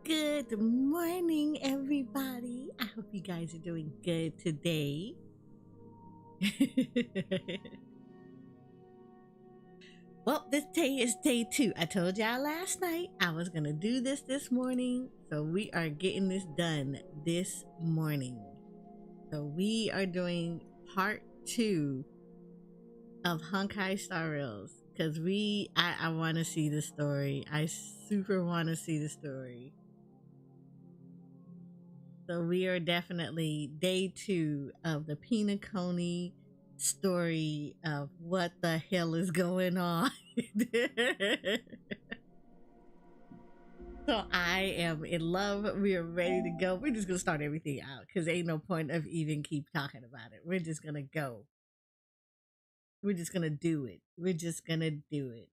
Good morning, everybody. I hope you guys are doing good today. Well, this day is day 2. I told y'all last night I was going to do this morning. So we are getting this done this morning. So we are doing part 2 of Honkai Star Rail because I want to see the story. I super want to see the story. So we are definitely day 2 of the Penacony story of what the hell is going on. So I am in love. We are ready to go. We're just gonna start everything out because ain't no point of even keep talking about it. We're just gonna go. We're just gonna do it. We're just gonna do it.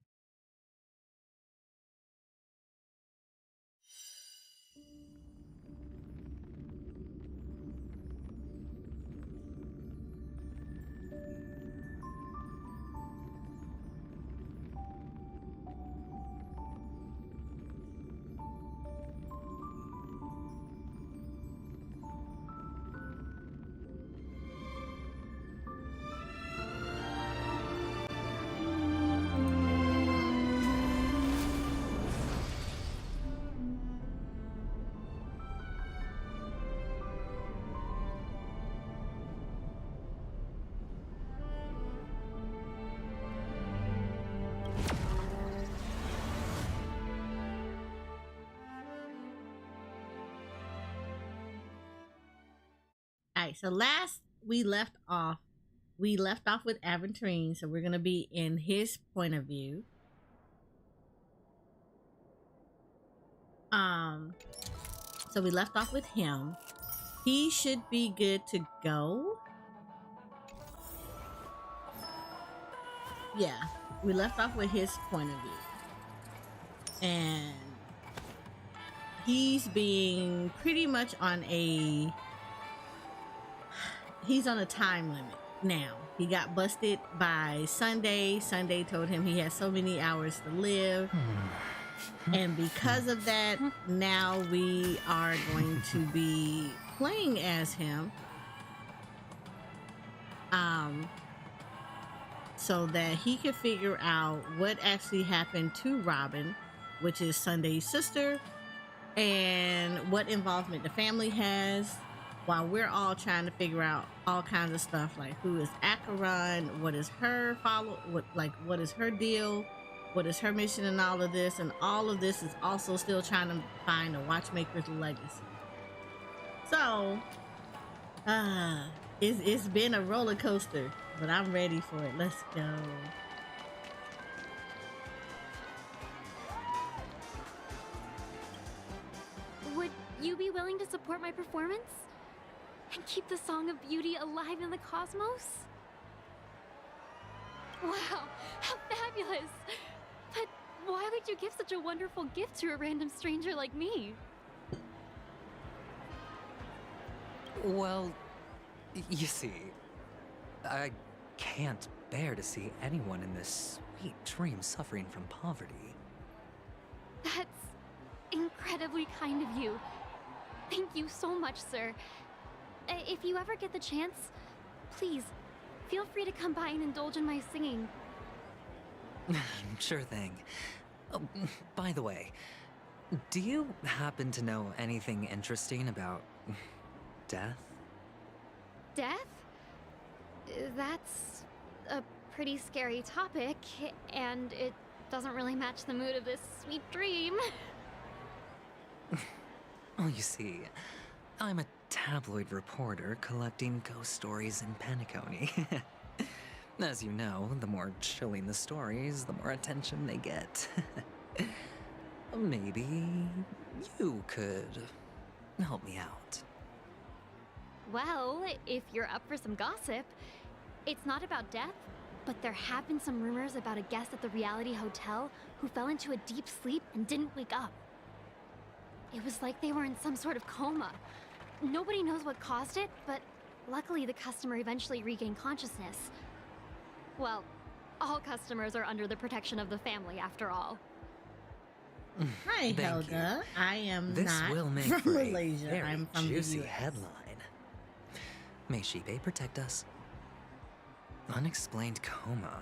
All right, so last we left off with Aventurine, so we're gonna be in his point of view. So we left off with him. He should be good to go. Yeah, we left off with his point of view, and he's being pretty much on a time limit now. He got busted by Sunday. Sunday told him he has so many hours to live. And because of that, now we are going to be playing as him. So that he can figure out what actually happened to Robin, which is Sunday's sister, and what involvement the family has, while we're all trying to figure out all kinds of stuff like who is Acheron, what is her what is her deal, what is her mission in all of this, and all of this is also still trying to find a watchmaker's legacy. So it's been a roller coaster, but I'm ready for it. Let's go. Would you be willing to support my performance? And keep the Song of Beauty alive in the cosmos? Wow, how fabulous! But why would you give such a wonderful gift to a random stranger like me? Well, you see, I can't bear to see anyone in this sweet dream suffering from poverty. That's incredibly kind of you. Thank you so much, sir. If you ever get the chance, please, feel free to come by and indulge in my singing. Sure thing. Oh, by the way, do you happen to know anything interesting about death? Death? That's a pretty scary topic, and it doesn't really match the mood of this sweet dream. Well, you see, I'm a tabloid reporter collecting ghost stories in Penacony. As you know, the more chilling the stories, the more attention they get. Maybe you could help me out. Well, if you're up for some gossip, it's not about death, but there have been some rumors about a guest at the reality hotel who fell into a deep sleep and didn't wake up. It was like they were in some sort of coma. Nobody knows what caused it, but luckily the customer eventually regained consciousness. Well, all customers are under the protection of the family after all. Hi, Thank Helga. you. I am This not will make from for a Malaysia. very I'm from juicy the US. headline. May Shibe protect us. Unexplained coma.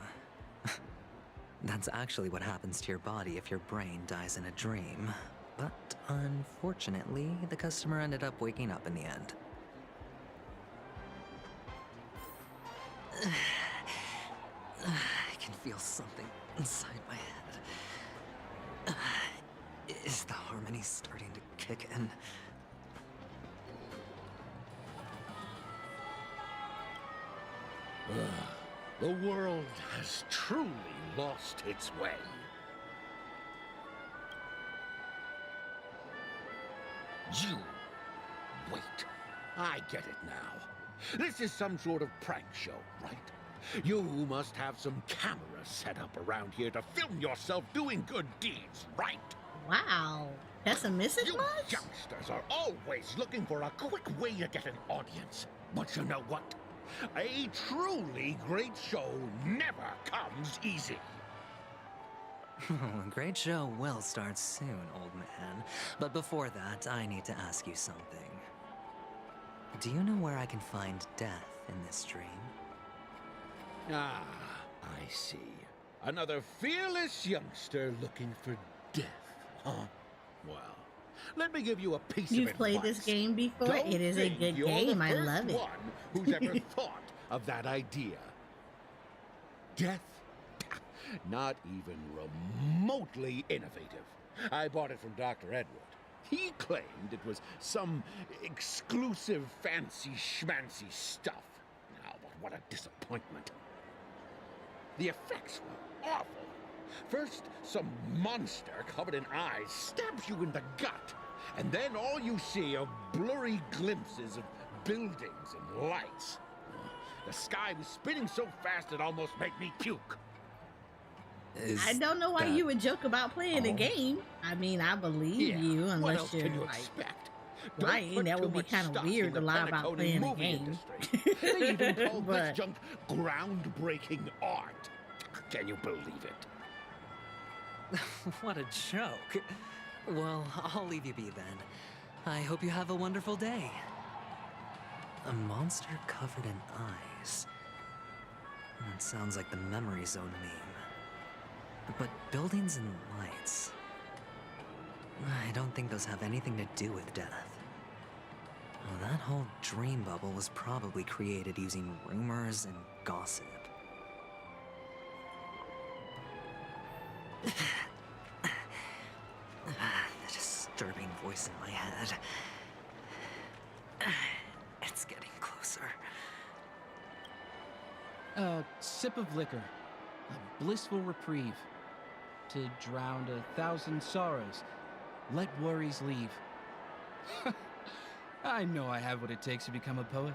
That's actually what happens to your body if your brain dies in a dream. But unfortunately, the customer ended up waking up in the end. I can feel something inside my head. Is the harmony starting to kick in? The world has truly lost its way. You... Wait. I get it now. This is some sort of prank show, right? You must have some cameras set up around here to film yourself doing good deeds, right? Wow. That's a message You much? youngsters are always looking for a quick way to get an audience. But you know what? A truly great show never comes easy. A great show will start soon, old man. But before that, I need to ask you something. Do you know where I can find death in this dream? Ah, I see. Another fearless youngster looking for death, huh? Well, let me give you a piece of You've advice. played this game before? Don't It is a think good you're game. the I first love it. one who's ever thought of that idea. Death? Not even remotely innovative. I bought it from Dr. Edward. He claimed it was some exclusive fancy schmancy stuff. Now, but what a disappointment. The effects were awful. First, some monster covered in eyes stabs you in the gut, and then all you see are blurry glimpses of buildings and lights. The sky was spinning so fast it almost made me puke. I don't know why that you would joke about playing a all? game. I mean, I believe Yeah, you what unless else you're can you like expect? lying. Don't put That too would be much kind of stock weird in to the lie about Penacony playing a movie game. industry. They even call But- this junk groundbreaking art. Can you believe it? What a joke. Well, I'll leave you be then. I hope you have a wonderful day. A monster covered in eyes. That sounds like the memory zone meme. But buildings and lights... I don't think those have anything to do with death. Well, that whole dream bubble was probably created using rumors and gossip. The disturbing voice in my head. It's getting closer. A sip of liquor, a blissful reprieve, to drown 1,000 sorrows, let worries leave. I know I have what it takes to become a poet.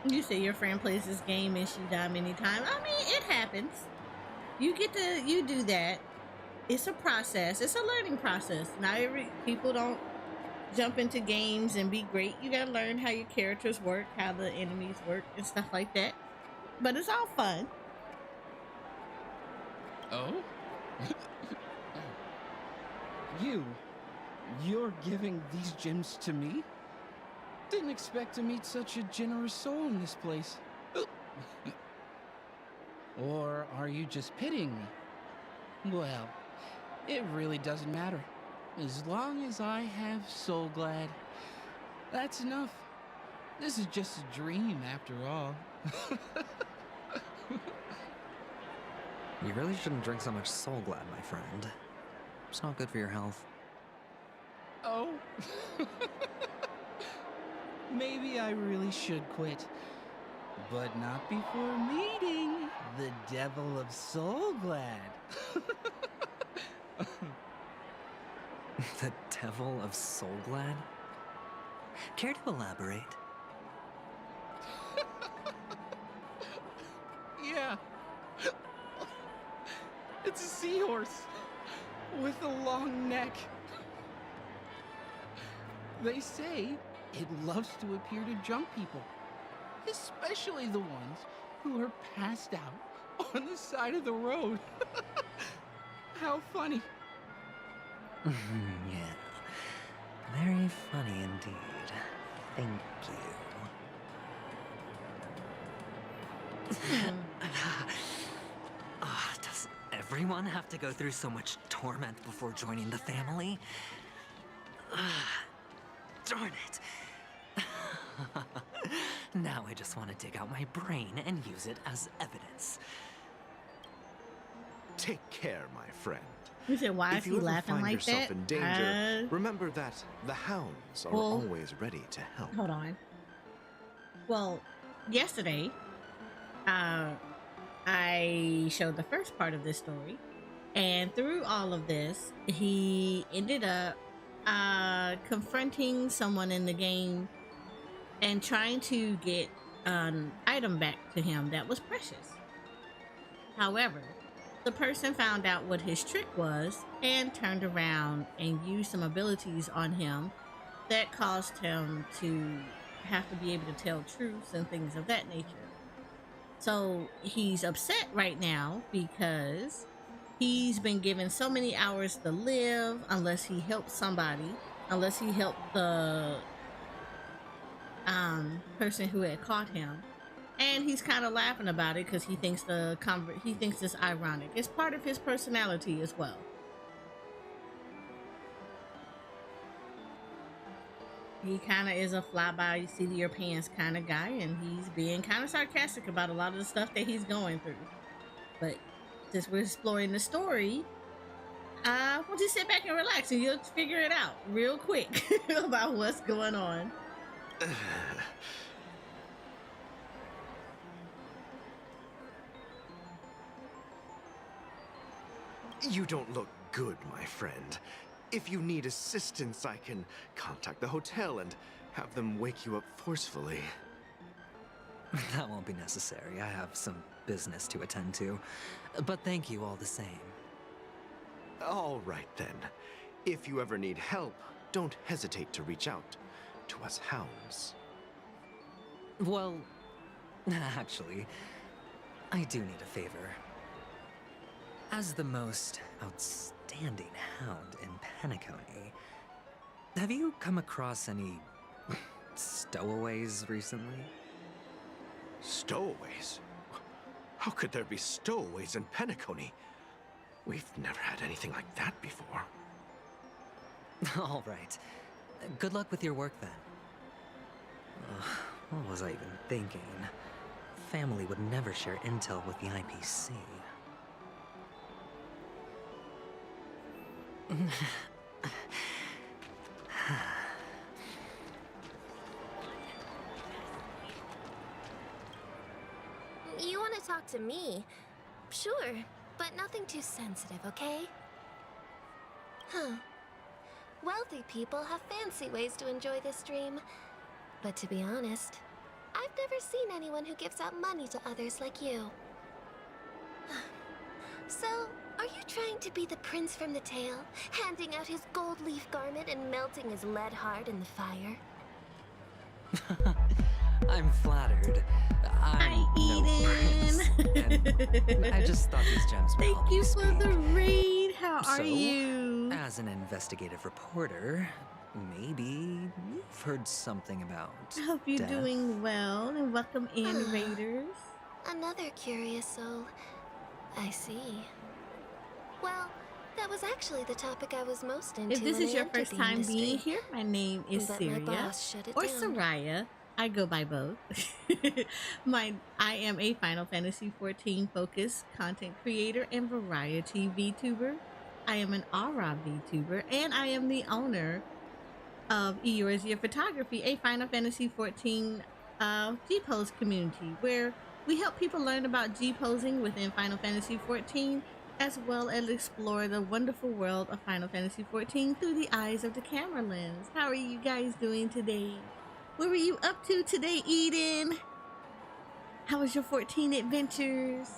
You say your friend plays this game and she died many times. I mean, it happens. You do that. It's a process. It's a learning process. Not every people don't jump into games and be great. You gotta learn how your characters work, how the enemies work, and stuff like that. But it's all fun. Oh? You're giving these gems to me? Didn't expect to meet such a generous soul in this place. Or are you just pitying me? Well, it really doesn't matter. As long as I have Soul Glad, that's enough. This is just a dream after all. You really shouldn't drink so much Soul Glad, my friend. It's not good for your health. Oh? maybe I really should quit. But not before meeting the Devil of Soulglad. The Devil of Soulglad? Care to elaborate? Yeah. It's a seahorse with a long neck. They say it loves to appear to drunk people, especially the ones who are passed out on the side of the road. How funny. Yeah. Very funny indeed. Thank you. Does everyone have to go through so much torment before joining the family? Darn it. Now I just want to dig out my brain and use it as evidence. Take care, my friend. You said, why is If he you ever laughing find like yourself that? in danger, remember that the hounds are well, always ready to help. Hold on. Well, yesterday, I showed the first part of this story, and through all of this, he ended up confronting someone in the game and trying to get an item back to him that was precious. However, the person found out what his trick was and turned around and used some abilities on him that caused him to have to be able to tell truths and things of that nature. So he's upset right now because he's been given so many hours to live unless he helped somebody, unless he helped the person who had caught him. And he's kind of laughing about it because he thinks he thinks it's ironic. It's part of his personality as well. He kind of is a fly by seat of your pants kind of guy, and he's being kind of sarcastic about a lot of the stuff that he's going through. But since we're exploring the story, why don't you sit back and relax and you'll figure it out real quick about what's going on. You don't look good, my friend. If you need assistance, I can contact the hotel and have them wake you up forcefully. That won't be necessary. I have some business to attend to. But thank you all the same. All right, then. If you ever need help, don't hesitate to reach out to us hounds. Well, actually, I do need a favor. As the most outstanding hound in Penacony, have you come across any stowaways recently? Stowaways? How could there be stowaways in Penacony? We've never had anything like that before. All right. Good luck with your work then. What was I even thinking? Family would never share intel with the IPC. You want to talk to me? Sure, but nothing too sensitive, okay? Huh. Wealthy people have fancy ways to enjoy this dream. But to be honest, I've never seen anyone who gives out money to others like you. So, are you trying to be the prince from the tale, handing out his gold leaf garment and melting his lead heart in the fire? I'm flattered. I'm no prince, and I just thought these gems would Thank help you for speak. the raid. How are So, you? As an investigative reporter, maybe you've heard something about I hope you're death. doing well, and welcome in, Raiders. Another curious soul. I see. Well, that was actually the topic I was most into. If this when is I your entered first the time industry. being here, my name is But my Syria boss shut it or down. Soraya. I go by both. I am a Final Fantasy XIV focused content creator and variety VTuber. I am an aura VTuber, and I am the owner of Eorzea Photography, a Final Fantasy 14 G-Pose community where we help people learn about G-posing within Final Fantasy 14 as well as explore the wonderful world of Final Fantasy 14 through the eyes of the camera lens. How are you guys doing today? What were you up to today, Eden? How was your 14 adventures?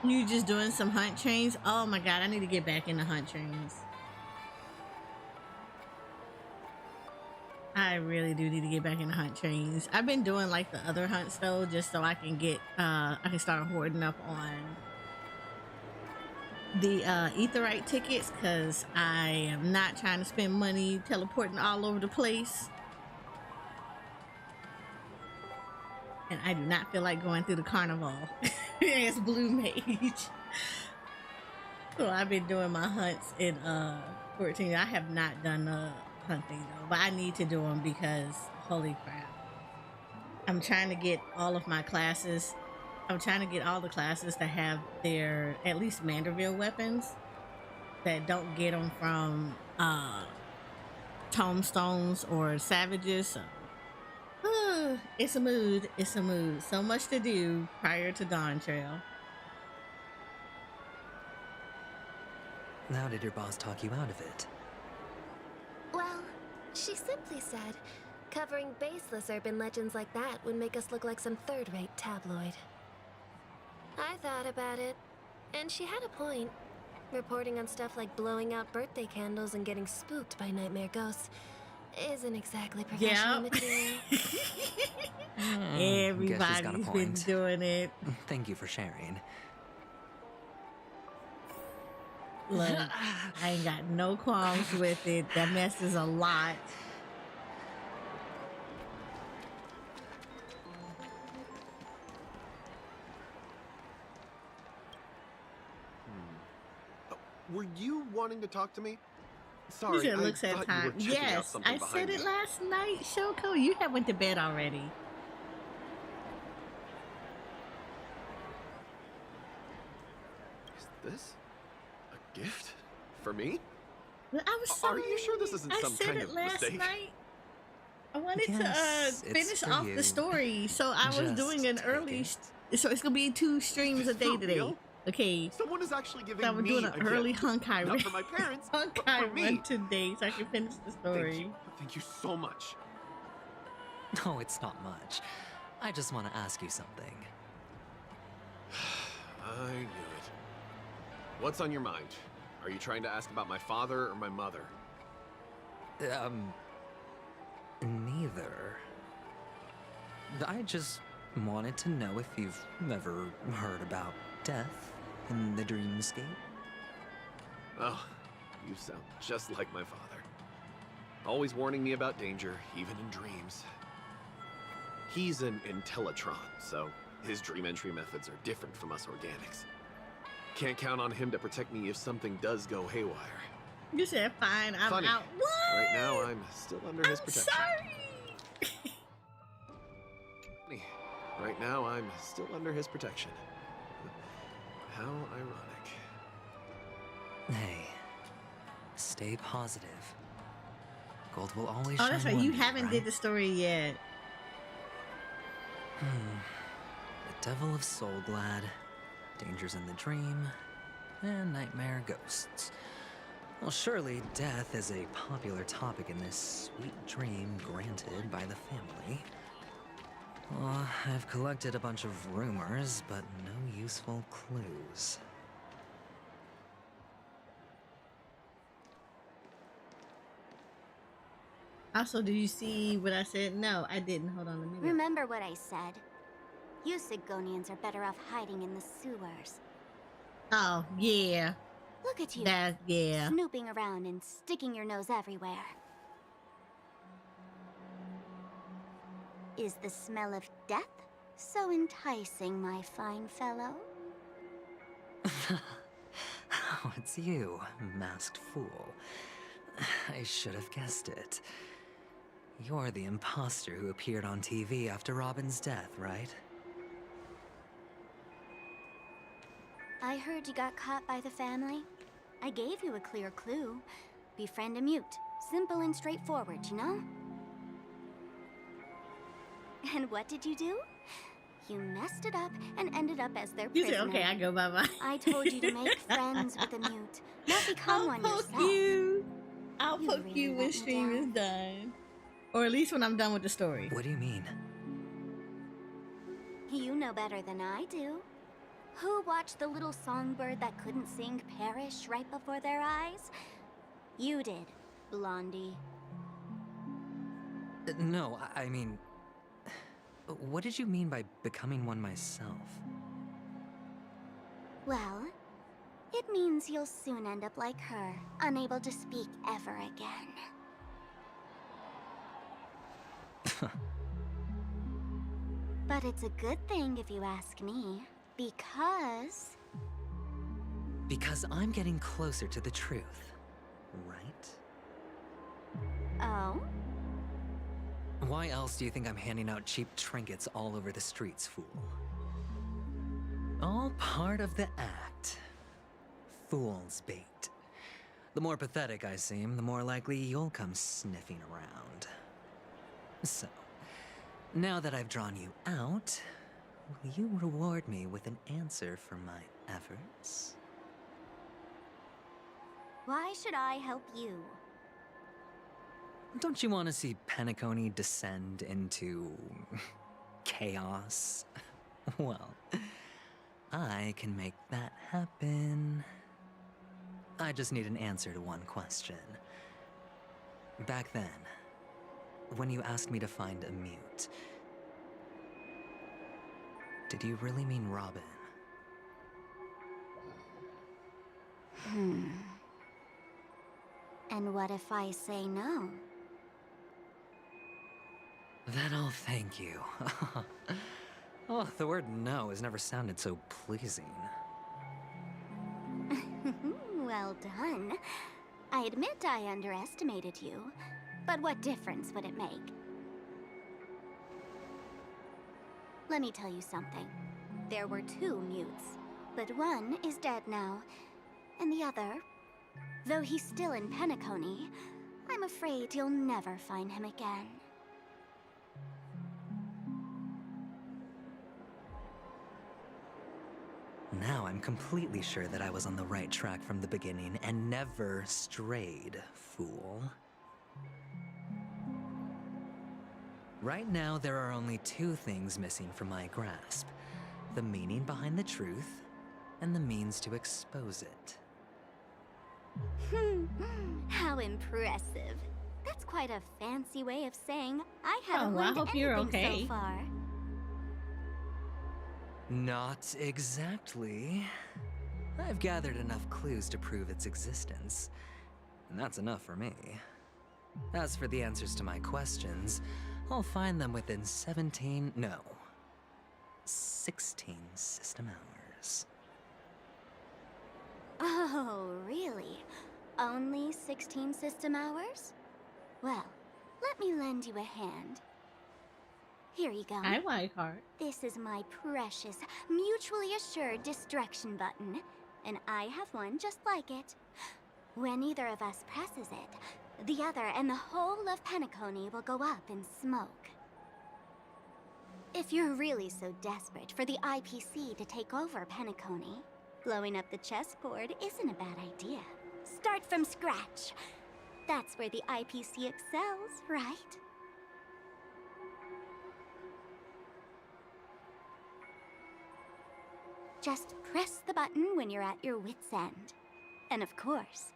You just doing some hunt trains? Oh my god, I need to get back into hunt trains. I really do need to get back into hunt trains. I've been doing like the other hunts though, just so I can get I can start hoarding up on the etherite tickets, because I am not trying to spend money teleporting all over the place. And I do not feel like going through the carnival as Blue Mage. So I've been doing my hunts in 14. I have not done the hunting though, but I need to do them because holy crap. I'm trying to get all of my classes. I'm trying to get all the classes to have their at least Manderville weapons that don't get them from tombstones or savages. So it's a mood. It's a mood. So much to do prior to Dawn Trail. How did your boss talk you out of it? Well, she simply said, covering baseless urban legends like that would make us look like some third-rate tabloid. I thought about it, and she had a point. Reporting on stuff like blowing out birthday candles and getting spooked by nightmare ghosts isn't exactly professional material. Everybody's been doing it. Thank you for sharing. Look, I ain't got no qualms with it. That mess is a lot. Were you wanting to talk to me? Sorry, Usually looks I at thought you time. were checking out Yes, something I behind said me. it last night, Shoko. You have went to bed already. Is this a gift for me? Well, I was Are you sure this isn't I some said kind it of last mistake? night. I wanted Yes, to it's finish for off you. the story, so I was Just doing an take early. it. So it's gonna be 2 streams a day For today. real? Okay, Someone is actually giving so I'm me doing a an early gift. Honkai Not for my parents, but for Honkai me. run today, so I can finish the story. Thank you so much. No, it's not much. I just want to ask you something. I knew it. What's on your mind? Are you trying to ask about my father or my mother? Neither. I just wanted to know if you've ever heard about death in the dreamscape. Oh, you sound just like my father. Always warning me about danger, even in dreams. He's an Intellitron, so his dream entry methods are different from us organics. Can't count on him to protect me if something does go haywire. You said fine, I'm Funny. out. What? Right now, I'm still under his protection. Sorry. Right now, I'm still under his protection. How ironic. Hey, stay positive. Gold will always Oh, shine that's right. one You day, haven't right? did the story yet. The Devil of Soulglad, Dangers in the Dream, and Nightmare Ghosts. Well, surely death is a popular topic in this sweet dream granted by the family. Well, I've collected a bunch of rumors, but no useful clues. Also, did you see what I said? No, I didn't. Hold on a minute. Remember what I said. You Sigonians are better off hiding in the sewers. Oh, yeah. Look at you, Yeah. snooping around and sticking your nose everywhere. Is the smell of death so enticing, my fine fellow? Oh, it's you, masked fool. I should have guessed it. You're the imposter who appeared on TV after Robin's death, right? I heard you got caught by the family. I gave you a clear clue. Befriend a mute. Simple and straightforward, you know? And what did you do? You messed it up and ended up as their You prisoner. said, okay, I go bye-bye. I told you to make friends with a mute, not become I'll one poke yourself. you. I'll You poke really you let when me stream is down. done. Or at least when I'm done with the story. What do you mean? You know better than I do. Who watched the little songbird that couldn't sing perish right before their eyes? You did, Blondie. No, I mean... What did you mean by becoming one myself? Well, it means you'll soon end up like her, unable to speak ever again. But it's a good thing if you ask me, because... Because I'm getting closer to the truth, right? Oh? Why else do you think I'm handing out cheap trinkets all over the streets, fool? All part of the act. Fool's bait. The more pathetic I seem, the more likely you'll come sniffing around. So, now that I've drawn you out, will you reward me with an answer for my efforts? Why should I help you? Don't you want to see Penacony descend into... chaos? Well, I can make that happen. I just need an answer to one question. Back then, when you asked me to find a mute, did you really mean Robin? And what if I say no? Then I'll thank you. Oh, the word no has never sounded so pleasing. Well done. I admit I underestimated you, but what difference would it make? Let me tell you something. There were 2 mutes, but one is dead now, and the other, though he's still in Penacony, I'm afraid you'll never find him again. Now I'm completely sure that I was on the right track from the beginning and never strayed, fool. Right now, there are only 2 things missing from my grasp. The meaning behind the truth, and the means to expose it. How impressive. That's quite a fancy way of saying I haven't Oh, I learned hope you're anything okay. so far. Not exactly. I've gathered enough clues to prove its existence, and that's enough for me. As for the answers to my questions, I'll find them within 16 system hours. Oh, really? Only 16 system hours? Well, let me lend you a hand. Here you go. I like heart. This is my precious, mutually assured destruction button, and I have one just like it. When either of us presses it, the other and the whole of Penacony will go up in smoke. If you're really so desperate for the IPC to take over Penacony, blowing up the chessboard isn't a bad idea. Start from scratch. That's where the IPC excels, right? Just press the button when you're at your wit's end. And of course,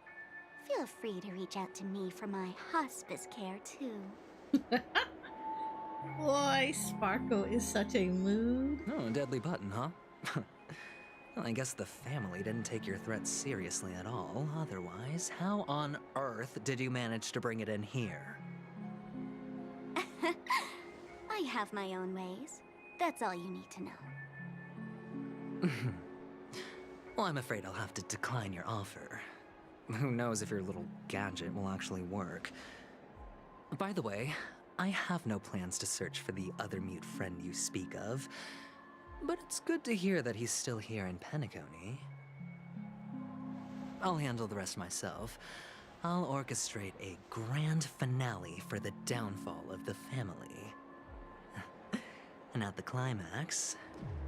feel free to reach out to me for my hospice care too. Boy, Sparkle is such a mood. Oh, a deadly button, huh? Well, I guess the family didn't take your threat seriously at all. Otherwise, how on earth did you manage to bring it in here? I have my own ways. That's all you need to know. Well, I'm afraid I'll have to decline your offer. Who knows if your little gadget will actually work. By the way, I have no plans to search for the other mute friend you speak of, but it's good to hear that he's still here in Penacony. I'll handle the rest myself. I'll orchestrate a grand finale for the downfall of the family. And at the climax,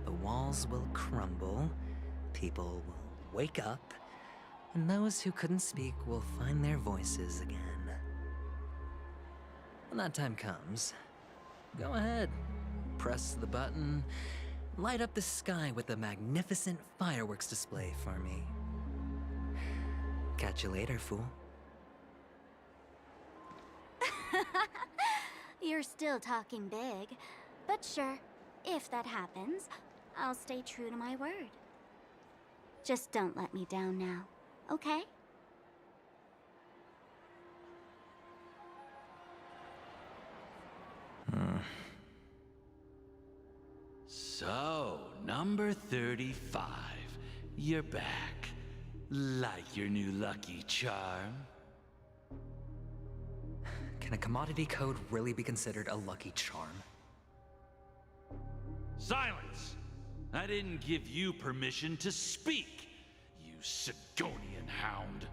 the walls will crumble, people will wake up, and those who couldn't speak will find their voices again. When that time comes, go ahead, press the button, light up the sky with a magnificent fireworks display for me. Catch you later, fool. You're still talking big. But sure, if that happens, I'll stay true to my word. Just don't let me down now, okay? So, number 35. You're back. Like your new lucky charm? Can a commodity code really be considered a lucky charm? Silence! I didn't give you permission to speak, you Sigonian hound.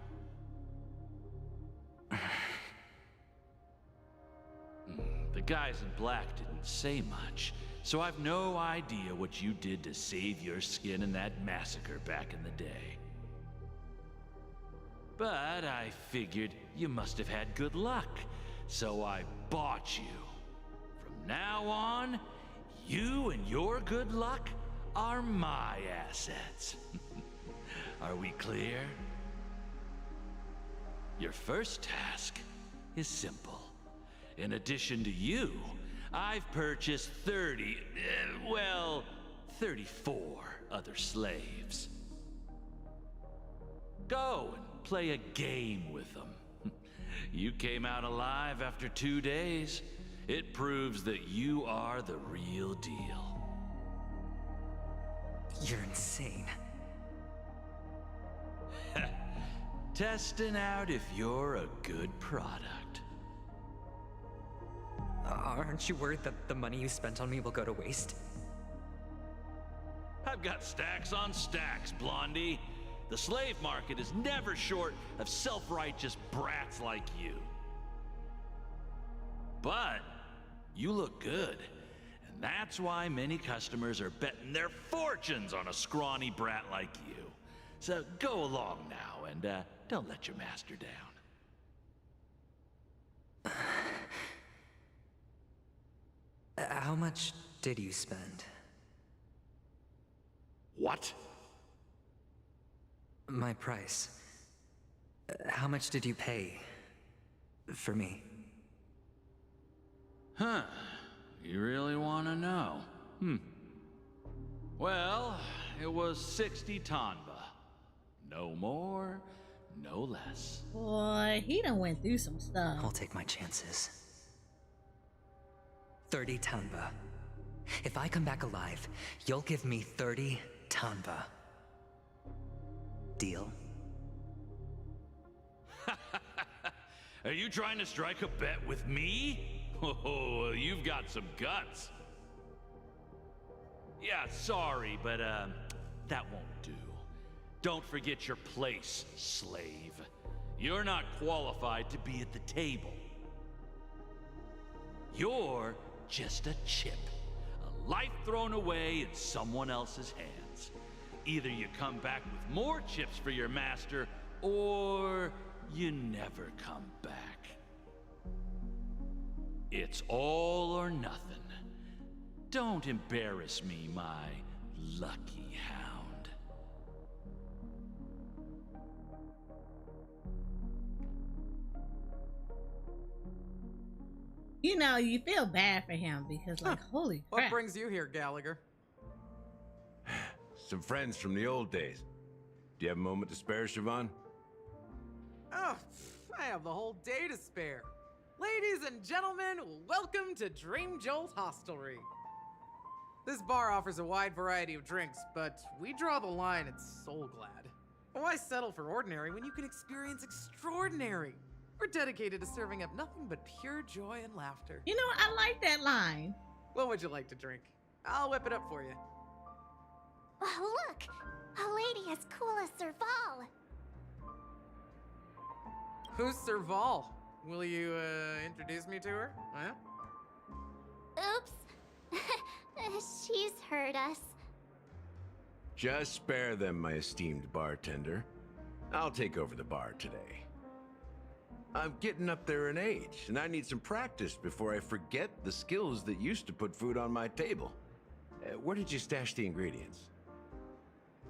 The guys in black didn't say much, so I've no idea what you did to save your skin in that massacre back in the day. But I figured you must have had good luck, so I bought you. From now on, you and your good luck are my assets. Are we clear? Your first task is simple. In addition to you, I've purchased 34 other slaves. Go and play a game with them. You came out alive after 2 days. It proves that you are the real deal. You're insane. Testing out if you're a good product. Aren't you worried that the money you spent on me will go to waste? I've got stacks on stacks, Blondie. The slave market is never short of self-righteous brats like you. But you look good, and that's why many customers are betting their fortunes on a scrawny brat like you. So go along now, and don't let your master down. How much did you spend? What? My price. How much did you pay for me? Huh. You really want to know? Well, it was 60 tanba. No more, no less. Boy, he done went through some stuff. I'll take my chances. 30 tanba. If I come back alive, you'll give me 30 tanba. Deal? Are you trying to strike a bet with me? Oh, you've got some guts. Yeah, sorry, but that won't do. Don't forget your place, slave. You're not qualified to be at the table. You're just a chip. A life thrown away in someone else's hands. Either you come back with more chips for your master, or you never come back. It's all or nothing. Don't embarrass me, my lucky hound. You know, you feel bad for him because, like, holy crap. What brings you here, Gallagher? Some friends from the old days. Do you have a moment to spare, Siobhan? Oh, I have the whole day to spare. Ladies and gentlemen, welcome to Dream Jolt Hostelry. This bar offers a wide variety of drinks, but we draw the line at Soul Glad. Why settle for ordinary when you can experience extraordinary? We're dedicated to serving up nothing but pure joy and laughter. You know, I like that line. What would you like to drink? I'll whip it up for you. Oh, look! A lady as cool as Serval. Who's Serval? Will you, introduce me to her? Huh? Oops. She's heard us. Just spare them, my esteemed bartender. I'll take over the bar today. I'm getting up there in age, and I need some practice before I forget the skills that used to put food on my table. Where did you stash the ingredients?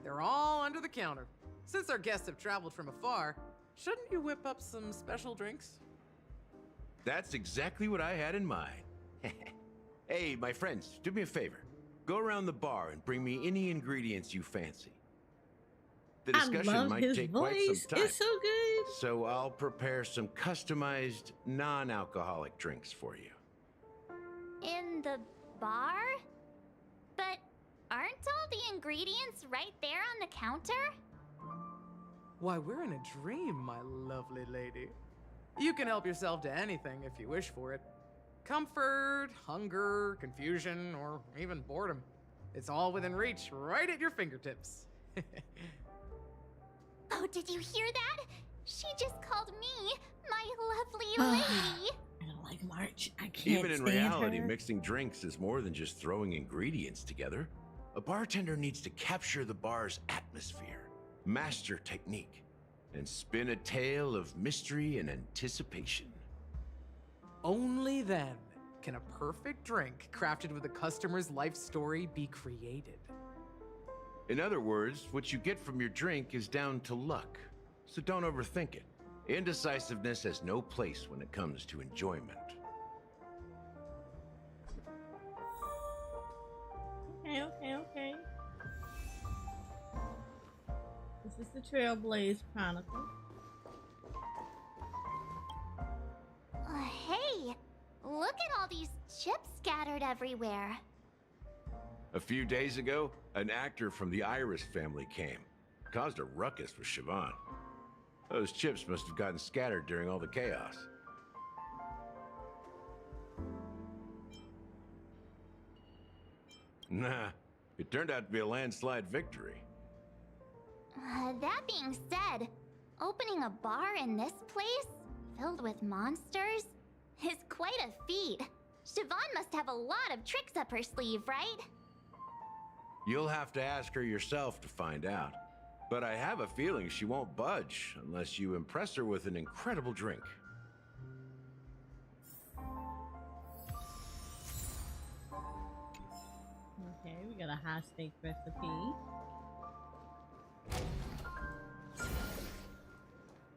They're all under the counter. Since our guests have traveled from afar, shouldn't you whip up some special drinks? That's exactly what I had in mind. Hey, my friends, do me a favor. Go around the bar and bring me any ingredients you fancy. The discussion I love might his take voice. quite some time. It's so good. So I'll prepare some customized, non-alcoholic drinks for you. In the bar? But aren't all the ingredients right there on the counter? Why, we're in a dream, my lovely lady. You can help yourself to anything if you wish for it. Comfort, hunger, confusion, or even boredom. It's all within reach, right at your fingertips. Oh, did you hear that? She just called me my lovely lady. I don't like March. I can't Even in stand reality, her. mixing drinks is more than just throwing ingredients together. A bartender needs to capture the bar's atmosphere, master technique, and spin a tale of mystery and anticipation. Only then can a perfect drink crafted with a customer's life story be created. In other words, what you get from your drink is down to luck, so don't overthink it. Indecisiveness has no place when it comes to enjoyment. Okay. This is the Trailblaze Chronicle. Hey, look at all these chips scattered everywhere. A few days ago, an actor from the Iris family came. Caused a ruckus with Siobhan. Those chips must have gotten scattered during all the chaos. Nah, it turned out to be a landslide victory. That being said, opening a bar in this place, filled with monsters, is quite a feat. Siobhan must have a lot of tricks up her sleeve, right? You'll have to ask her yourself to find out. But I have a feeling she won't budge unless you impress her with an incredible drink. Okay, we got a high stake recipe.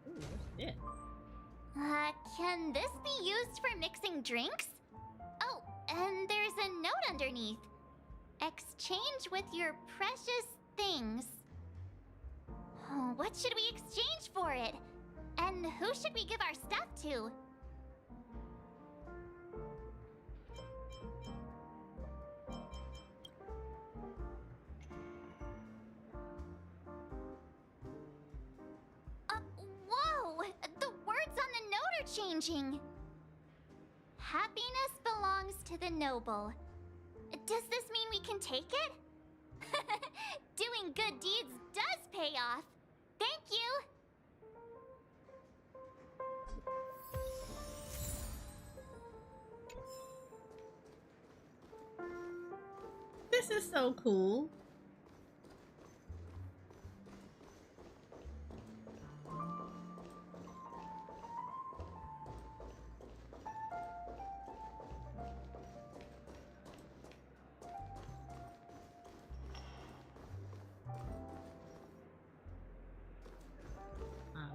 Ooh, what's this? Can this be used for mixing drinks? Oh, and there's a note underneath. Exchange with your precious things. Oh, what should we exchange for it? And who should we give our stuff to? Whoa! The words on the note are changing. Happiness belongs to the noble. Does this mean we can take it? Doing good deeds does pay off. Thank you. This is so cool.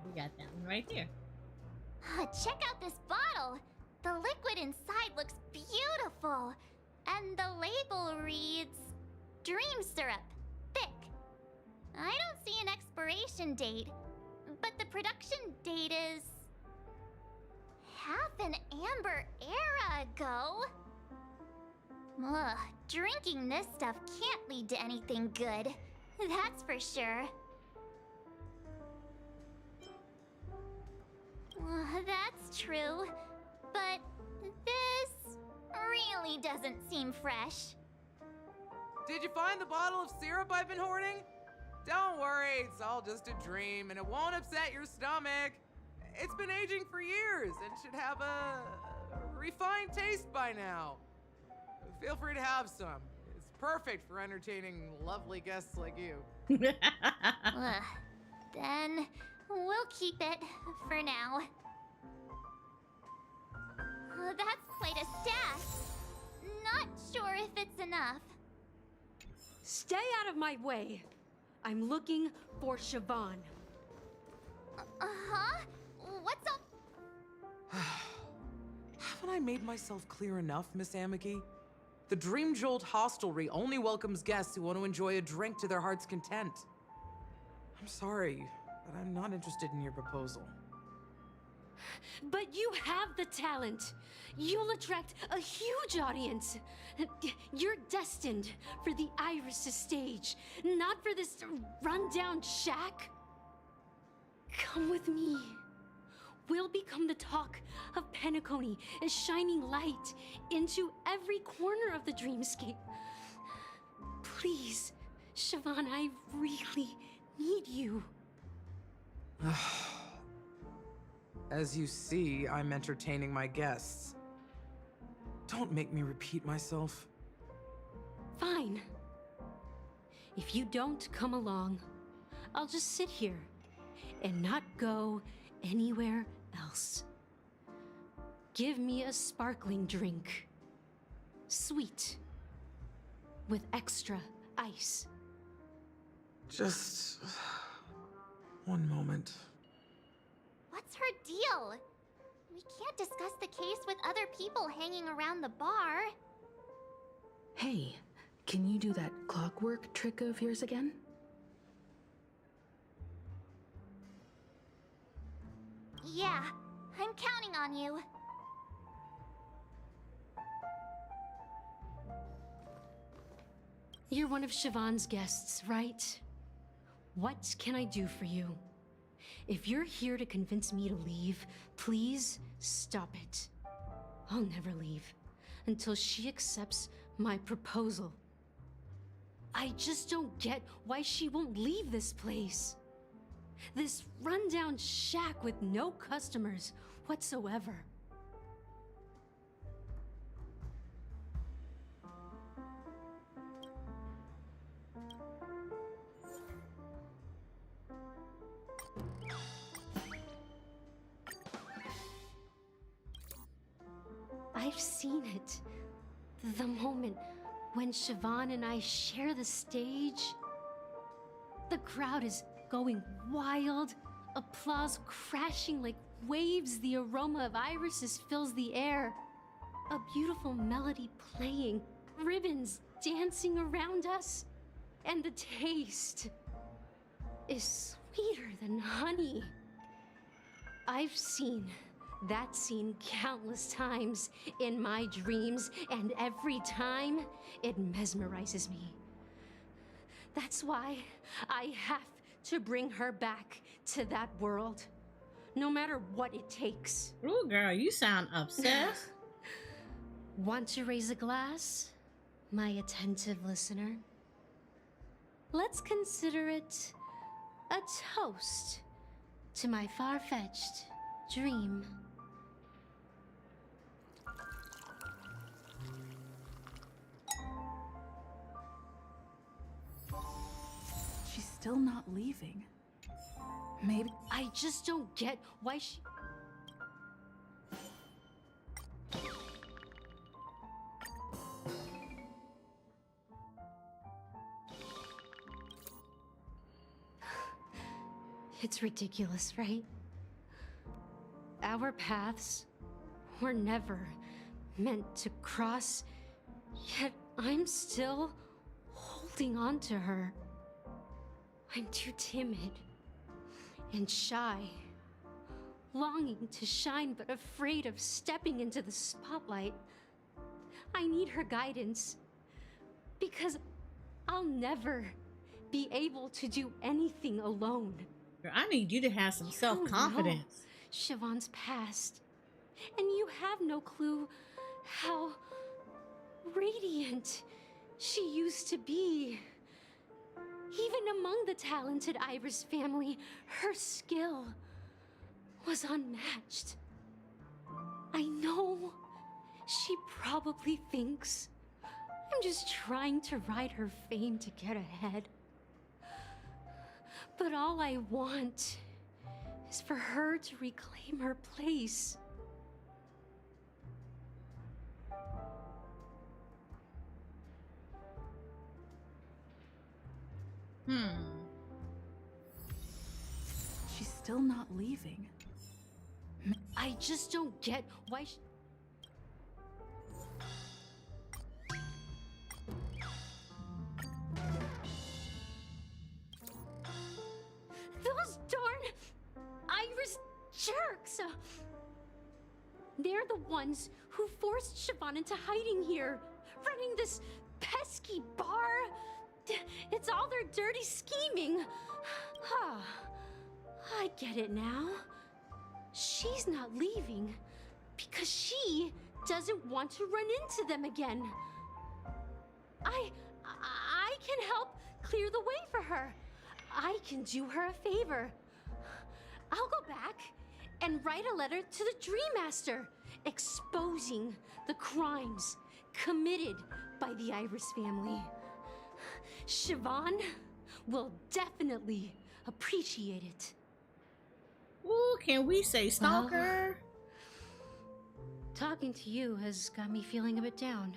We got that one right here. Check out this bottle. The liquid inside looks beautiful. And the label reads, Dream Syrup, thick. I don't see an expiration date, but the production date is half an amber era ago. Ugh, drinking this stuff can't lead to anything good. That's for sure. That's true, but this really doesn't seem fresh. Did you find the bottle of syrup I've been hoarding? Don't worry, it's all just a dream and it won't upset your stomach. It's been aging for years and should have a refined taste by now. Feel free to have some. It's perfect for entertaining lovely guests like you. Then we'll keep it for now. That's quite a stash. Not sure if it's enough. Stay out of my way. I'm looking for Siobhan. Uh-huh? What's up? Haven't I made myself clear enough, Miss Amiki? The Dream Jolt Hostelry only welcomes guests who want to enjoy a drink to their heart's content. I'm sorry, but I'm not interested in your proposal. But you have the talent. You'll attract a huge audience. You're destined for the Iris' stage, not for this rundown shack. Come with me. We'll become the talk of Penacony, a shining light into every corner of the dreamscape. Please, Siobhan, I really need you. As you see, I'm entertaining my guests. Don't make me repeat myself. Fine. If you don't come along, I'll just sit here and not go anywhere else. Give me a sparkling drink. Sweet. With extra ice. Just one moment. What's her deal? We can't discuss the case with other people hanging around the bar. Hey, can you do that clockwork trick of yours again? Yeah, I'm counting on you. You're one of Siobhan's guests, right? What can I do for you? If you're here to convince me to leave, please stop it. I'll never leave until she accepts my proposal. I just don't get why she won't leave this place. This rundown shack with no customers whatsoever. I've seen it. The moment when Siobhan and I share the stage. The crowd is going wild, applause crashing like waves. The aroma of irises fills the air. A beautiful melody playing, ribbons dancing around us. And the taste is sweeter than honey. I've seen that scene countless times in my dreams, and every time it mesmerizes me. That's why I have to bring her back to that world, no matter what it takes. Ooh, girl, you sound obsessed. Want to raise a glass, my attentive listener? Let's consider it a toast to my far-fetched dream. She's still not leaving. Maybe I just don't get why she... It's ridiculous, right? Our paths were never meant to cross, yet I'm still holding on to her. I'm too timid and shy, longing to shine but afraid of stepping into the spotlight. I need her guidance because I'll never be able to do anything alone. Girl, I need you to have some self-confidence. Siobhan's past, and you have no clue how radiant she used to be. Even among the talented Iris family, her skill was unmatched. I know she probably thinks I'm just trying to ride her fame to get ahead. But all I want is for her to reclaim her place. She's still not leaving. I just don't get why those darn Iris jerks! They're the ones who forced Siobhan into hiding here, running this pesky bar. It's all their dirty scheming. I get it now. She's not leaving because she doesn't want to run into them again. I can help clear the way for her. I can do her a favor. I'll go back and write a letter to the Dream Master exposing the crimes committed by the Iris family. Siobhan will definitely appreciate it. Ooh, can we say stalker? Talking to you has got me feeling a bit down.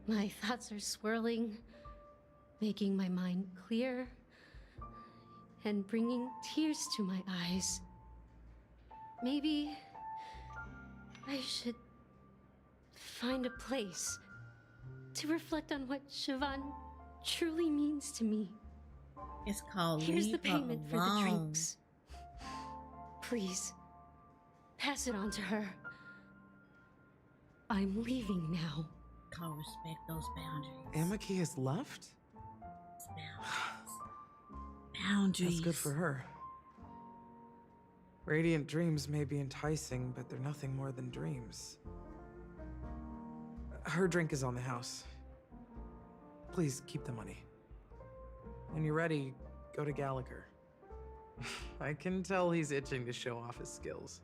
My thoughts are swirling, making my mind clear, and bringing tears to my eyes. Maybe I should find a place to reflect on what Siobhan truly means to me. It's called Here's Leave the payment Her for the Alone. drinks. Please, pass it on to her. I'm leaving now. Call respect those boundaries. Amaki has left? Boundaries. That's good for her. Radiant dreams may be enticing, but they're nothing more than dreams. Her drink is on the house. Please keep the money. When you're ready, go to Gallagher. I can tell he's itching to show off his skills.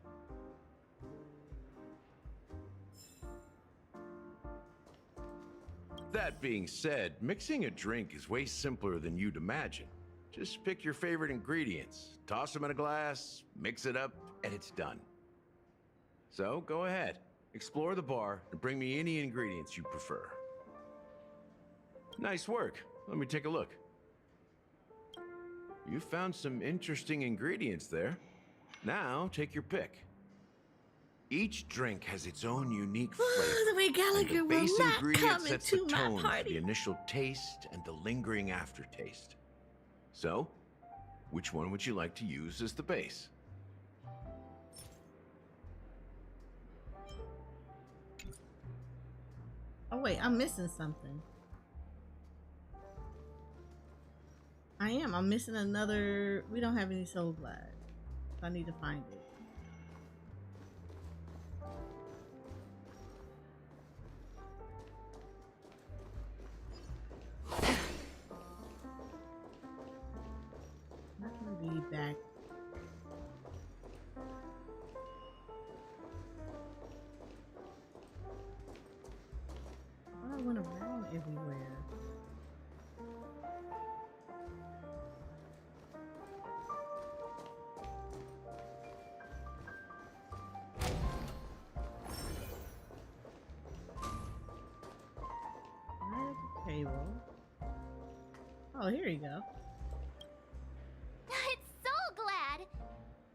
That being said, mixing a drink is way simpler than you'd imagine. Just pick your favorite ingredients, toss them in a glass, mix it up, and it's done. So go ahead, explore the bar, and bring me any ingredients you prefer. Nice work. Let me take a look. You found some interesting ingredients there. Now take your pick. Each drink has its own unique flavor. The way Gallagher and the will base not ingredient come sets the into my tone for party. the initial taste and the lingering aftertaste. So, which one would you like to use as the base? Oh wait, I'm missing something. I'm missing another. We don't have any Soul Glad. I need to find it. Not gonna be back. I went around everywhere. Where's the table? Oh, here you go. It's Soul Glad!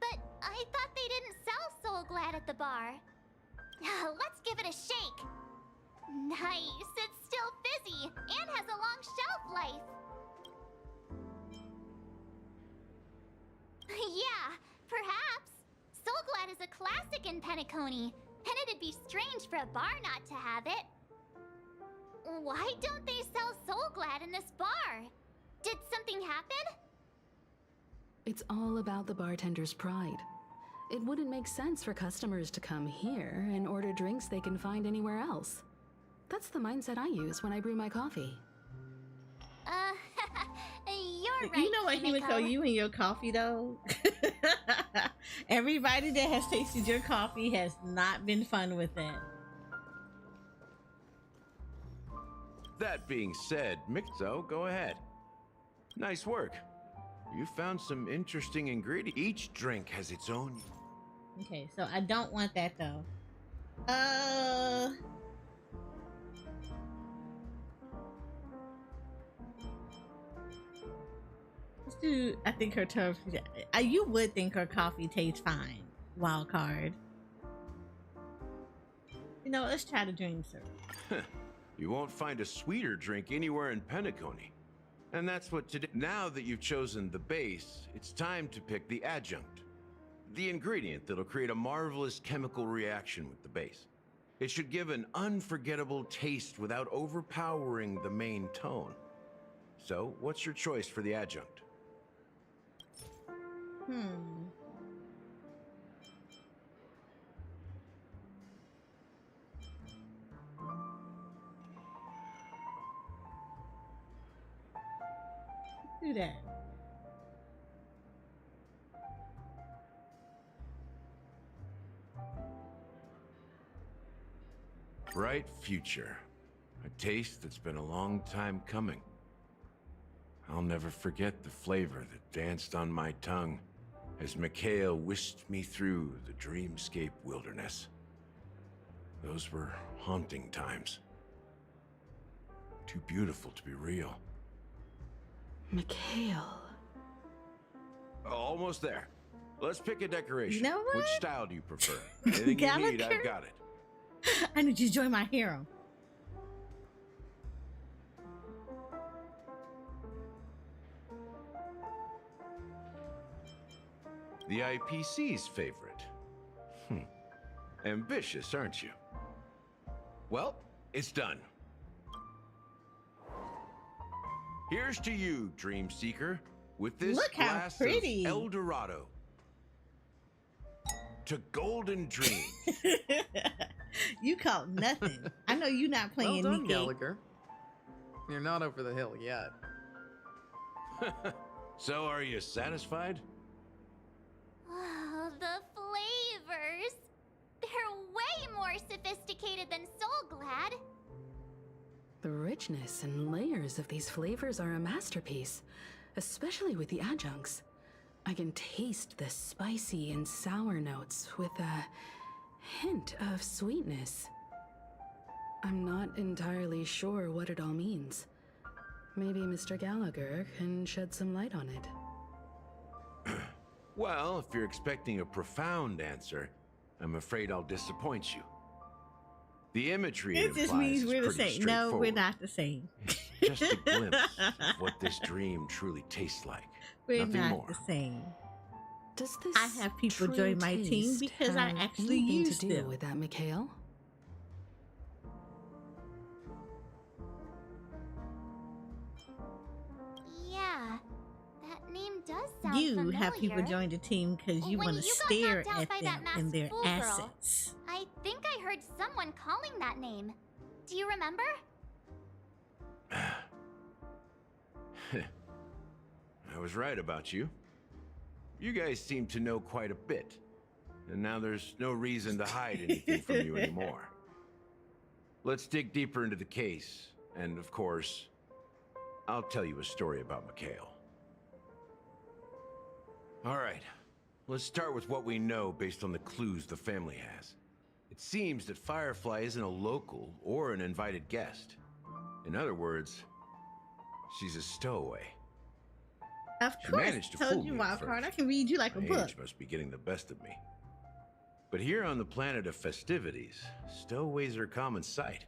But I thought they didn't sell Soul Glad at the bar. Let's give it a shake. Nice, it's still fizzy and has a long shelf life. Yeah, perhaps. Soul Glad is a classic in Penacony, and it'd be strange for a bar not to have it. Why don't they sell Soul Glad in this bar? Did something happen? It's all about the bartender's pride. It wouldn't make sense for customers to come here and order drinks they can find anywhere else. That's the mindset I use when I brew my coffee. You're right. You know what he would Kimiko. call you and your coffee though? Everybody that has tasted your coffee has not been fun with it. That being said, so go ahead. Nice work. You found some interesting ingredients. Each drink has its own. Okay, so I don't want that though. Let's do. I think her turf. You would think her coffee tastes fine. Wild card. You know, let's try the dream syrup. You won't find a sweeter drink anywhere in Penacony. And that's what today. Now that you've chosen the base, it's time to pick the adjunct. The ingredient that'll create a marvelous chemical reaction with the base. It should give an unforgettable taste without overpowering the main tone. So, what's your choice for the adjunct? Do that. Bright future. A taste that's been a long time coming. I'll never forget the flavor that danced on my tongue as Mikhail whisked me through the dreamscape wilderness. Those were haunting times. Too beautiful to be real. Mikhail. Almost there. Let's pick a decoration. You know what? Which style do you prefer? Anything you need, I've got it. I need you to join my harem. The IPC's favorite. Ambitious, aren't you? Well, it's done. Here's to you, Dream Seeker, with this Look how glass pretty. of El Dorado. To golden dreams. You caught nothing. I know you're not playing Well done, Nikki. Gallagher. You're not over the hill yet. So, are you satisfied? Oh, the flavors! They're way more sophisticated than Soul Glad. The richness and layers of these flavors are a masterpiece, especially with the adjuncts. I can taste the spicy and sour notes with a hint of sweetness. I'm not entirely sure what it all means. Maybe Mr. Gallagher can shed some light on it. Well, if you're expecting a profound answer, I'm afraid I'll disappoint you. The imagery It just implies means is we're the pretty same. No, we're straightforward. not the same. Just a glimpse of what this dream truly tastes like. We're Nothing not more. the same. Does this I have people true join my team taste because I have actually anything use to do them. with that, Mikhail? Yeah, that name does sound You familiar. have people join the team because you When want to you got stare knocked out at by that them and masked their fool girl, assets. I think I heard someone calling that name. Do you remember? I was right about you. You guys seem to know quite a bit. And now there's no reason to hide anything from you anymore. Let's dig deeper into the case. And of course, I'll tell you a story about Mikhail. All right, let's start with what we know based on the clues the family has. It seems that Firefly isn't a local or an invited guest. In other words, she's a stowaway. Of She course, managed to told fool you me at wild card. I first. can read you like a My book. age must be getting the best of me. But here on the planet of festivities, stowaways are a common sight.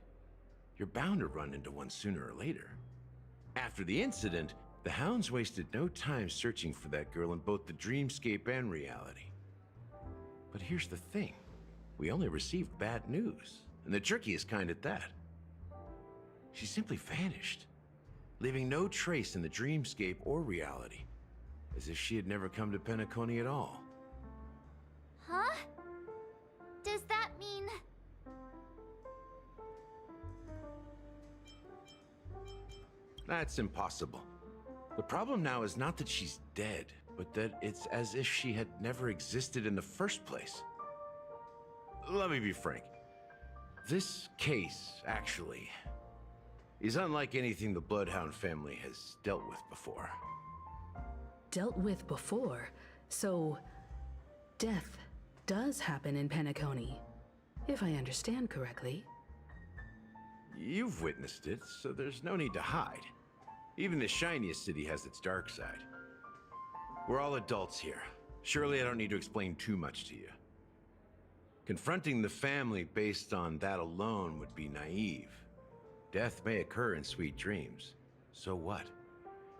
You're bound to run into one sooner or later. After the incident, the hounds wasted no time searching for that girl in both the dreamscape and reality. But here's the thing. We only received bad news, and the trickiest kind at that. She simply vanished, leaving no trace in the dreamscape or reality, as if she had never come to Penacony at all. Huh? Does that mean... That's impossible. The problem now is not that she's dead, but that it's as if she had never existed in the first place. Let me be frank. This case, actually, is unlike anything the Bloodhound family has dealt with before. Dealt with before? So, death does happen in Penacony, if I understand correctly. You've witnessed it, so there's no need to hide. Even the shiniest city has its dark side. We're all adults here. Surely I don't need to explain too much to you. Confronting the family based on that alone would be naive. Death may occur in sweet dreams. So what?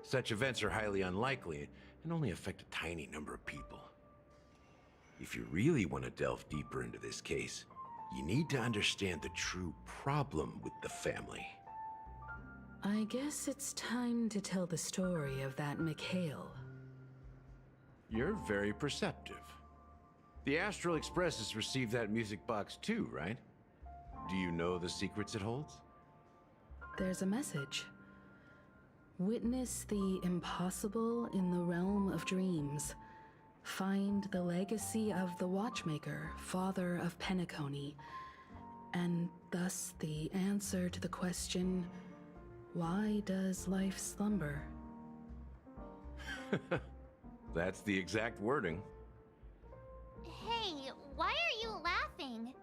Such events are highly unlikely and only affect a tiny number of people. If you really want to delve deeper into this case, you need to understand the true problem with the family. I guess it's time to tell the story of that Mikhail. You're very perceptive. The Astral Express has received that music box too, right? Do you know the secrets it holds? There's a message. Witness the impossible in the realm of dreams. Find the legacy of the Watchmaker, father of Penacony, and thus the answer to the question, why does life slumber? That's the exact wording. Hey, why are you laughing?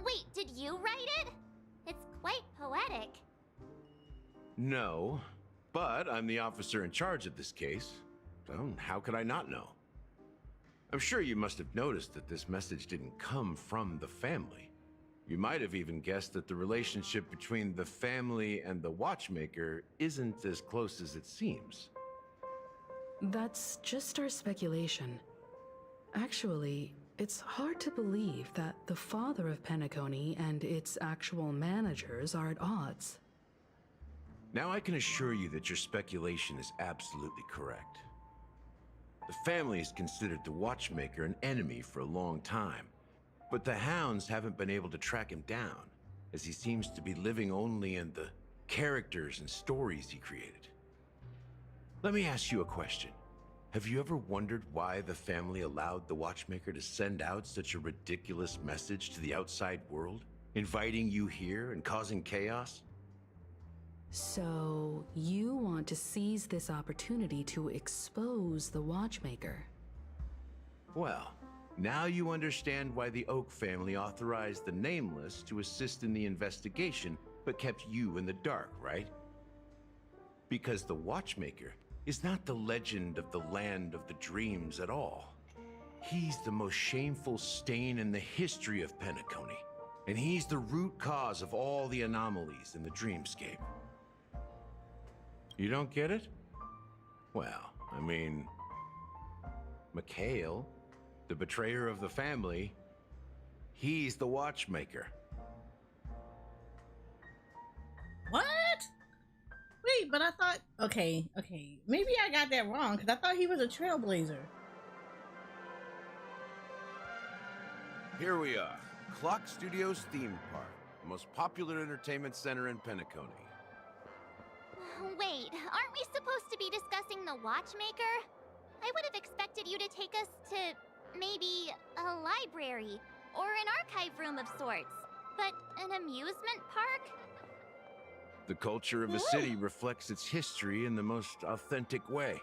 Wait, did you write it? It's quite poetic. No, but I'm the officer in charge of this case. So how could I not know? I'm sure you must have noticed that this message didn't come from the family. You might have even guessed that the relationship between the family and the Watchmaker isn't as close as it seems. That's just our speculation. Actually, it's hard to believe that the father of Penacony and its actual managers are at odds. Now I can assure you that your speculation is absolutely correct. The family has considered the Watchmaker an enemy for a long time, but the Hounds haven't been able to track him down, as he seems to be living only in the characters and stories he created. Let me ask you a question. Have you ever wondered why the family allowed the Watchmaker to send out such a ridiculous message to the outside world, inviting you here and causing chaos? So, you want to seize this opportunity to expose the Watchmaker? Well, now you understand why the Oak family authorized the Nameless to assist in the investigation, but kept you in the dark, right? Because the Watchmaker is not the legend of the land of the dreams at all. He's the most shameful stain in the history of Penacony, and he's the root cause of all the anomalies in the dreamscape. You don't get it? Well, I mean, Mikhail, the betrayer of the family, he's the Watchmaker. What? Wait, but I thought, okay, maybe I got that wrong, because I thought he was a trailblazer. Here we are, Clock Studios theme park, the most popular entertainment center in Penacony. Wait, aren't we supposed to be discussing the Watchmaker? I would have expected you to take us to maybe a library or an archive room of sorts, but an amusement park? The culture of a city reflects its history in the most authentic way.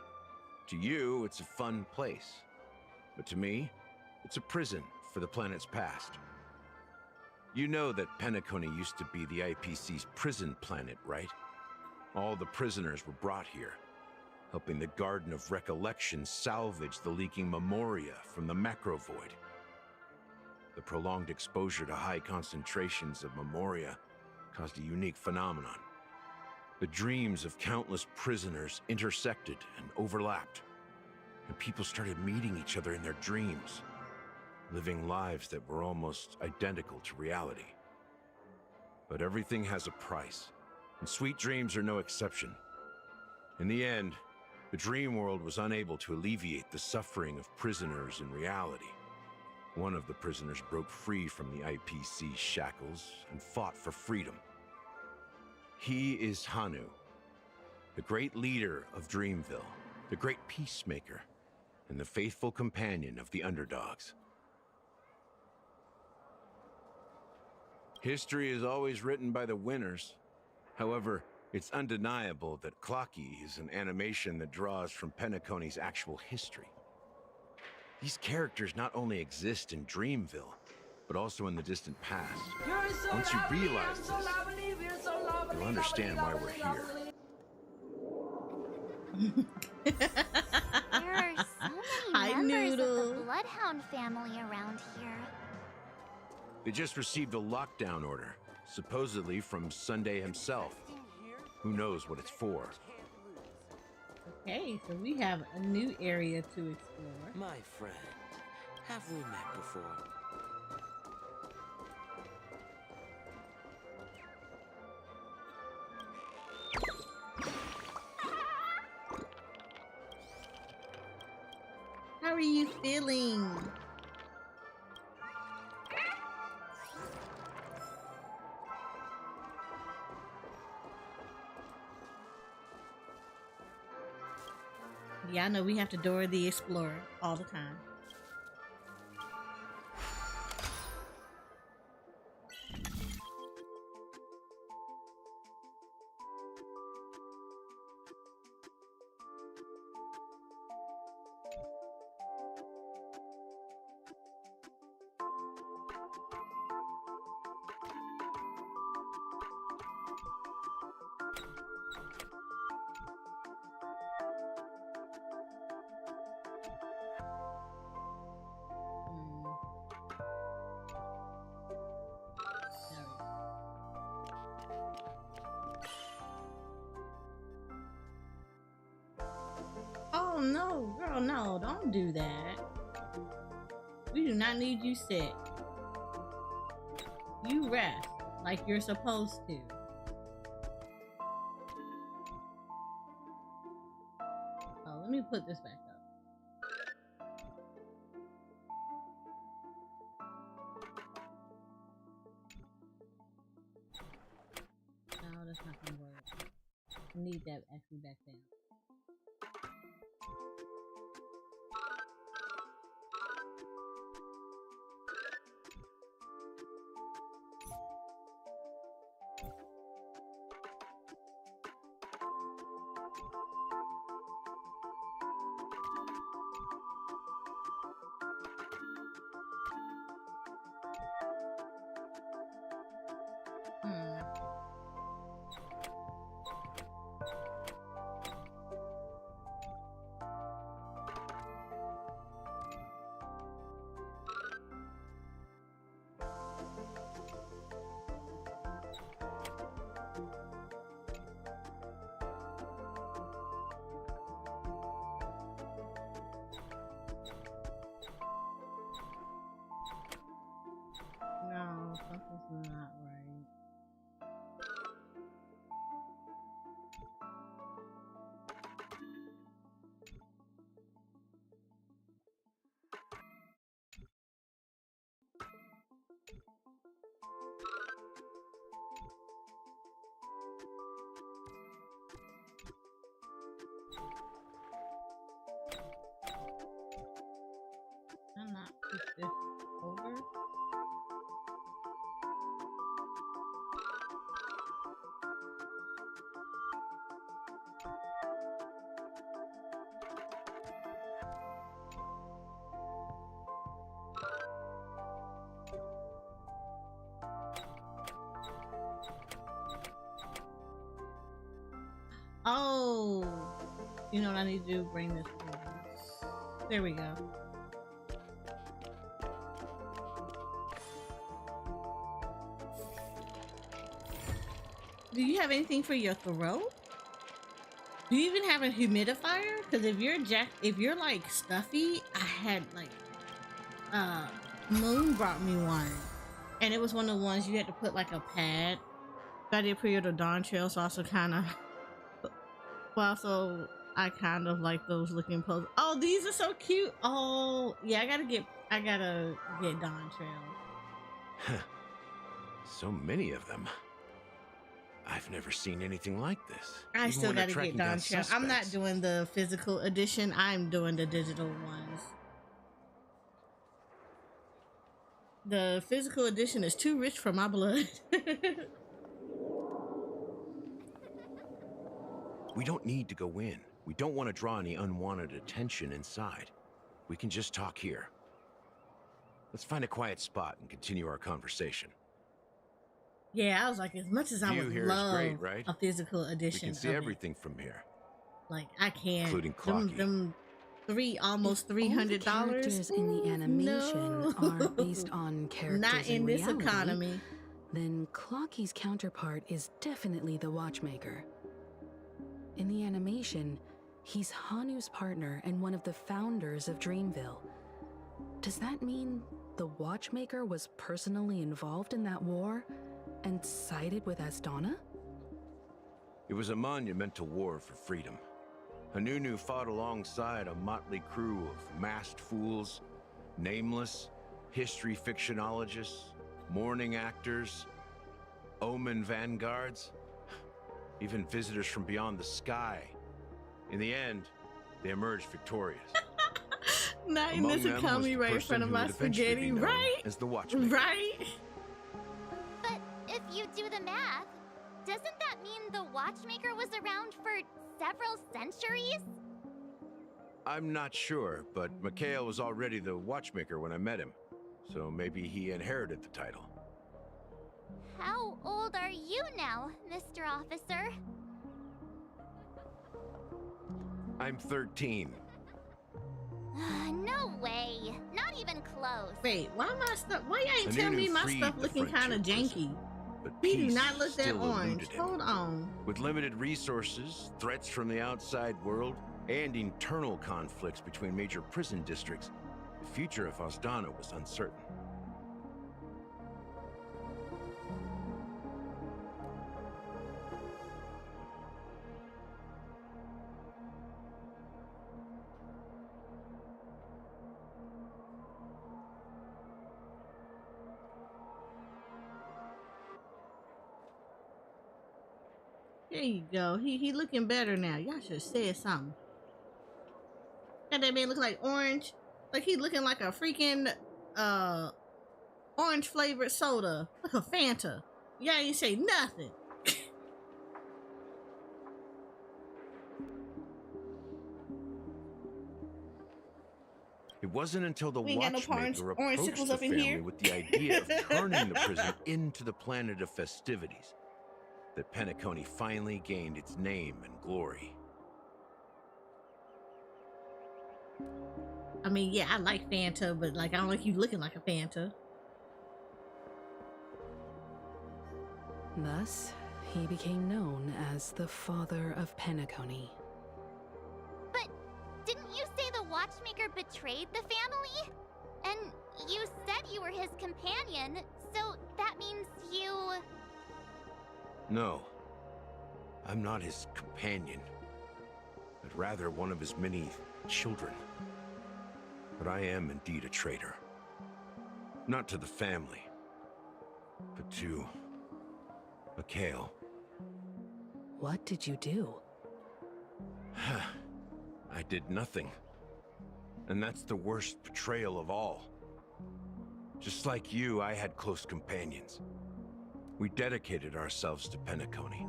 To you, it's a fun place. But to me, it's a prison for the planet's past. You know that Penacony used to be the IPC's prison planet, right? All the prisoners were brought here, helping the Garden of Recollection salvage the leaking memoria from the macrovoid. The prolonged exposure to high concentrations of memoria caused a unique phenomenon. The dreams of countless prisoners intersected and overlapped, and people started meeting each other in their dreams, living lives that were almost identical to reality. But everything has a price, and sweet dreams are no exception. In the end, the dream world was unable to alleviate the suffering of prisoners in reality. One of the prisoners broke free from the IPC shackles and fought for freedom. He is Hanu, the great leader of Dreamville, the great peacemaker, and the faithful companion of the underdogs. History is always written by the winners. However, it's undeniable that Clocky is an animation that draws from Penacony's actual history. These characters not only exist in Dreamville, but also in the distant past. Once you realize this, you'll understand why we're here. There are so Hi, many members Noodle. of the Bloodhound family around here. They just received a lockdown order, supposedly from Sunday himself. Who knows what it's for? Okay, so we have a new area to explore. My friend, have we met before? How are you feeling? Yeah, I know we have to Dora the Explorer all the time. Oh no, girl, no, don't do that. We do not need you sick. You rest like you're supposed to. Oh, let me put this back up. No, that's not gonna work. I need that actually back down. No, something's not right. I'm not push this over. Oh, you know what I need to do? Bring this over. There we go. Do you have anything for your throat? Do you even have a humidifier? Because if you're like stuffy, I had like Moon brought me one, and it was one of the ones you had to put like a pad. So I did pre-order Dawn Trail, so also kind of. Well, also I kind of like those looking poses. Oh, these are so cute. Oh, yeah, I gotta get Dawn Trail. So many of them. I've never seen anything like this. I even still when they're gotta get tracking down Don Trail. I'm not suspects. doing the physical edition. I'm doing the digital ones. The physical edition is too rich for my blood. We don't need to go in. We don't want to draw any unwanted attention inside. We can just talk here. Let's find a quiet spot and continue our conversation. Yeah, I was like, as much as I View would here is love great, right? a physical We edition can see of it, everything from here. like I can't. Including them, Clocky. them almost All the $300. characters in the animation No. are based on characters Not in this reality, economy. then Clocky's counterpart is definitely the Watchmaker. In the animation, he's Hanu's partner and one of the founders of Dreamville. Does that mean the Watchmaker was personally involved in that war and sided with Astana? It was a monumental war for freedom. Hanunu fought alongside a motley crew of masked fools, nameless, history fictionologists, mourning actors, omen vanguards, even visitors from beyond the sky. In the end, they emerged victorious. Not in Among this them was economy the right in person front of who my would eventually spaghetti, be known right? as the Watchmaker. Right? But if you do the math, doesn't that mean the Watchmaker was around for several centuries? I'm not sure, but Mikhail was already the Watchmaker when I met him, so maybe he inherited the title. How old are you now, Mr. Officer? I'm 13. No way. Not even close. Wait, why my stuff? Why y'all ain't Hanunu telling me my freed stuff the looking kind of frontier janky? But He do peace not look that still orange. eluded him. Hold on. With limited resources, threats from the outside world, and internal conflicts between major prison districts, the future of Astana was uncertain. There you go. He looking better now. Y'all should have said something. Got that man look like orange. Like he looking like a freaking orange flavored soda. Like a Fanta. Y'all ain't say nothing. It wasn't until the We ain't got no Watchmaker orange approached sickles the up in family here. with the idea of turning the prison into the planet of festivities that Penacony finally gained its name and glory. I mean, yeah, I like Fanta, but like I don't like you looking like a Fanta. Thus, he became known as the father of Penacony. But didn't you say the Watchmaker betrayed the family? And you said you were his companion, so that means you... No, I'm not his companion, but rather one of his many children. But I am indeed a traitor. Not to the family, but to Mikhail. What did you do? I did nothing. And that's the worst betrayal of all. Just like you, I had close companions. We dedicated ourselves to Penacony.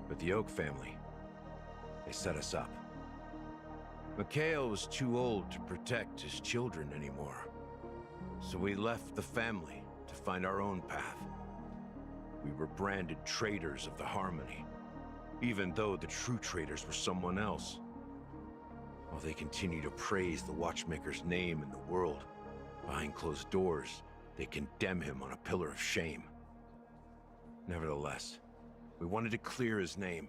But the Oak family, they set us up. Mikhail was too old to protect his children anymore. So we left the family to find our own path. We were branded traitors of the Harmony, even though the true traitors were someone else. While they continue to praise the Watchmaker's name in the world, behind closed doors, they condemn him on a pillar of shame. Nevertheless, we wanted to clear his name.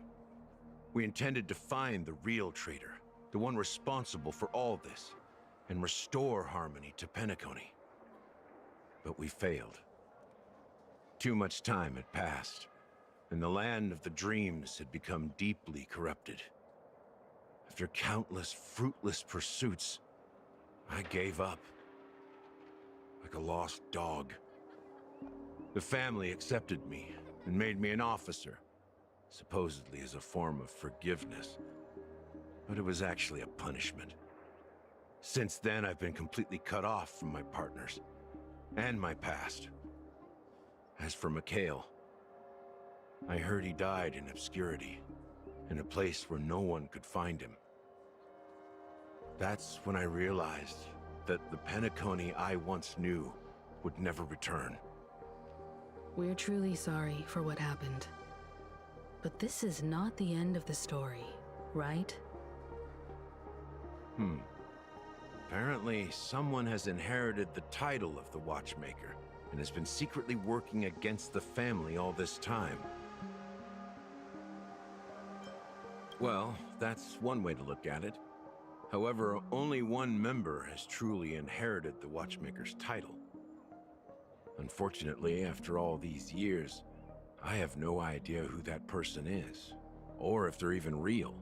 We intended to find the real traitor, the one responsible for all this, and restore harmony to Penacony. But we failed. Too much time had passed, and the land of the dreams had become deeply corrupted. After countless fruitless pursuits, I gave up. Like a lost dog. The family accepted me and made me an officer, supposedly as a form of forgiveness, but it was actually a punishment. Since then, I've been completely cut off from my partners and my past. As for Mikhail, I heard he died in obscurity, in a place where no one could find him. That's when I realized that the Penacony I once knew would never return. We're truly sorry for what happened. But this is not the end of the story, right? Apparently, someone has inherited the title of the Watchmaker and has been secretly working against the family all this time. Well, that's one way to look at it. However, only one member has truly inherited the Watchmaker's title. Unfortunately, after all these years, I have no idea who that person is, or if they're even real.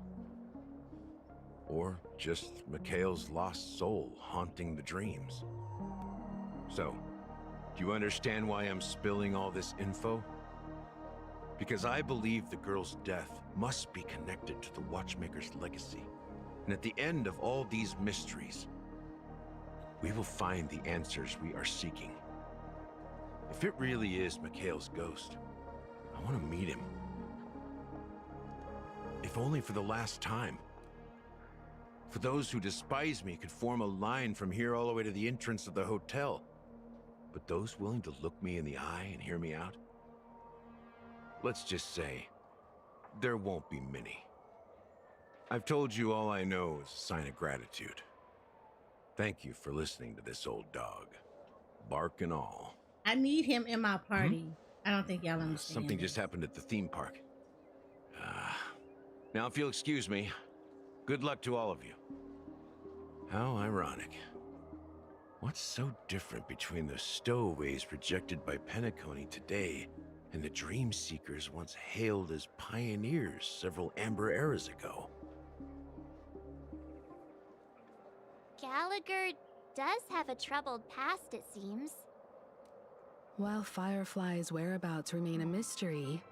Or just Mikhail's lost soul haunting the dreams. So, do you understand why I'm spilling all this info? Because I believe the girl's death must be connected to the Watchmaker's legacy. And at the end of all these mysteries, we will find the answers we are seeking. If it really is Mikhail's ghost, I want to meet him. If only for the last time. For those who despise me could form a line from here all the way to the entrance of the hotel. But those willing to look me in the eye and hear me out? Let's just say, there won't be many. I've told you all I know is a sign of gratitude. Thank you for listening to this old dog. Bark and all. I need him in my party. I don't think y'all understand. Something it. just happened at the theme park. Now, if you'll excuse me, good luck to all of you. How ironic. What's so different between the stowaways projected by Penacony today and the dream seekers once hailed as pioneers several amber eras ago? Gallagher does have a troubled past, it seems. While Firefly's whereabouts remain a mystery,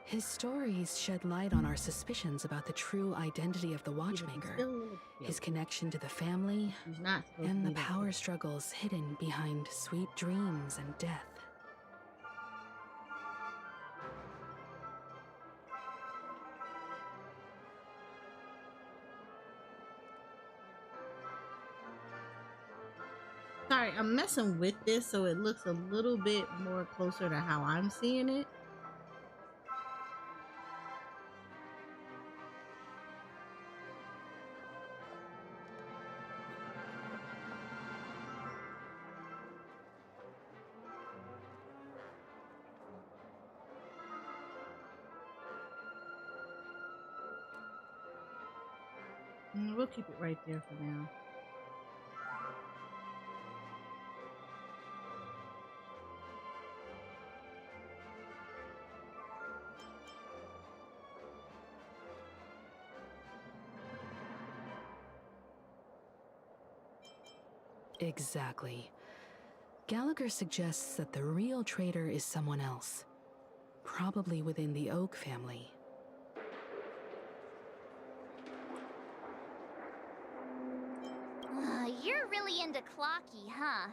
his stories shed light on our suspicions about the true identity of the Watchmaker, his connection to the family, and the power struggles hidden behind sweet dreams and death. Sorry, I'm messing with this so it looks a little bit more closer to how I'm seeing it. We'll keep it right there for now. Exactly. Gallagher suggests that the real traitor is someone else, probably within the Oak family. You're really into Clocky, huh?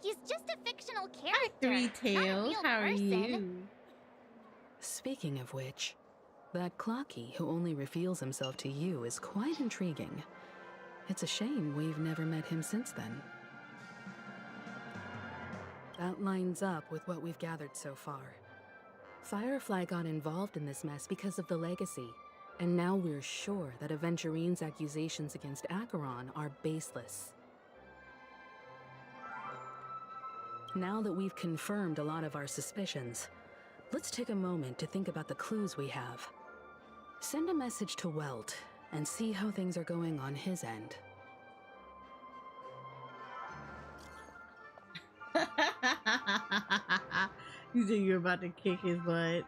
He's just a fictional character. Hi, Three not a Tails. real How are person. you? Speaking of which, that Clocky who only reveals himself to you is quite intriguing. It's a shame we've never met him since then. That lines up with what we've gathered so far. Firefly got involved in this mess because of the legacy, and now we're sure that Aventurine's accusations against Acheron are baseless. Now that we've confirmed a lot of our suspicions, let's take a moment to think about the clues we have. Send a message to Welt and see how things are going on his end. You think you're about to kick his butt?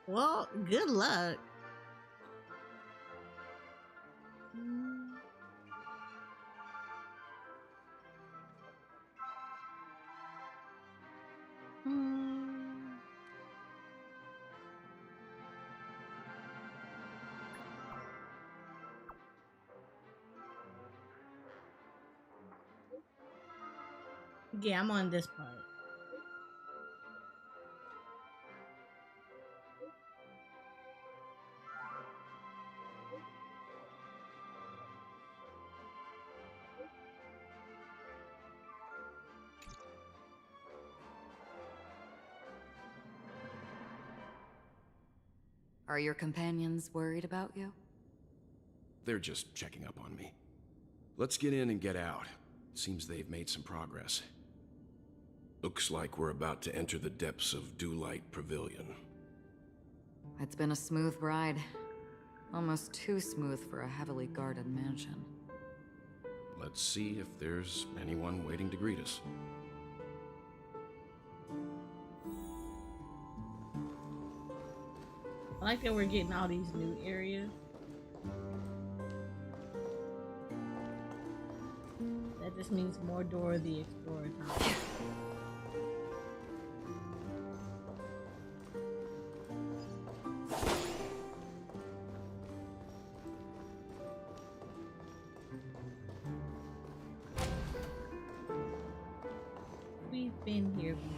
Well, good luck. Yeah, I'm on this part. Are your companions worried about you? They're just checking up on me. Let's get in and get out. Seems they've made some progress. Looks like we're about to enter the depths of Dewlight Pavilion. It's been a smooth ride. Almost too smooth for a heavily guarded mansion. Let's see if there's anyone waiting to greet us. I like that we're getting all these new areas. That just means more Dora the Explorer time. We've been here before.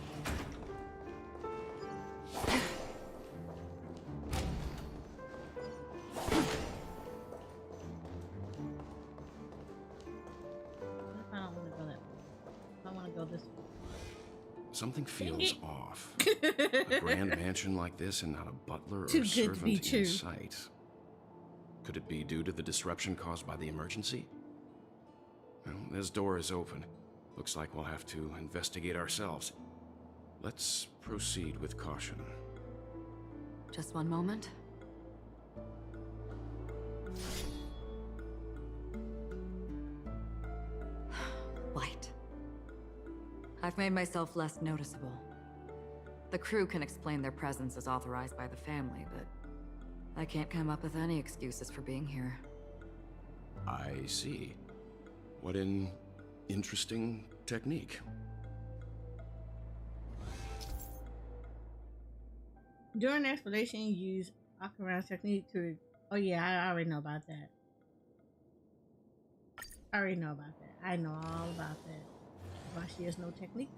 Something feels off. A grand mansion like this and not a butler or servant in sight. Could it be due to the disruption caused by the emergency? Well, this door is open. Looks like we'll have to investigate ourselves. Let's proceed with caution. Just one moment. Light. I've made myself less noticeable. The crew can explain their presence as authorized by the family, but I can't come up with any excuses for being here. I see. What an interesting technique. During the explanation, use Ocarina's technique to... Oh yeah, I already know about that. I already know about that. I know all about that. Why she has no technique.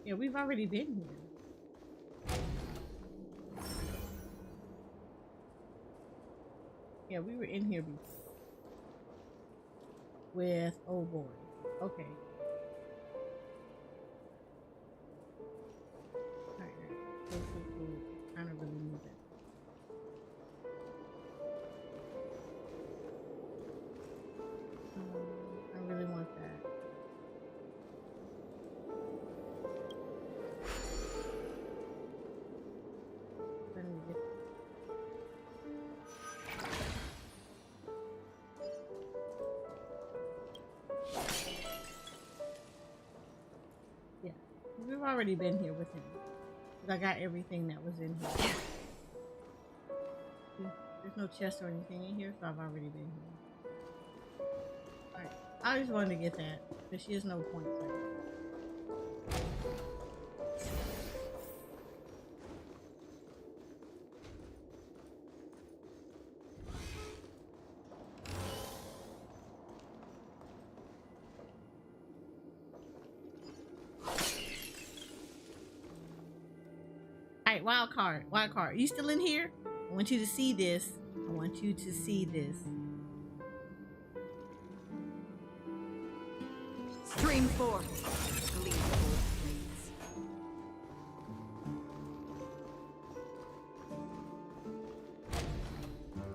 Yeah, we've already been here. Yeah, we were in here before. With old boy. Okay. Alright. Cool. I don't really need that. I really want that. Let me get yeah, we've already been here with him. I got everything that was in here. There's no chest or anything in here, so I've already been here. Alright, I just wanted to get that, but she has no points right now. Alright, wild card. Are you still in here? I want you to see this. I want you to see this. Stream 4.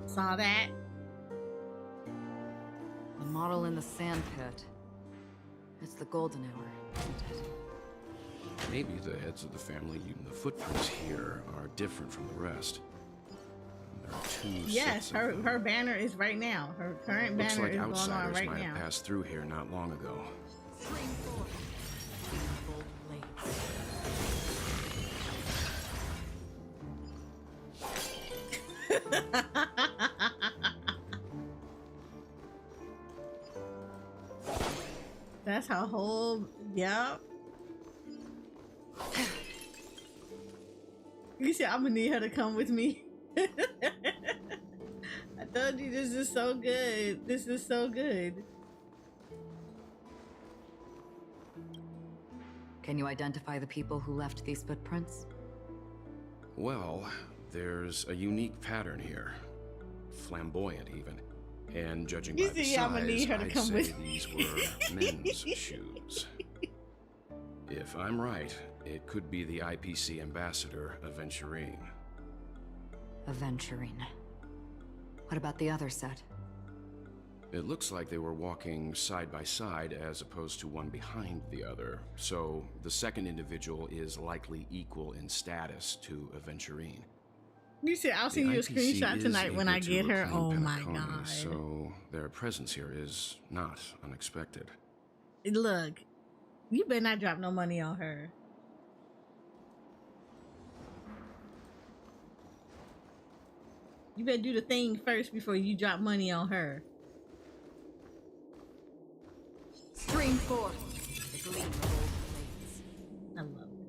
Saw that? The model in the sand pit. It's the golden hour, isn't it? Maybe the heads of the family using the footprints here are different from the rest. There are two yes, sets of them. her banner is right now. Her current Looks banner like is going on outsiders right might now. have passed through here not long ago. Stream 4. That's her whole, yep. You said I'm gonna need her to come with me. I told told you this is so good. This is so good. Can you identify the people who left these footprints? Well, there's a unique pattern here. Flamboyant, even. And judging by the size, I'd say these were men's shoes. If I'm right, it could be the IPC ambassador, Aventurine. Aventurine. What about the other set? It looks like they were walking side by side as opposed to one behind the other, so the second individual is likely equal in status to Aventurine. You said I'll send you a screenshot tonight when I get her. Oh my god. So their presence here is not unexpected. Look, you better not drop no money on her. You better do the thing first before you drop money on her. Stream forth the gleam of old blades. I love it.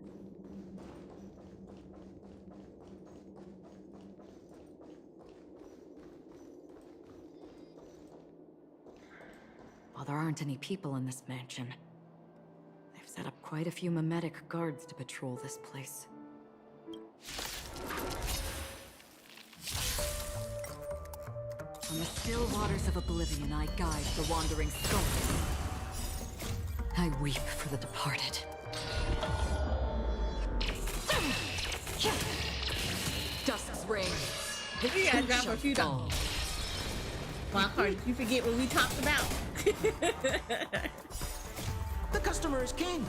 While there aren't any people in this mansion, they've set up quite a few mimetic guards to patrol this place. On the still waters of oblivion, I guide the wandering souls. I weep for the departed. Dusk's reign. You gotta drop a few dollars. Wild card, you forget what we talked about. The customer is king.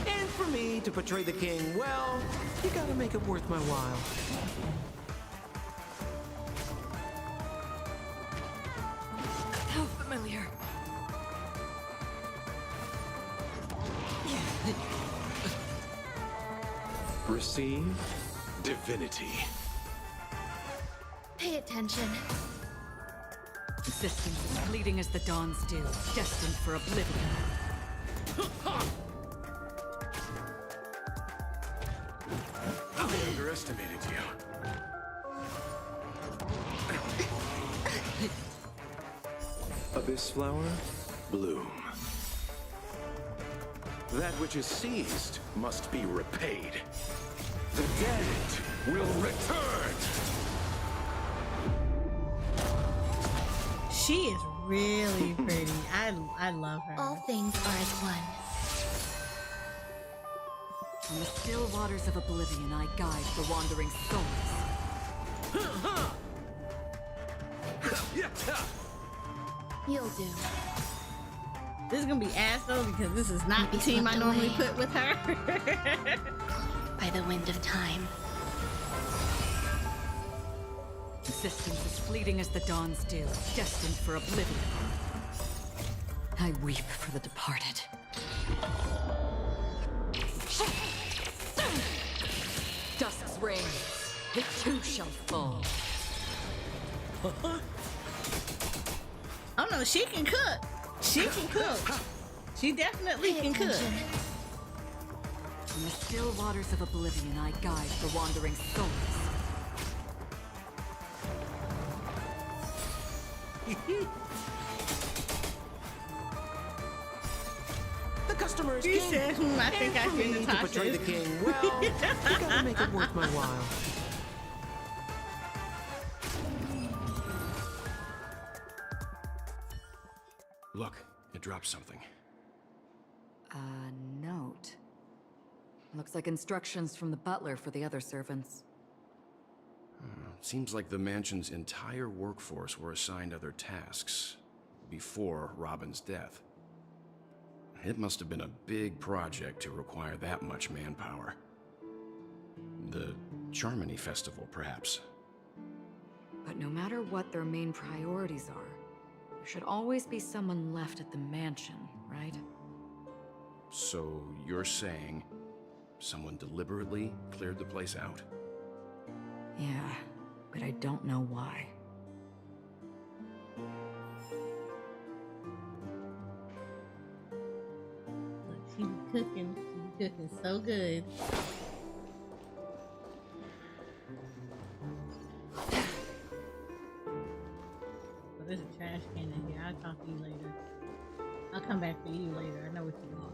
And for me to portray the king, well, you gotta make it worth my while. How familiar. Receive divinity. Pay attention. Existence is fleeting as the dawn's dew, destined for oblivion. I underestimated you. Abyss flower, bloom. That which is seized must be repaid. The dead will return. She is really pretty. I love her. All things are as one. On the still waters of oblivion, I guide the wandering souls. You'll do. This is gonna be ass though because this is not the team I normally put with her. By the wind of time. Existence is fleeting as the dawn's dew, destined for oblivion. I weep for the departed. Dusk's reign, it too shall fall. Oh no, she can cook. She can cook. She definitely can cook. In the still waters of oblivion, I guide the wandering souls. The customer is You king. said, I think and I for can me to Natasha. portray the king, well, you gotta make it worth my while. Look, it dropped something. A note. Looks like instructions from the butler for the other servants. Seems like the mansion's entire workforce were assigned other tasks before Robin's death. It must have been a big project to require that much manpower. The Charmony Festival, perhaps. But no matter what their main priorities are, there should always be someone left at the mansion, right? So you're saying someone deliberately cleared the place out? Yeah, but I don't know why. She be cooking. She be cooking so good. Hannah here. I'll talk to you later. I'll come back for you later. I know what you are.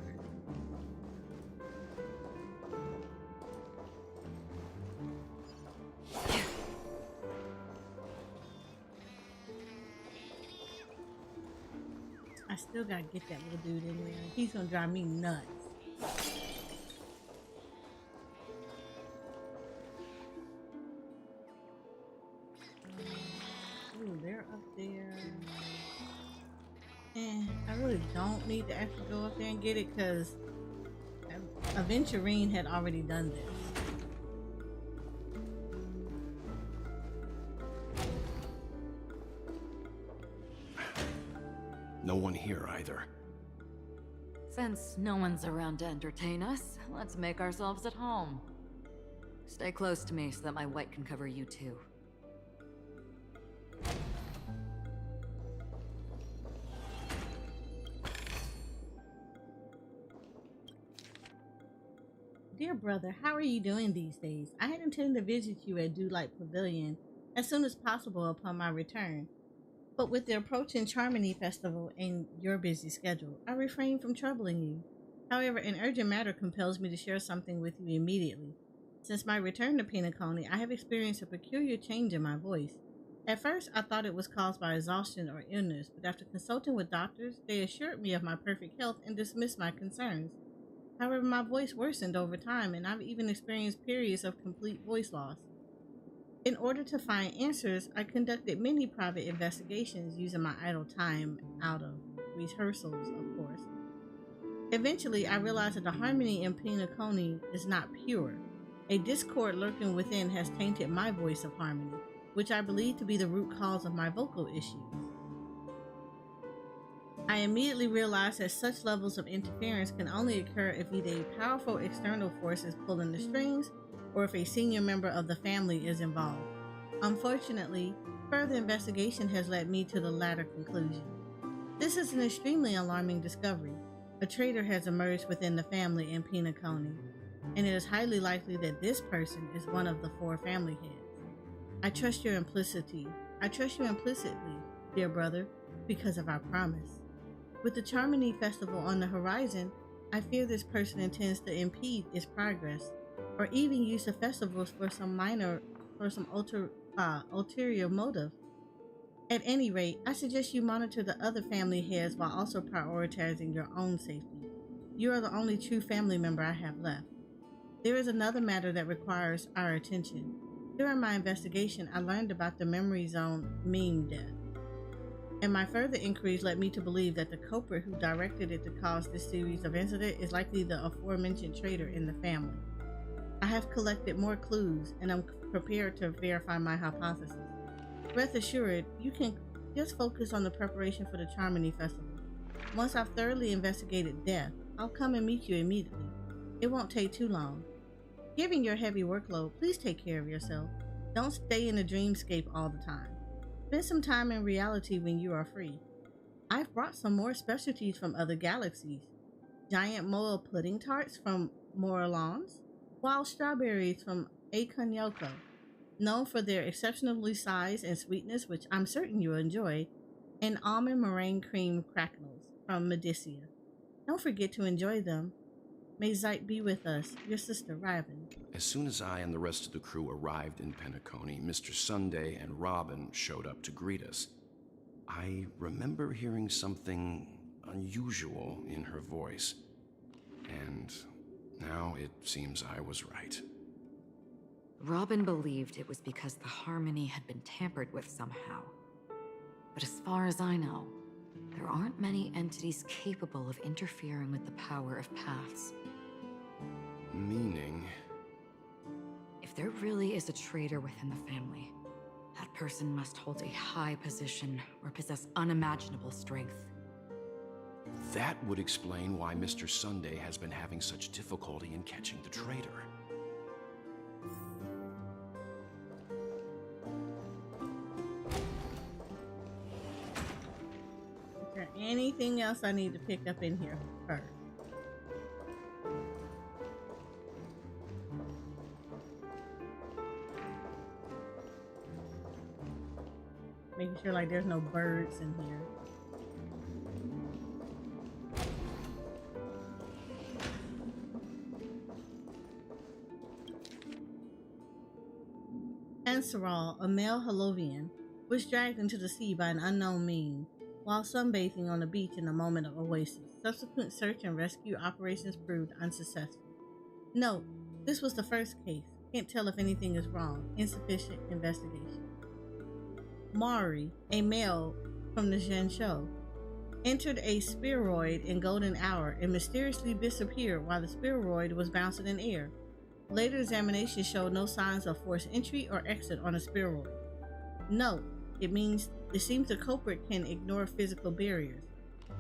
I still gotta get that little dude in there. He's gonna drive me nuts. Ooh, they're up there. I really don't need to actually go up there and get it because Aventurine had already done this. No one here either. Since no one's around to entertain us, let's make ourselves at home. Stay close to me so that my white can cover you too. Dear brother, how are you doing these days? I had intended to visit you at Dewlight Pavilion as soon as possible upon my return. But with the approaching Charmony Festival and your busy schedule, I refrain from troubling you. However, an urgent matter compels me to share something with you immediately. Since my return to Penacony, I have experienced a peculiar change in my voice. At first, I thought it was caused by exhaustion or illness, but after consulting with doctors, they assured me of my perfect health and dismissed my concerns. However, my voice worsened over time, and I've even experienced periods of complete voice loss. In order to find answers, I conducted many private investigations using my idle time out of rehearsals, of course. Eventually, I realized that the harmony in Penacony is not pure. A discord lurking within has tainted my voice of harmony, which I believe to be the root cause of my vocal issues. I immediately realized that such levels of interference can only occur if either a powerful external force is pulling the strings or if a senior member of the family is involved. Unfortunately, further investigation has led me to the latter conclusion. This is an extremely alarming discovery. A traitor has emerged within the family in Penacony, and it is highly likely that this person is one of the 4 family heads. I trust you implicitly, dear brother, because of our promise. With the Charmony Festival on the horizon, I fear this person intends to impede its progress, or even use the festivals for some ulterior motive. At any rate, I suggest you monitor the other family heads while also prioritizing your own safety. You are the only true family member I have left. There is another matter that requires our attention. During my investigation, I learned about the Memory Zone meme death, and my further inquiries led me to believe that the culprit who directed it to cause this series of incidents is likely the aforementioned traitor in the family. I have collected more clues, and I'm prepared to verify my hypothesis. Rest assured, you can just focus on the preparation for the Charmony Festival. Once I've thoroughly investigated death, I'll come and meet you immediately. It won't take too long. Given your heavy workload, please take care of yourself. Don't stay in a dreamscape all the time. Spend some time in reality when you are free. I've brought some more specialties from other galaxies. Giant moa pudding tarts from Moralons, wild strawberries from Akonyoko, known for their exceptionally size and sweetness, which I'm certain you'll enjoy, and almond meringue cream crackles from Medicia. Don't forget to enjoy them. May Zeit be with us, your sister Ryven. As soon as I and the rest of the crew arrived in Penacony, Mr. Sunday and Robin showed up to greet us. I remember hearing something unusual in her voice, and now it seems I was right. Robin believed it was because the harmony had been tampered with somehow. But as far as I know, there aren't many entities capable of interfering with the power of paths. Meaning? If there really is a traitor within the family, that person must hold a high position or possess unimaginable strength. That would explain why Mr. Sunday has been having such difficulty in catching the traitor. Is there anything else I need to pick up in here first? Making sure like there's no birds in here. Ansaral, a male Halovian, was dragged into the sea by an unknown mean while sunbathing on the beach in a moment of oasis. Subsequent search and rescue operations proved unsuccessful. Note, this was the first case. Can't tell if anything is wrong. Insufficient investigation. Mari, a male from the Zhenshu, entered a spheroid in golden hour and mysteriously disappeared while the spheroid was bouncing in air. Later examination showed no signs of forced entry or exit on a spheroid. Note, it seems the culprit can ignore physical barriers.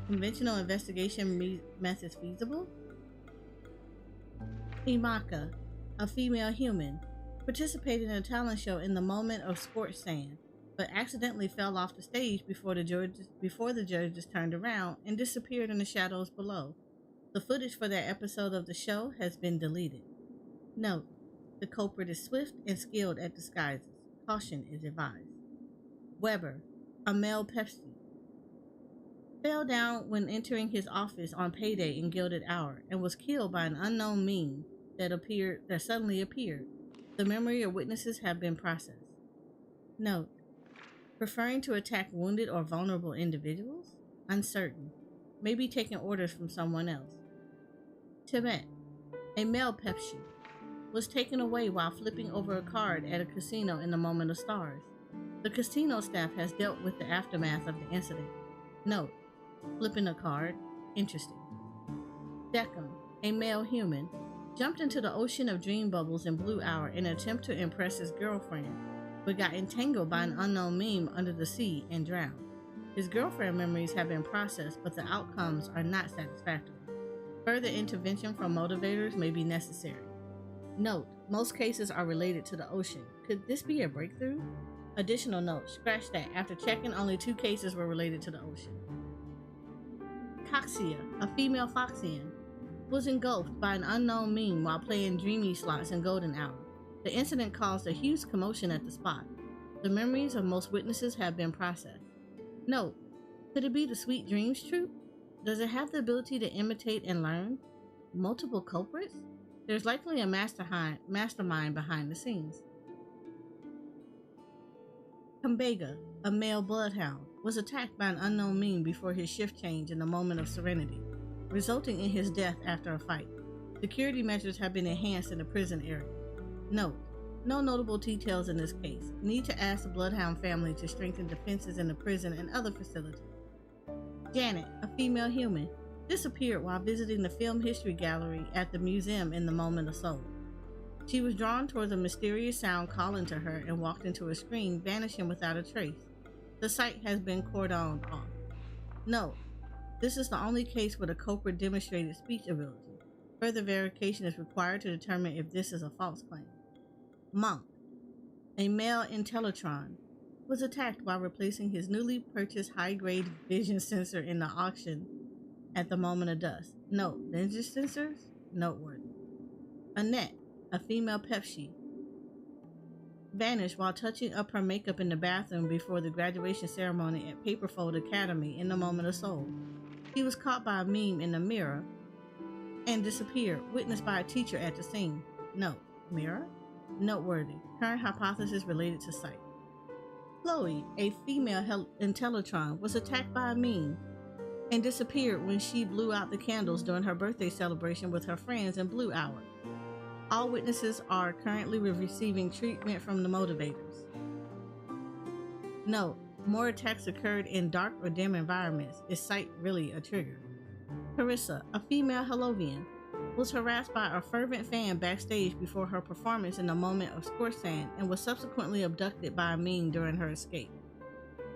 Conventional investigation methods feasible? Himaka, a female human, participated in a talent show in the moment of sports sand, but accidentally fell off the stage before the judges turned around and disappeared in the shadows below. The footage for that episode of the show has been deleted. Note, the culprit is swift and skilled at disguises. Caution is advised. Weber, a male Pepsi, fell down when entering his office on payday in Gilded Hour and was killed by an unknown mean that suddenly appeared. The memory of witnesses have been processed. Note, preferring to attack wounded or vulnerable individuals? Uncertain. Maybe taking orders from someone else. Tibet, a male Pepsi, was taken away while flipping over a card at a casino in the Moment of Stars. The casino staff has dealt with the aftermath of the incident. Note, flipping a card, interesting. Deckham, a male human, jumped into the ocean of dream bubbles in Blue Hour in an attempt to impress his girlfriend, but got entangled by an unknown meme under the sea and drowned. His girlfriend memories have been processed, but the outcomes are not satisfactory. Further intervention from motivators may be necessary. Note, most cases are related to the ocean. Could this be a breakthrough? Additional note, scratch that. After checking, only 2 cases were related to the ocean. Coxia, a female Foxian, was engulfed by an unknown meme while playing dreamy slots in Golden Hour. The incident caused a huge commotion at the spot. The memories of most witnesses have been processed. Note, could it be the Sweet Dreams troupe? Does it have the ability to imitate and learn? Multiple culprits? There's likely a mastermind behind the scenes. Kumbega, a male bloodhound, was attacked by an unknown meme before his shift change in the Moment of Serenity, resulting in his death after a fight. Security measures have been enhanced in the prison area. Note, no notable details in this case. Need to ask the bloodhound family to strengthen defenses in the prison and other facilities. Janet, a female human, disappeared while visiting the film history gallery at the museum in the Moment of Soul. She was drawn towards a mysterious sound calling to her and walked into a screen, vanishing without a trace. The site has been cordoned off. Note, this is the only case where the culprit demonstrated speech ability. Further verification is required to determine if this is a false claim. Monk, a male Intellitron, was attacked while replacing his newly purchased high-grade vision sensor in the auction at the Moment of Dusk. Note, vision sensors? Noteworthy. Annette, a female Pepsi, vanished while touching up her makeup in the bathroom before the graduation ceremony at Paperfold Academy in the Moment of Soul. She was caught by a meme in the mirror and disappeared, witnessed by a teacher at the scene. Note, mirror? Noteworthy. Current hypothesis related to sight. Chloe, a female Intellitron, was attacked by a meme and disappeared when she blew out the candles during her birthday celebration with her friends in Blue Hour. All witnesses are currently receiving treatment from the motivators. Note, more attacks occurred in dark or dim environments. Is sight really a trigger? Carissa, a female Halovian, was harassed by a fervent fan backstage before her performance in the Moment of Sand and was subsequently abducted by a meme during her escape.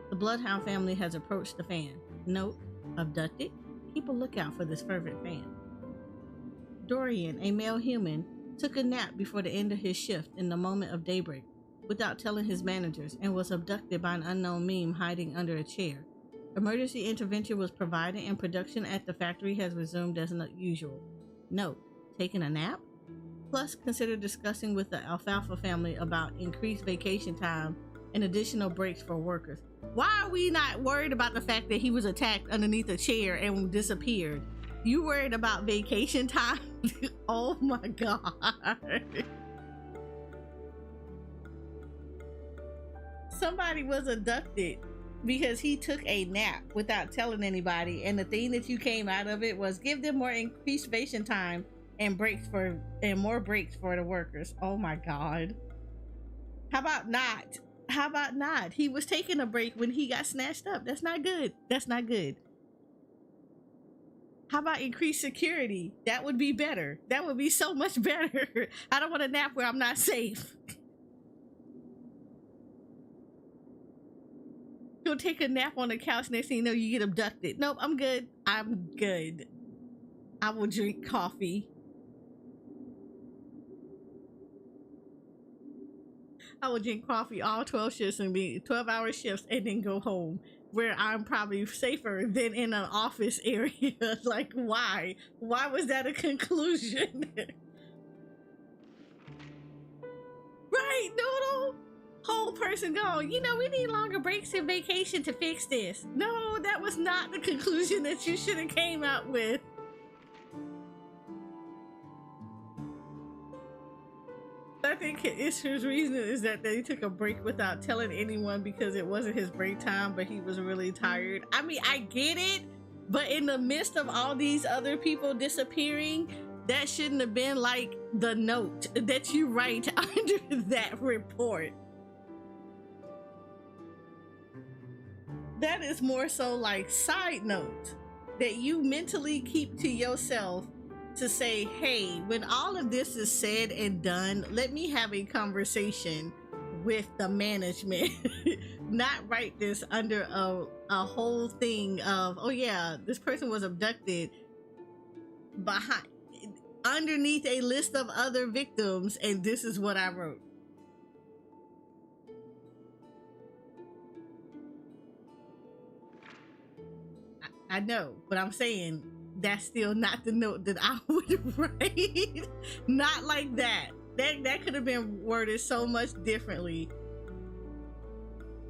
The Bloodhound family has approached the fan. Note, abducted? Keep a lookout for this fervent fan. Dorian, a male human, took a nap before the end of his shift in the Moment of Daybreak without telling his managers and was abducted by an unknown meme hiding under a chair. Emergency intervention was provided and production at the factory has resumed as usual. Note, taking a nap? Plus, consider discussing with the Alfalfa family about increased vacation time and additional breaks for workers. Why are we not worried about the fact that he was attacked underneath a chair and disappeared? You worried about vacation time? Oh my God. Somebody was abducted because he took a nap without telling anybody, and the thing that you came out of it was give them more increased vacation time and more breaks for the workers. Oh my God. How about not? How about not? He was taking a break when he got snatched up. That's not good. That's not good. How about increased security? That would be better. That would be so much better. I don't want to nap where I'm not safe. You'll take a nap on the couch, next thing you know, you get abducted. Nope, I'm good. I'm good. I will drink coffee. I will drink coffee all 12 shifts and be 12-hour shifts and then go home, where I'm probably safer than in an office area. Like, why? Why was that a conclusion? Right, Noodle? Whole person going, you know, we need longer breaks and vacation to fix this. No, that was not the conclusion that you should have came out with. I think his reason is that they took a break without telling anyone because it wasn't his break time, but he was really tired. I mean, I get it, but in the midst of all these other people disappearing, that shouldn't have been like the note that you write under that report. That is more so like side note that you mentally keep to yourself to say, hey, when all of this is said and done, let me have a conversation with the management. Not write this under a whole thing of, oh yeah, this person was abducted underneath a list of other victims, and this is what I wrote. I know, but I'm saying that's still not the note that I would write. Not like that. That could have been worded so much differently.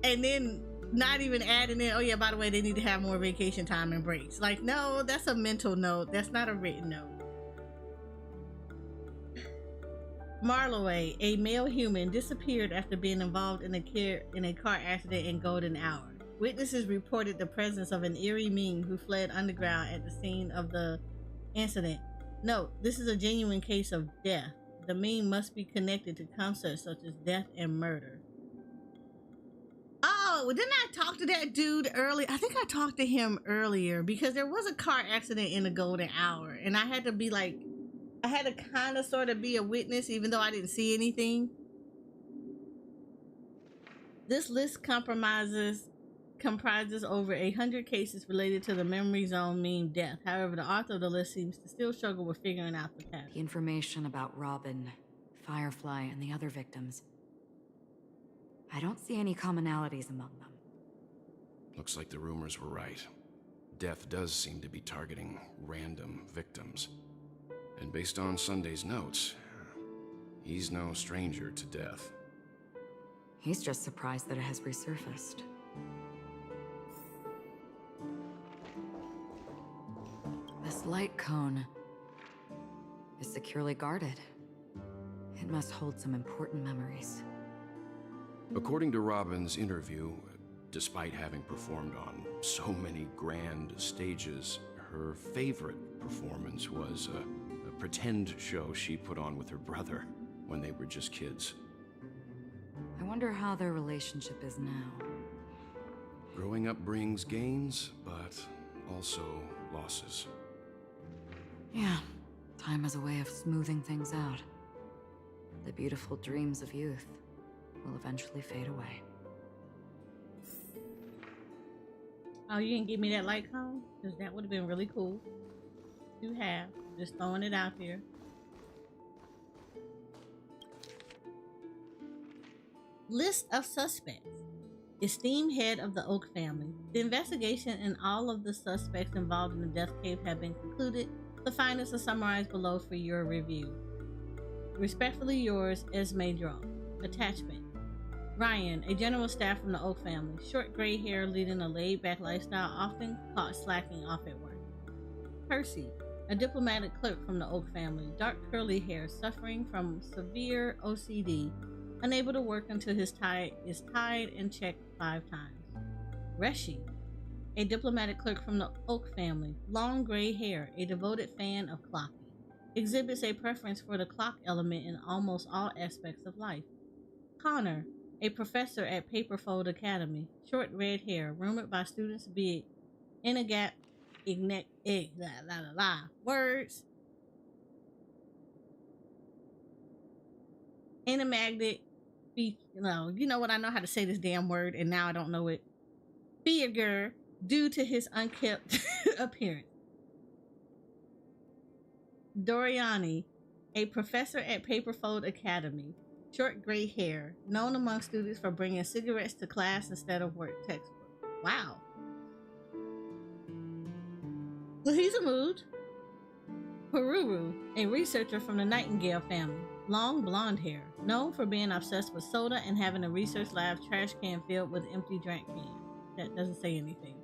And then not even adding in, oh yeah, by the way, they need to have more vacation time and breaks. Like, no, that's a mental note. That's not a written note. Marloway, a male human, disappeared after being involved in a car accident in Golden Hour. Witnesses reported the presence of an eerie Ming who fled underground at the scene of the incident. Note, this is a genuine case of death. The Ming must be connected to concepts such as death and murder. Oh, didn't I talk to that dude earlier? I think I talked to him earlier because there was a car accident in the Golden Hour, and I had to be like, I had to kind of sort of be a witness even though I didn't see anything. This list comprises over 100 cases related to the memory zone meme death. However, the author of the list seems to still struggle with figuring out the pattern. The information about Robin, Firefly, and the other victims. I don't see any commonalities among them. Looks like the rumors were right. Death does seem to be targeting random victims. And based on Sunday's notes, he's no stranger to death. He's just surprised that it has resurfaced. This light cone is securely guarded. It must hold some important memories. According to Robin's interview, despite having performed on so many grand stages, her favorite performance was a pretend show she put on with her brother when they were just kids. I wonder how their relationship is now. Growing up brings gains, but also losses. Yeah, time has a way of smoothing things out. The beautiful dreams of youth will eventually fade away. Oh, you didn't give me that light cone? Because that would have been really cool to have. Just throwing it out there. List of suspects. Esteemed head of the Oak family. The investigation and all of the suspects involved in the death cave have been concluded. The findings are summarized below for your review. Respectfully yours, Esme Draw. Attachment. Ryan, a general staff from the Oak family. Short gray hair, leading a laid-back lifestyle, often caught slacking off at work. Percy, a diplomatic clerk from the Oak family. Dark curly hair, suffering from severe OCD, unable to work until his tie is tied and checked 5 times. Reshi, a diplomatic clerk from the Oak family. Long gray hair, a devoted fan of clocking. Exhibits a preference for the clock element in almost all aspects of life. Connor, a professor at Paperfold Academy. Short red hair, rumored by students to be words. Enigmatic, no, you know what? I know how to say this damn word, and now I don't know it. Figure, due to his unkempt appearance. Doriani, a professor at Paperfold Academy. Short gray hair, known among students for bringing cigarettes to class instead of work textbook. Wow. Well, he's a mood. Haruru, a researcher from the Nightingale family. Long blonde hair, known for being obsessed with soda and having a research lab trash can filled with empty drink cans. That doesn't say anything.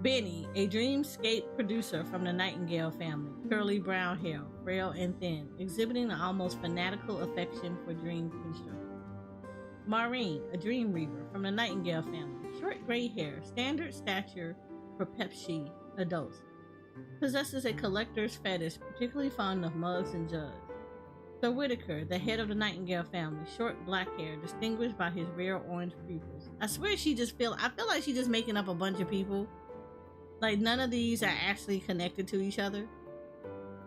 Benny, a dreamscape producer from the Nightingale family. Curly brown hair, frail and thin, exhibiting an almost fanatical affection for dream construction. Maureen, a dream reaver from the Nightingale family. Short gray hair, standard stature for Pepsi adults. Possesses a collector's fetish, particularly fond of mugs and jugs. Sir Whitaker, the head of the Nightingale family. Short black hair, distinguished by his rare orange pupils. I swear I feel like she's just making up a bunch of people. Like, none of these are actually connected to each other.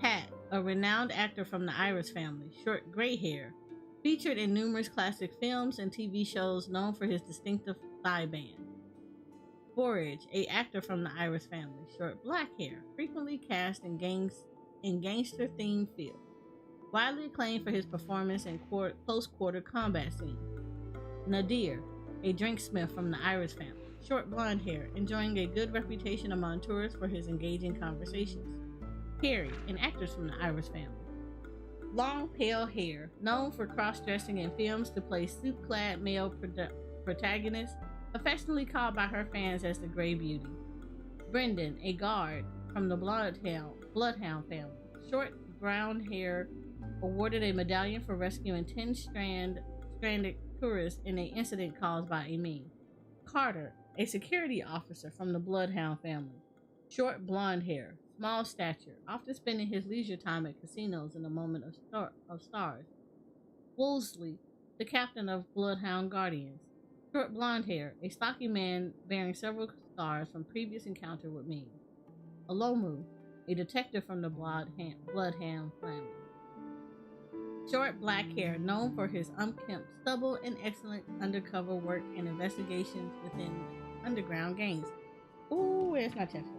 Pat, a renowned actor from the Iris family. Short gray hair. Featured in numerous classic films and TV shows, known for his distinctive thigh band. Forage, a actor from the Iris family. Short black hair. Frequently cast in gangster-themed films. Widely acclaimed for his performance in close-quarter combat scenes. Nadir, a drinksmith from the Iris family. Short blonde hair, enjoying a good reputation among tourists for his engaging conversations. Perry, an actor from the Iris family. Long pale hair, known for cross-dressing in films to play suit-clad male protagonists, affectionately called by her fans as the Grey Beauty. Brendan, a guard from the Bloodhound family. Short brown hair, awarded a medallion for rescuing 10 stranded tourists in an incident caused by a meme. Carter, a security officer from the Bloodhound family. Short blonde hair, small stature, often spending his leisure time at casinos in a moment of stars. Woolsey, the captain of Bloodhound Guardians. Short blonde hair, a stocky man bearing several scars from previous encounter with memes. Alomu, a detective from the Bloodhound family. Short black hair, known for his unkempt stubble and excellent undercover work and investigations within underground gangs. Ooh, where's my chapstick?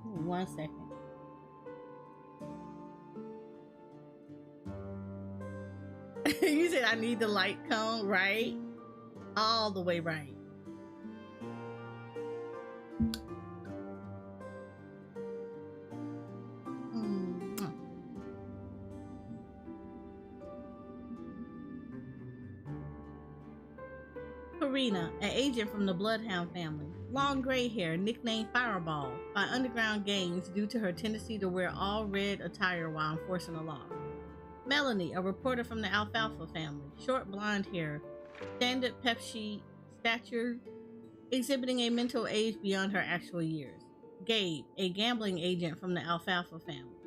1 second. You said I need the light cone, right? All the way right. Karina, an agent from the Bloodhound family. Long gray hair, nicknamed Fireball by underground gangs due to her tendency to wear all red attire while enforcing the law. Melanie, a reporter from the Alfalfa family. Short blonde hair, standard Pepsi stature, exhibiting a mental age beyond her actual years. Gabe, a gambling agent from the Alfalfa family.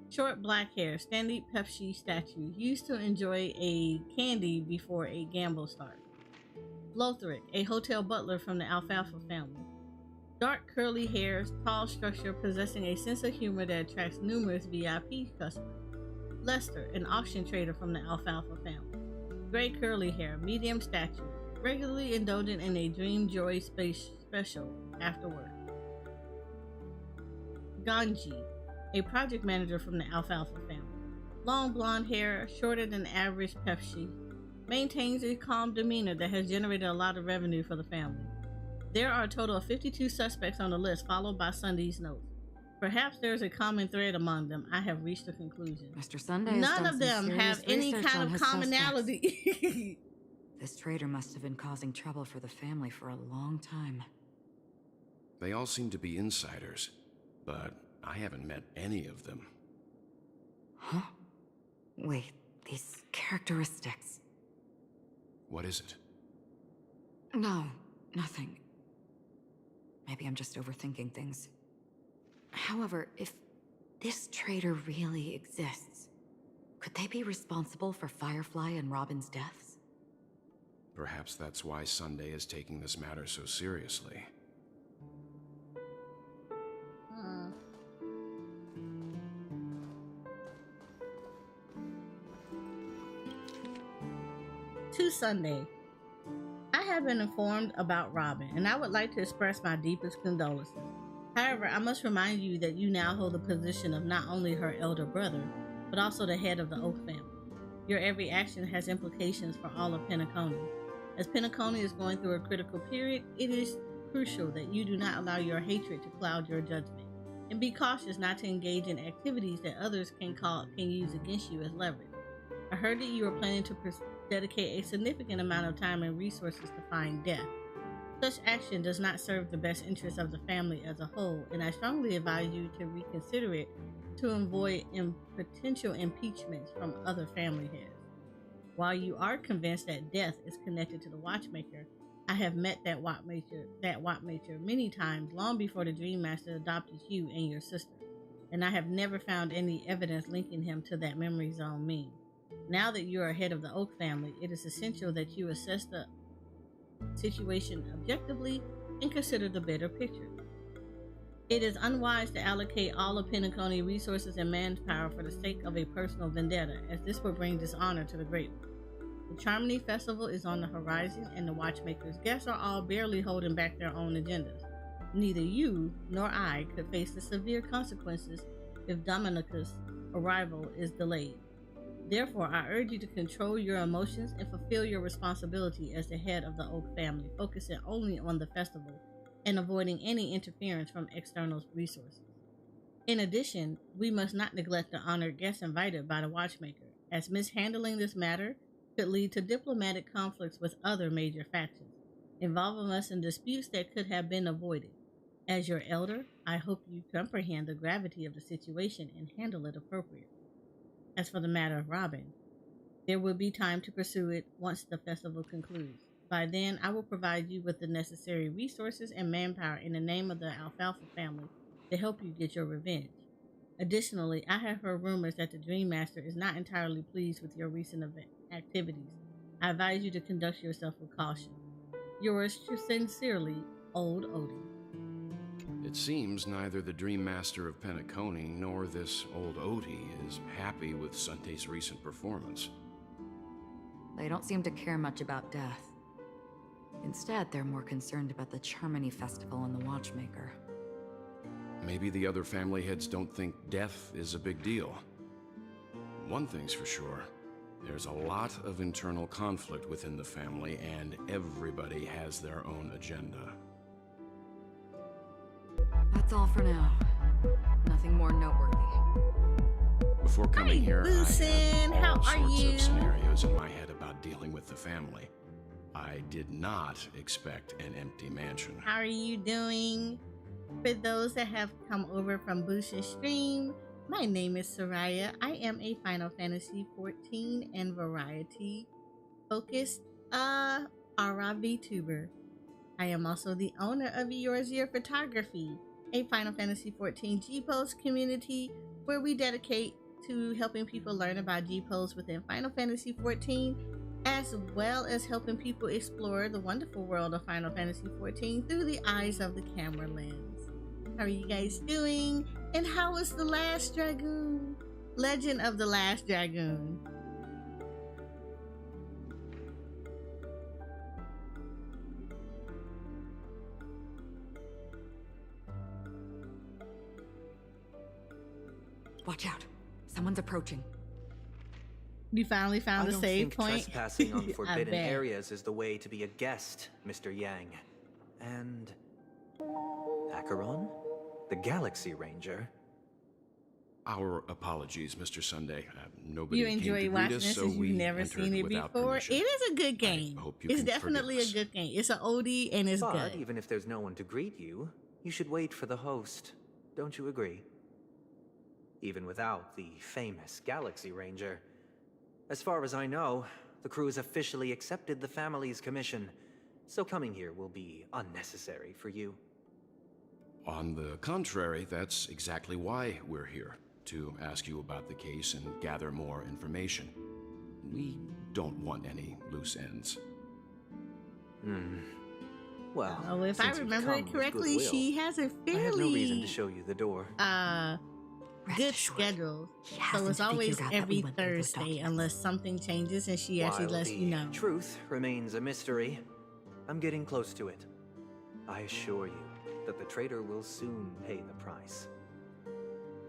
Short black hair, standard Pepsi stature, used to enjoy a candy before a gamble starts. Lothric, a hotel butler from the Alfalfa family. Dark curly hair, tall structure, possessing a sense of humor that attracts numerous VIP customers. Lester, an auction trader from the Alfalfa family. Gray curly hair, medium stature, regularly indulgent in a Dream Joy space special after work. Ganji, a project manager from the Alfalfa family. Long blonde hair, shorter than average Pepsi. Maintains a calm demeanor that has generated a lot of revenue for the family. There are a total of 52 suspects on the list, followed by Sunday's notes. Perhaps there's a common thread among them. I have reached a conclusion. Mr. Sunday None of them have any kind of commonality. This traitor must have been causing trouble for the family for a long time. They all seem to be insiders, but I haven't met any of them. Huh? Wait, these characteristics. What is it? No, nothing. Maybe I'm just overthinking things. However, if this traitor really exists, could they be responsible for Firefly and Robin's deaths? Perhaps that's why Sunday is taking this matter so seriously. To Sunday. I have been informed about Robin, and I would like to express my deepest condolences. However, I must remind you that you now hold the position of not only her elder brother, but also the head of the Oak family. Your every action has implications for all of Penacony. As Penacony is going through a critical period, it is crucial that you do not allow your hatred to cloud your judgment, and be cautious not to engage in activities that others can use against you as leverage. I heard that you are planning to dedicate a significant amount of time and resources to find Death. Such action does not serve the best interests of the family as a whole, and I strongly advise you to reconsider it to avoid potential impeachments from other family heads. While you are convinced that Death is connected to the Watchmaker, I have met that Watchmaker many times long before the Dream Master adopted you and your sister, and I have never found any evidence linking him to that memory zone mean. Now that you are head of the Oak family, it is essential that you assess the situation objectively and consider the bigger picture. It is unwise to allocate all of Penacony resources and manpower for the sake of a personal vendetta, as this will bring dishonor to the Great One. The Charmony Festival is on the horizon, and the Watchmaker's guests are all barely holding back their own agendas. Neither you nor I could face the severe consequences if Dominica's arrival is delayed. Therefore, I urge you to control your emotions and fulfill your responsibility as the head of the Oak family, focusing only on the festival and avoiding any interference from external resources. In addition, we must not neglect the honored guests invited by the Watchmaker, as mishandling this matter could lead to diplomatic conflicts with other major factions, involving us in disputes that could have been avoided. As your elder, I hope you comprehend the gravity of the situation and handle it appropriately. As for the matter of Robin, there will be time to pursue it once the festival concludes. By then, I will provide you with the necessary resources and manpower in the name of the Alfalfa family to help you get your revenge. Additionally, I have heard rumors that the Dream Master is not entirely pleased with your recent activities. I advise you to conduct yourself with caution. Yours sincerely, Old Odie. It seems neither the Dream Master of Penacony nor this Old Odie is happy with Sunday's recent performance. They don't seem to care much about Death. Instead, they're more concerned about the Charmony Festival and the Watchmaker. Maybe the other family heads don't think Death is a big deal. One thing's for sure, there's a lot of internal conflict within the family, and everybody has their own agenda. That's all for now. Nothing more noteworthy. Before coming here, Lucen, I had all how are sorts you? of scenarios in my head about dealing with the family. I did not expect an empty mansion. How are you doing? For those that have come over from Boos's stream, my name is Soraya. I am a Final Fantasy XIV and variety focused RV tuber. I am also the owner of Yours Year Photography, a Final Fantasy XIV G-Post community where we dedicate to helping people learn about G-Posts within Final Fantasy XIV, as well as helping people explore the wonderful world of Final Fantasy XIV through the eyes of the camera lens. How are you guys doing? And how was The Last Dragoon? Legend of the Last Dragoon. Watch out. Someone's approaching. You finally found a save point? I don't think trespassing on I forbidden bet. areas is the way to be a guest, Mr. Yang. And... Acheron? The Galaxy Ranger? Our apologies, Mr. Sunday. Nobody You came enjoy to watching greet us, this so since we you've never entered seen it without before. permission. It is a good game. I hope you It's can definitely a forgive us. good game. It's an oldie and it's But good. even if there's no one to greet you, you should wait for the host. Don't you agree? Even without the famous Galaxy Ranger. As far as I know, the crew has officially accepted the family's commission, so coming here will be unnecessary for you. On the contrary, that's exactly why we're here, to ask you about the case and gather more information. We don't want any loose ends. Well, Oh, if I since you've remember come it with correctly, goodwill, she has a I have no reason to fairly show you the door. good schedule. So hasn't it's always figured out that we every went through those Thursday unless something changes and she actually While lets the you know. truth remains a mystery, I'm getting close to it. I assure you that the traitor will soon pay the price.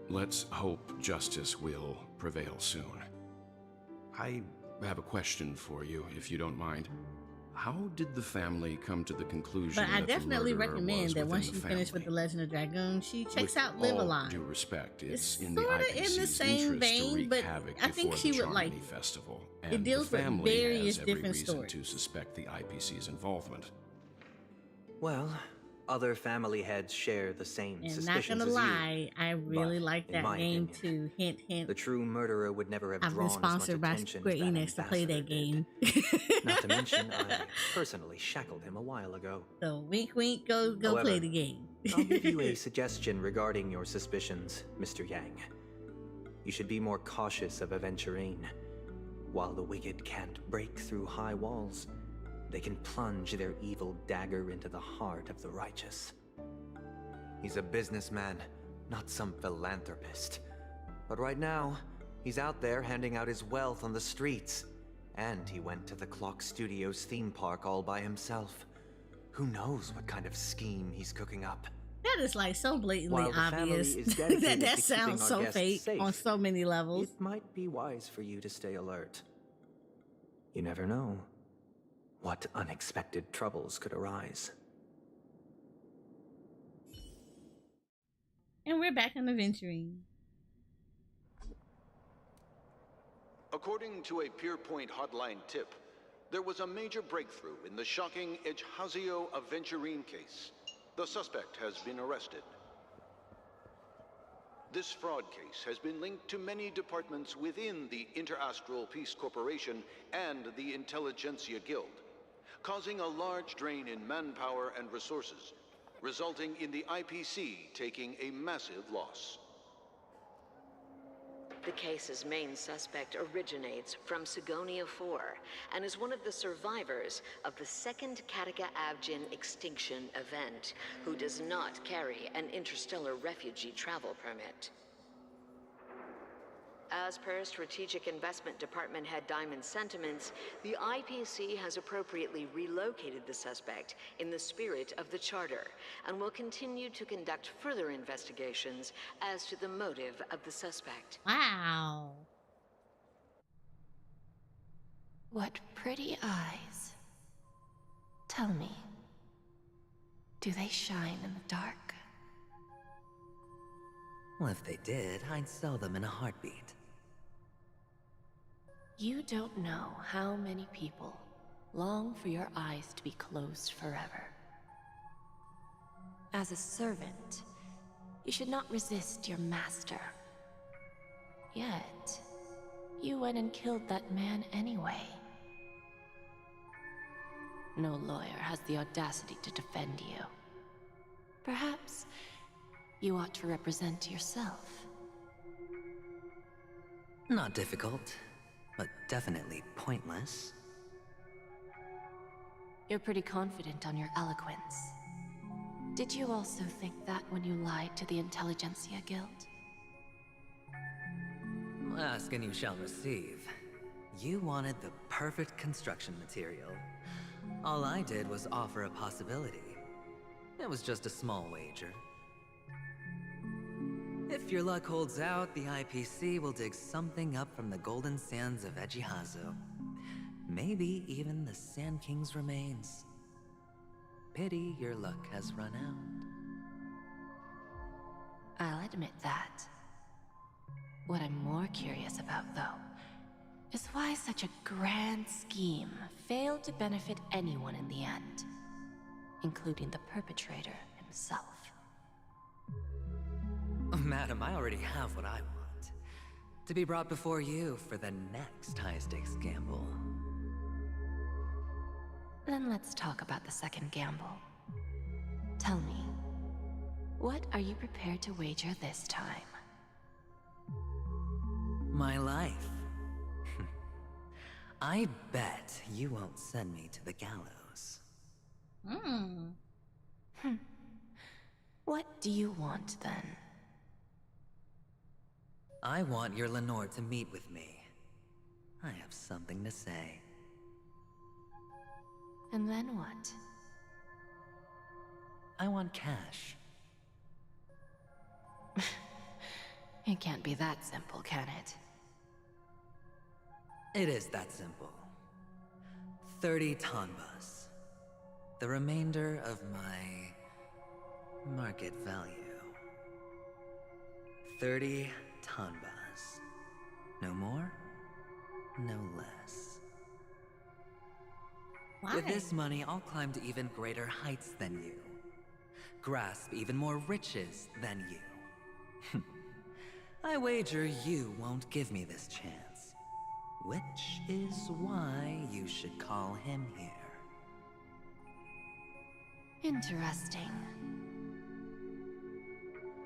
Let's hope justice will prevail soon. I have a question for you, if you don't mind. How did the family come to the conclusion But I that the definitely murderer recommend was that within once the you finish with family? The Legend of Dragoon, she checks With out Live all Alive. due respect, it's It's in the sorta IPC's in the same interest to vein, wreak but havoc I think before she the would like Charmony it. Festival, It and deals the with family various has every different reason stories. to suspect the IPC's involvement. Well, other family heads share the same And not suspicions gonna as you. lie, I really But like in that my game opinion, too. Hint, hint. The true murderer would never have I've been drawn as much sponsored by attention Square as that Enix to play ambassador that game. Not to mention, I personally shackled him a while ago. So wink, wink, go However, play the game. I'll give you a suggestion regarding your suspicions, Mr. Yang. You should be more cautious of Aventurine. While the wicked can't break through high walls, they can plunge their evil dagger into the heart of the righteous. He's a businessman, not some philanthropist. But right now, he's out there handing out his wealth on the streets. And he went to the Clock Studios theme park all by himself. Who knows what kind of scheme he's cooking up? That is like so blatantly While the family obvious. is dedicated that to sounds keeping our so guests fake safe, on so many levels. It might be wise for you to stay alert. You never know what unexpected troubles could arise. And we're back on Aventurine. According to a Pierpoint hotline tip, there was a major breakthrough in the shocking Ejhazio Aventurine case. The suspect has been arrested. This fraud case has been linked to many departments within the Interastral Peace Corporation and the Intelligentsia Guild, causing a large drain in manpower and resources, resulting in the IPC taking a massive loss. The case's main suspect originates from Sigonia 4 and is one of the survivors of the second Kataka Avgin extinction event, who does not carry an interstellar refugee travel permit. As per Strategic Investment Department Head Diamond's sentiments, the IPC has appropriately relocated the suspect in the spirit of the Charter and will continue to conduct further investigations as to the motive of the suspect. Wow. What pretty eyes. Tell me, do they shine in the dark? Well, if they did, I'd sell them in a heartbeat. You don't know how many people long for your eyes to be closed forever. As a servant, you should not resist your master. Yet, you went and killed that man anyway. No lawyer has the audacity to defend you. Perhaps you ought to represent yourself. Not difficult, but definitely pointless. You're pretty confident on your eloquence. Did you also think that when you lied to the Intelligentsia Guild? Ask and you shall receive. You wanted the perfect construction material. All I did was offer a possibility. It was just a small wager. If your luck holds out, the IPC will dig something up from the golden sands of Ejhazio. Maybe even the Sand King's remains. Pity your luck has run out. I'll admit that. What I'm more curious about, though, is why such a grand scheme failed to benefit anyone in the end, including the perpetrator himself. Madam, I already have what I want. To be brought before you for the next high-stakes gamble. Then let's talk about the second gamble. Tell me, what are you prepared to wager this time? My life. I bet you won't send me to the gallows. What do you want, then? I want your Lenore to meet with me. I have something to say. And then what? I want cash. It can't be that simple, can it? It is that simple. 30 tanbas. The remainder of my market value. 30 tanbas. No more, no less. Why? With this money, I'll climb to even greater heights than you. Grasp even more riches than you. I wager you won't give me this chance. Which is why you should call him here. Interesting.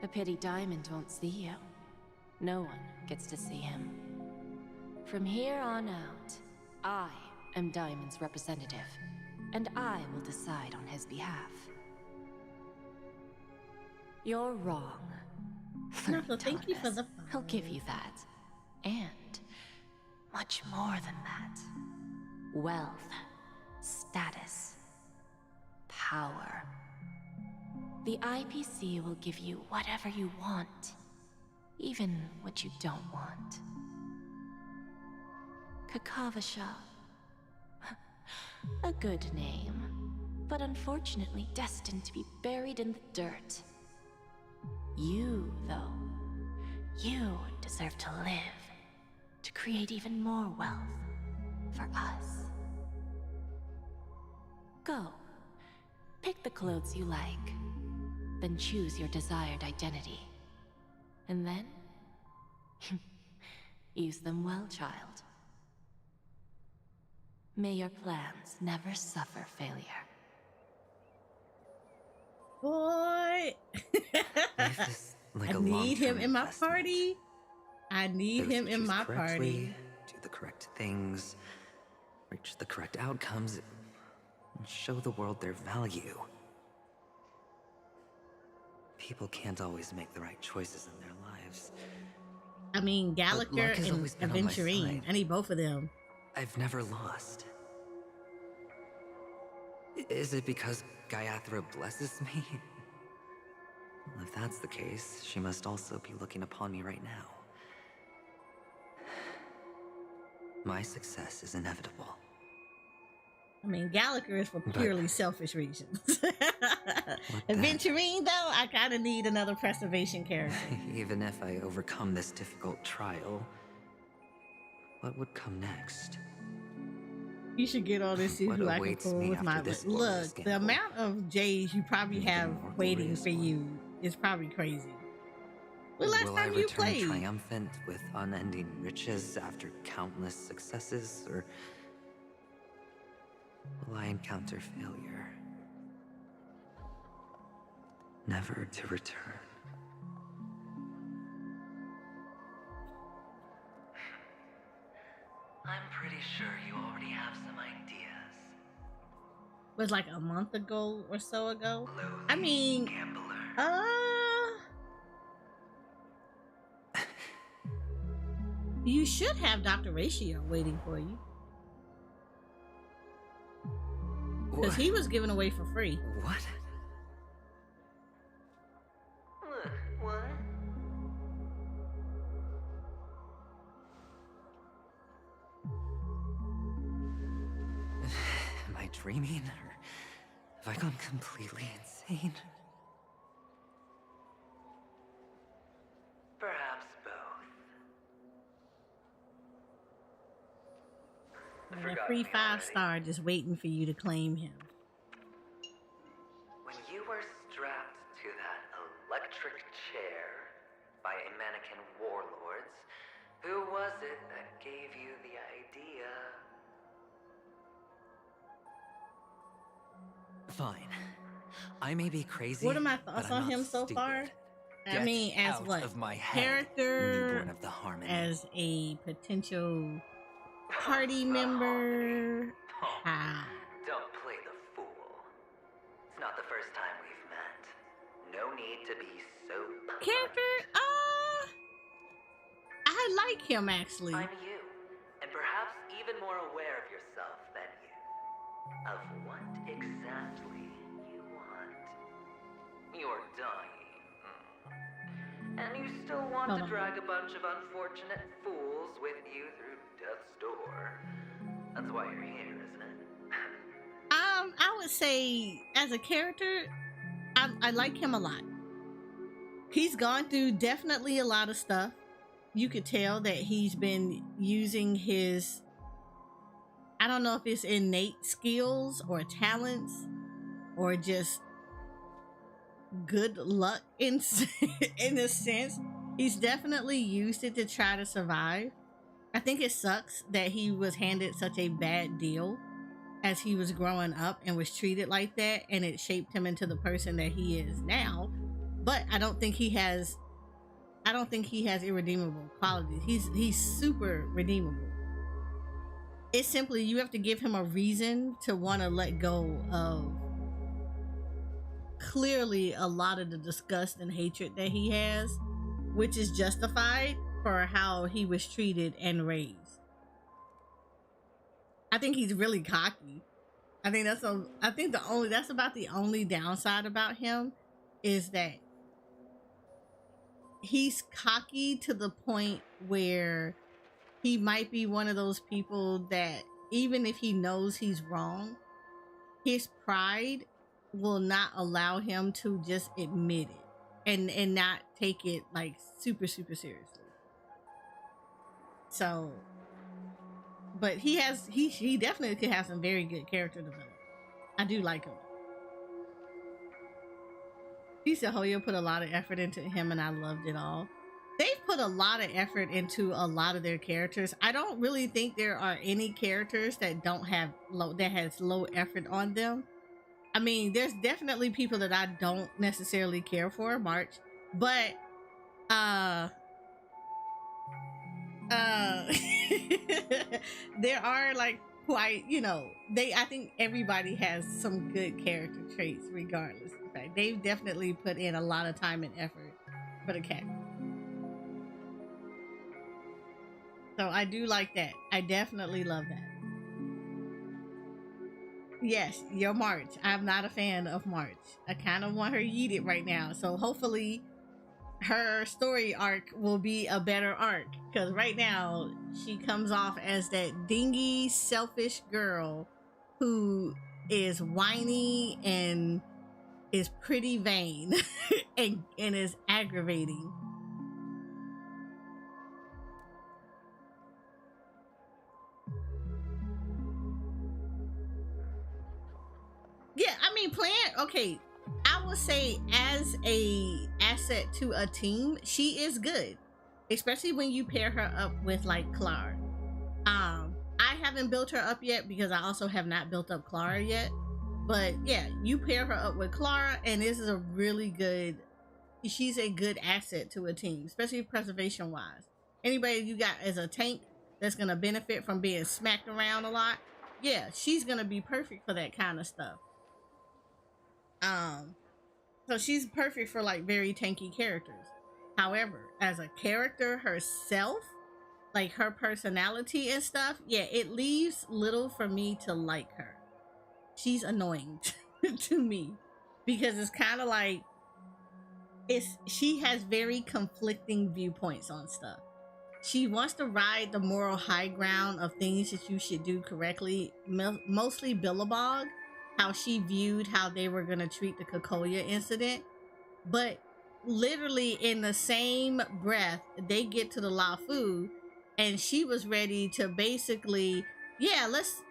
A pity Diamond won't see you. No one gets to see him. From here on out, I am Diamond's representative, and I will decide on his behalf. You're wrong. No, thank you for the He'll give you that. And much more than that. Wealth, status, power. The IPC will give you whatever you want, even what you don't want. Kakavasha. A good name, but unfortunately destined to be buried in the dirt. You, though, you deserve to live, to create even more wealth for us. Go, pick the clothes you like, then choose your desired identity. And then, use them well, child. May your plans never suffer failure. Boy, Like I a need him long-term in my investment. party. I need Those him who in choose my correctly, party. do the correct things, reach the correct outcomes, and show the world their value. People can't always make the right choices in their lives. I mean, Gallagher luck has and always been on my Aventurine. side. I need both of them. I've never lost. Is it because Gaiathra blesses me? Well, if that's the case, she must also be looking upon me right now. My success is inevitable. I mean, Gallagher is for purely selfish reasons. Aventurine, though, I kind of need another preservation character. Even if I overcome this difficult trial, what would come next? You should get on this, see What who I can awaits pull me with my after this look. glorious The gamble? amount of J's you probably have more waiting glorious for you is probably crazy. Well, last Will I time you return played, triumphant with unending riches after countless successes, or will I encounter failure? Never to return. I'm pretty sure you already have some ideas. was like a month ago or so ago. I mean, you should have Dr. Ratio waiting for you. Because he was given away for free. What? What? Am I dreaming, or have I gone completely insane? Perhaps both. Got a free 5-star just waiting for you to claim him. When you were strapped to that electric chair by a mannequin warlords, who was it that gave you the idea? Fine. I may be crazy. What are my thoughts but I'm on not him so stupid. far? I Get mean, as out what? of my head, Character, newborn of the Harmony. as a potential party member. How? Don't play the fool. It's not the first time we've met. No need to be so Character? I like him actually. I'm you, and perhaps even more aware of yourself than you. Of what exactly you want. You're dying. And you still want Hold to on. drag a bunch of unfortunate fools with you through death's door. That's why you're here, isn't it? I would say as a character, I like him a lot. He's gone through definitely a lot of stuff. You could tell that he's been using his, I don't know if it's innate skills or talents or just good luck in a sense. He's definitely used it to try to survive. I think it sucks that he was handed such a bad deal as he was growing up and was treated like that, and it shaped him into the person that he is now. But I don't think he has irredeemable qualities. He's super redeemable. It's simply you have to give him a reason to want to let go of clearly a lot of the disgust and hatred that he has, which is justified for how he was treated and raised. I think he's really cocky. I think that's about the only downside about him, is that he's cocky to the point where he might be one of those people that even if he knows he's wrong, his pride will not allow him to just admit it and not take it like super seriously. So, but he definitely could have some very good character development. I do like him. He said Hoyo put a lot of effort into him and I loved it all. They've put a lot of effort into a lot of their characters. I don't really think there are any characters that has low effort on them. I mean, there's definitely people that I don't necessarily care for, March, but there are like quite, I think everybody has some good character traits regardless. In fact, they've definitely put in a lot of time and effort for the character. So I do like that. I definitely love that. Yes, your March. I'm not a fan of March. I kind of want her yeeted right now. So hopefully her story arc will be a better arc. Because right now she comes off as that dingy, selfish girl who is whiny and is pretty vain and is aggravating. Yeah, I mean, okay, I would say as a asset to a team, she is good, especially when you pair her up with like Clara. I haven't built her up yet because I also have not built up Clara yet, but yeah, you pair her up with Clara and this is she's a good asset to a team, especially preservation wise. Anybody you got as a tank that's gonna benefit from being smacked around a lot, yeah, she's gonna be perfect for that kind of stuff. So she's perfect for like very tanky characters. However, as a character herself, like her personality and stuff, yeah, it leaves little for me to like her. She's annoying to me because it's kind of like she has very conflicting viewpoints on stuff. She wants to ride the moral high ground of things that you should do correctly, mostly Billabong, how she viewed how they were going to treat the Kokoya incident. But literally in the same breath, they get to the Lafu and she was ready to basically, yeah, let's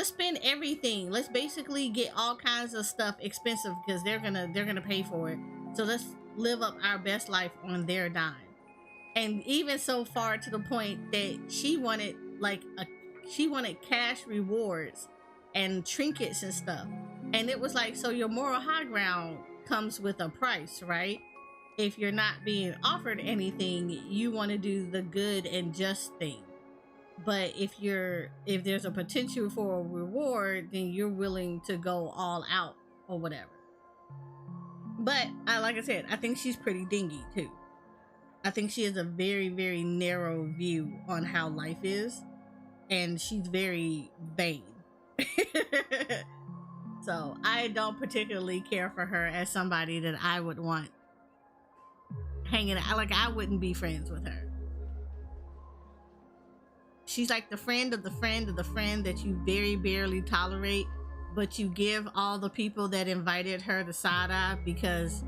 spend everything. Let's basically get all kinds of stuff expensive because they're gonna pay for it. So let's live up our best life on their dime. And even so far to the point that she wanted cash rewards and trinkets and stuff. And it was like, so your moral high ground comes with a price, right? If you're not being offered anything, you want to do the good and just thing. But if there's a potential for a reward, then you're willing to go all out or whatever. But like I said, I think she's pretty dingy too. I think she has a very, very narrow view on how life is, and she's very vain. So I don't particularly care for her as somebody that I would want hanging out. Like, I wouldn't be friends with her. She's like the friend of the friend of the friend that you very barely tolerate, but you give all the people that invited her the side eye because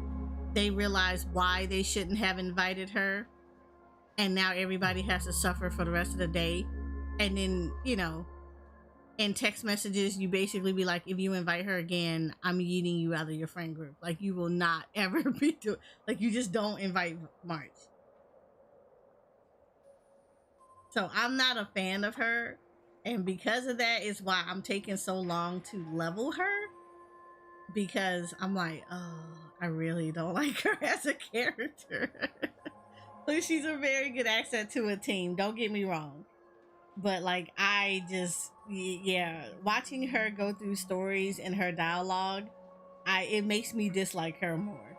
they realize why they shouldn't have invited her. And now everybody has to suffer for the rest of the day. And then, you know, in text messages, you basically be like, if you invite her again, I'm yeeting you out of your friend group. Like, you will not ever be doing, like, you just don't invite March. So I'm not a fan of her. And because of that is why I'm taking so long to level her. Because I'm like, oh, I really don't like her as a character. Like, she's a very good asset to a team. Don't get me wrong. But like, watching her go through stories and her dialogue, it makes me dislike her more.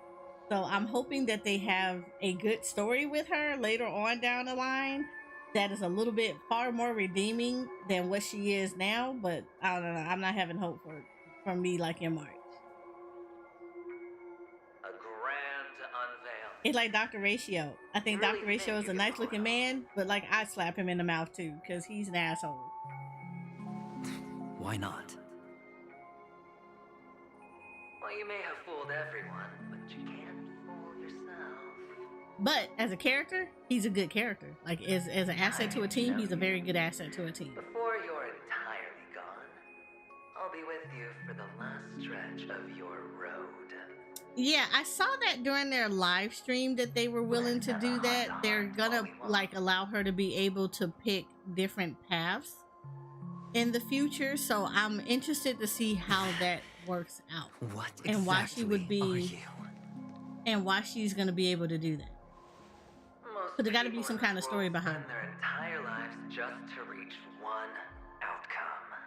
So I'm hoping that they have a good story with her later on down the line that is a little bit far more redeeming than what she is now. But I don't know. I'm not having hope for me like in March. A grand unveiling. It's like Dr. Ratio. I think You really Dr. Ratio think is you a can nice pull it looking man, but like, I'd slap him in the mouth too because he's an asshole. Why not? Well, you may have fooled everyone, but you can't fool yourself. But as a character, he's a good character. Like, as an asset to a team, he's a very good asset to a team. Before you're entirely gone, I'll be with you for the last stretch of your road. Yeah, I saw that during their live stream that they were willing to do that. They're gonna like allow her to be able to pick different paths in the future. So I'm interested to see how that works out. What and why she would exactly are you? And why she's gonna be able to do that. But there got to be some kind of story behind it. Their entire lives just to reach one outcome.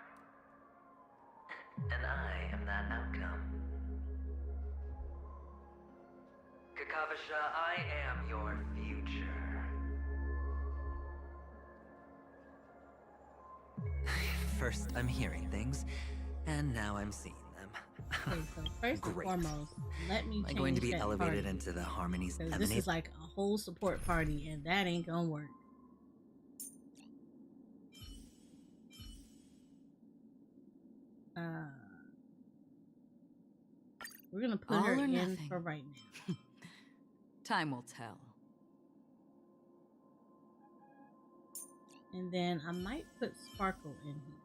And I am that outcome. Kakavasha, I am your future. First, I'm hearing things, and now I'm seeing them. Okay, so first and foremost, let me Am I change going to be that elevated party, into the harmonies because emanate? this is like a whole support party, and that ain't gonna work. We're gonna put All her or in nothing. for right now. Time will tell. And then I might put Sparkle in here.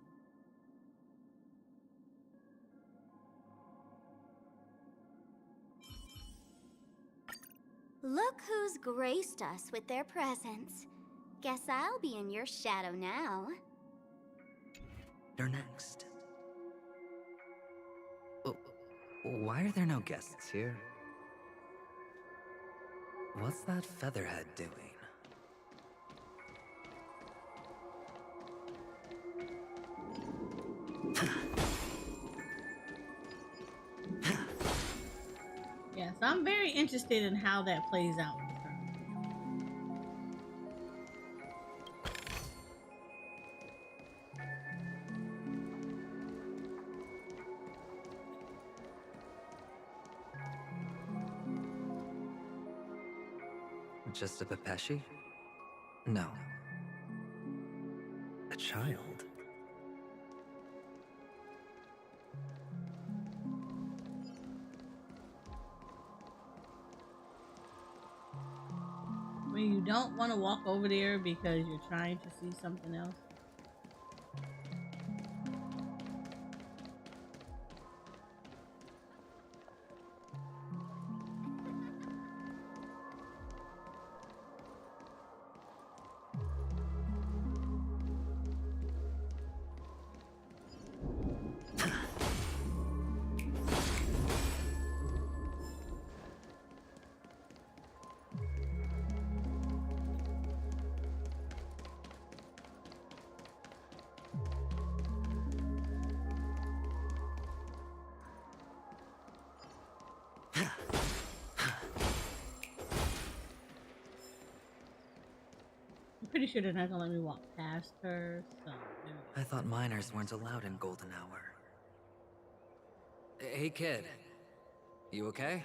Look who's graced us with their presence. Guess I'll be in your shadow now. You're next. Oh, why are there no guests here? What's that featherhead doing? Yeah, so I'm very interested in how that plays out with her. Just a Pepeshi? No. A child? When you don't want to walk over there because you're trying to see something else. pretty sure they're not gonna let me walk past her, so there we go. I thought minors weren't allowed in Golden Hour. Hey kid, you okay?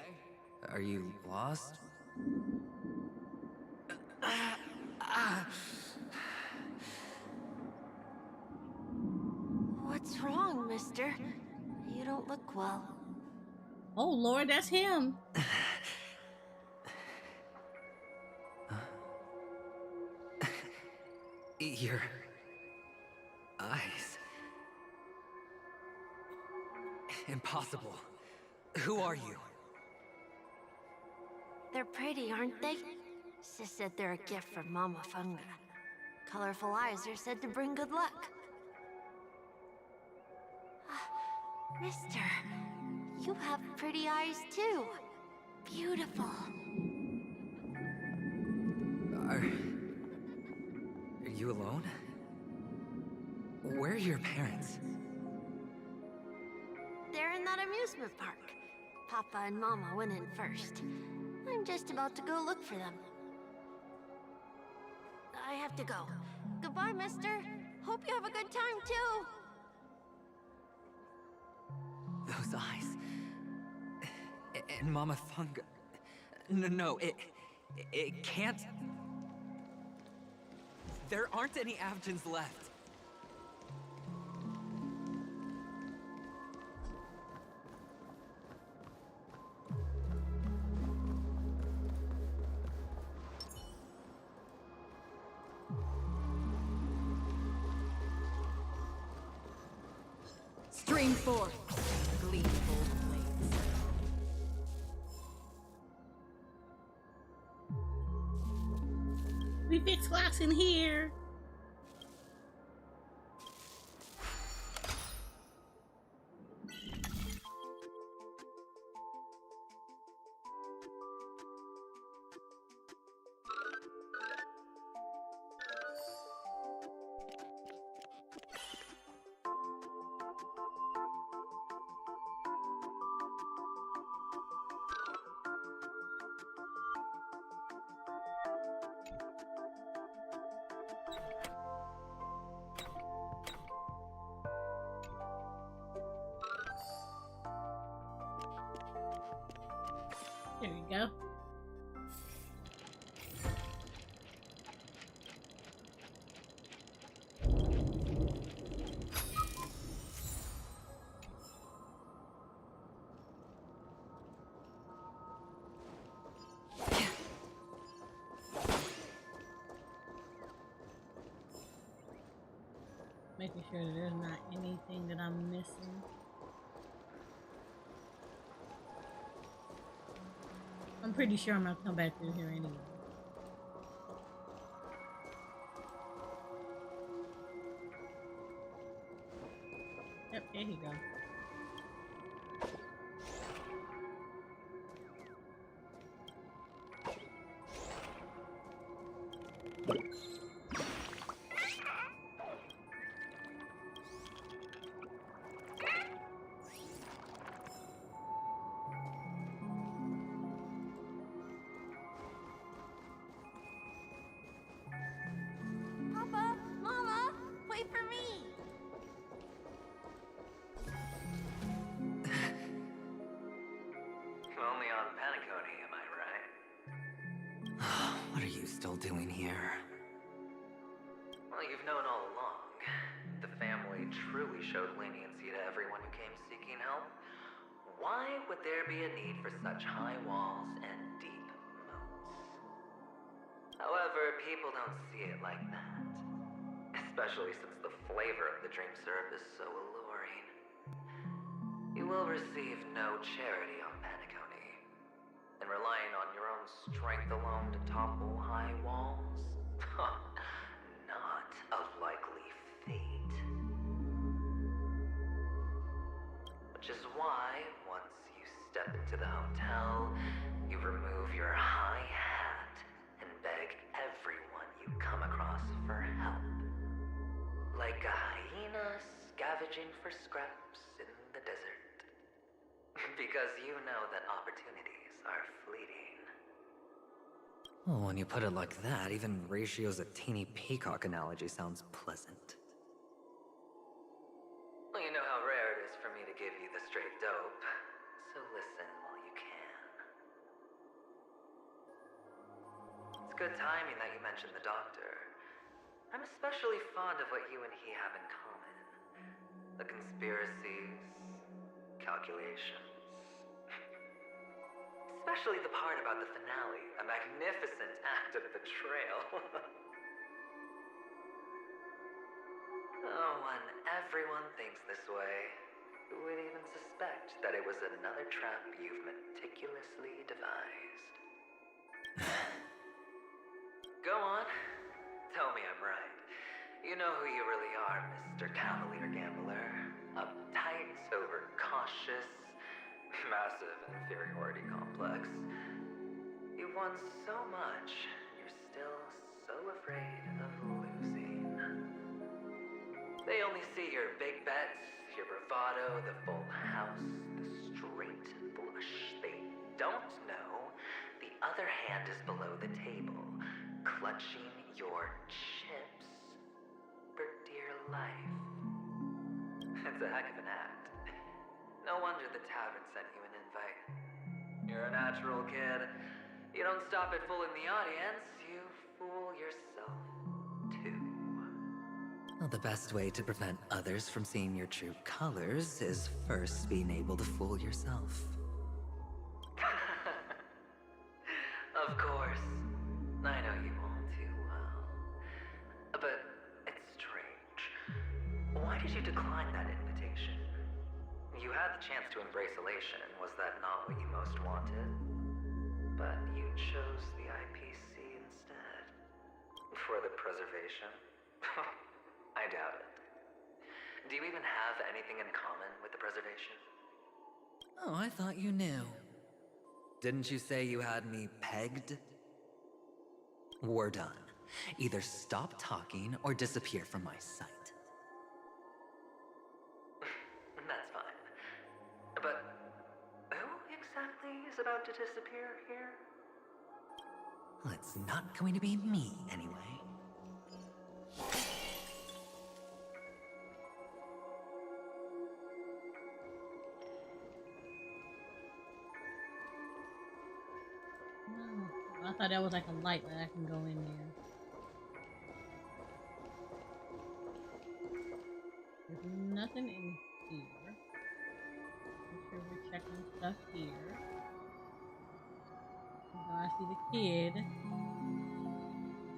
Are you lost? What's wrong, mister? You don't look well. Oh Lord, that's him. Your eyes. Impossible. Who are you? They're pretty, aren't they? Sis said they're a gift from Mama Funga. Colorful eyes are said to bring good luck. Mister, you have pretty eyes too. Beautiful. Are you alone? Where are your parents? They're in that amusement park. Papa and Mama went in first. I'm just about to go look for them. I have to go. Goodbye, mister. Hope you have a good time, too. Those eyes. And Mama Funga. No, it can't. There aren't any Avgens left. Stream forth, gleeful blades. We fix glass in here. There we go. Making sure that there's not anything that I'm missing. I'm pretty sure I'm gonna come back through here anyway. Yep, there you go. Papa, Mama, wait for me. Only on Penacony, am I right? What are you still doing here? Well, you've known all along. The family truly showed leniency to everyone who came seeking help. Why would there be a need for such high walls and deep moats? However, people don't see it like that. Especially since the flavor of the drink syrup is so alluring. You will receive no charity on Penacony. And relying on your own strength alone to topple high walls? Not a likely fate. Which is why, once you step into the hotel, you remove your high hat and beg everyone you come across for help. Like a hyena scavenging for scraps in the desert. Because you know that opportunities are fleeting. Well, when you put it like that, even Ratio's a teeny peacock analogy sounds pleasant. Well, you know how rare it is for me to give you the straight dope, so listen while you can. It's good timing that you mentioned the doctor. I'm especially fond of what you and he have in common. The conspiracies, calculations. Especially the part about the finale, a magnificent act of betrayal. Oh, when everyone thinks this way, who would even suspect that it was another trap you've meticulously devised? Go on. Tell me I'm right. You know who you really are, Mr. Cavalier Gambler. Uptight, overcautious, massive inferiority complex. You want so much, you're still so afraid of losing. They only see your big bets, your bravado, the full house, the straight flush. They don't know the other hand is below the table, clutching your chips for dear life. It's a heck of an act. No wonder the tavern sent you an invite. You're a natural kid. You don't stop at fooling the audience, you fool yourself too. Well, the best way to prevent others from seeing your true colors is first being able to fool yourself. Of course. I know you all too well. But it's strange. Why did you decline that invitation? You had the chance to embrace elation. Was that not what you most wanted? But you chose the IPC instead. For the preservation? I doubt it. Do you even have anything in common with the preservation? Oh, I thought you knew. Didn't you say you had me pegged? We're done. Either stop talking or disappear from my sight. That's fine. But who exactly is about to disappear here? Well, it's not going to be me, anyway. Oh, I thought that was like a light that I can go in there. There's nothing in here. Make sure we're checking stuff here. So I see the kid.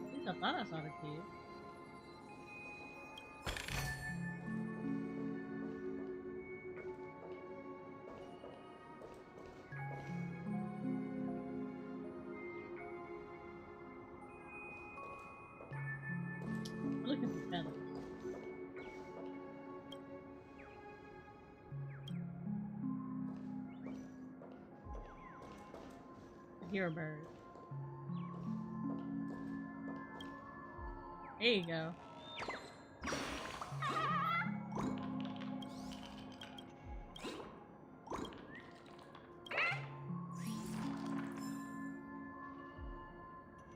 At least I thought I saw the kid. I'm looking for feathers. I hear a bird. There you go.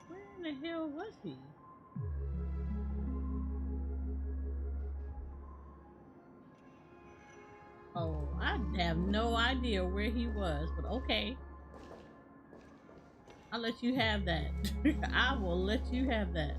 Where in the hell was he? Oh, I have no idea where he was, but okay. I'll let you have that. I will let you have that.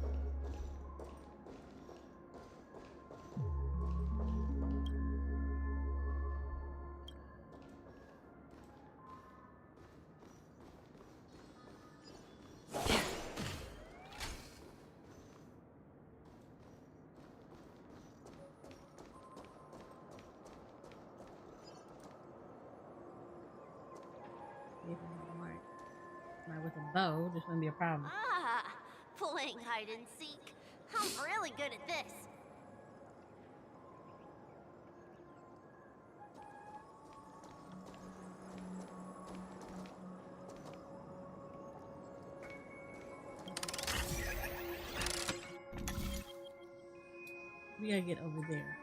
With a bow, this wouldn't be a problem. Ah, playing hide and seek. I'm really good at this. We gotta get over there.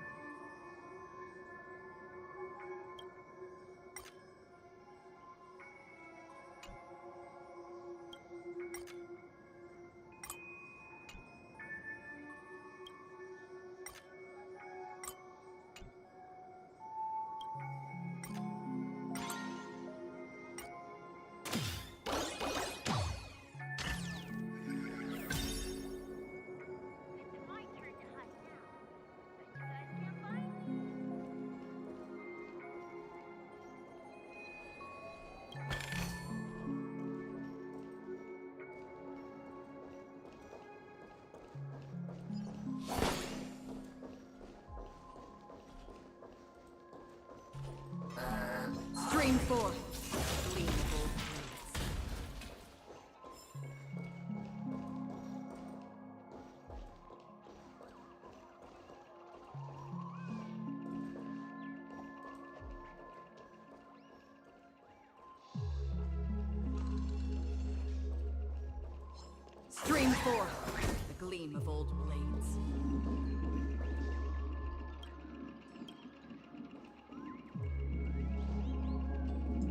Stream forth the gleam of old blades.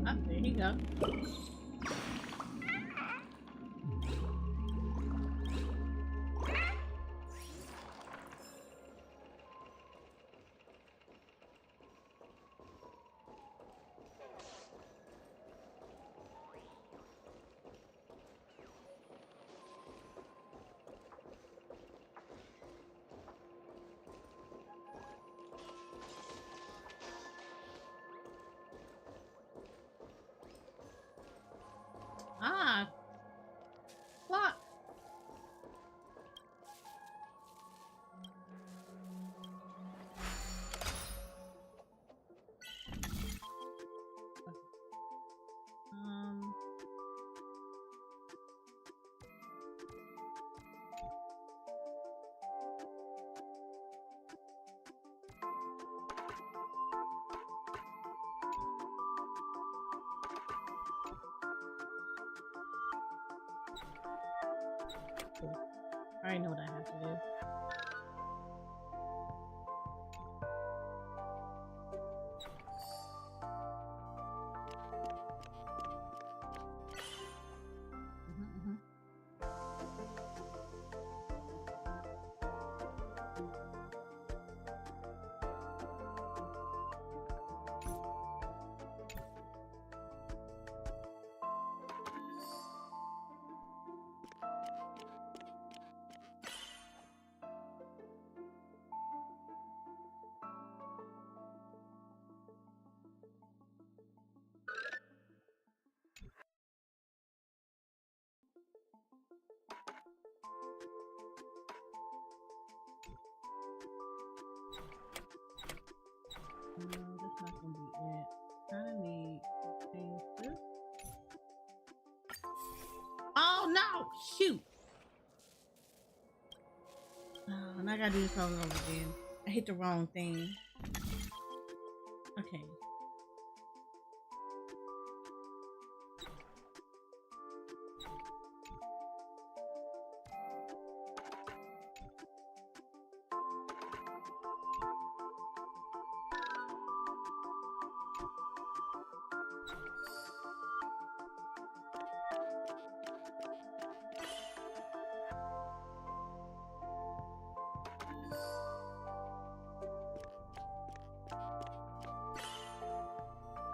Ah, there you go. Ah, clock. Um. Cool. I already know what I have to do. No, that's not gonna be it. Kinda need to change this. Oh no! Shoot! Oh, and I gotta do this all over again. I hit the wrong thing. Okay.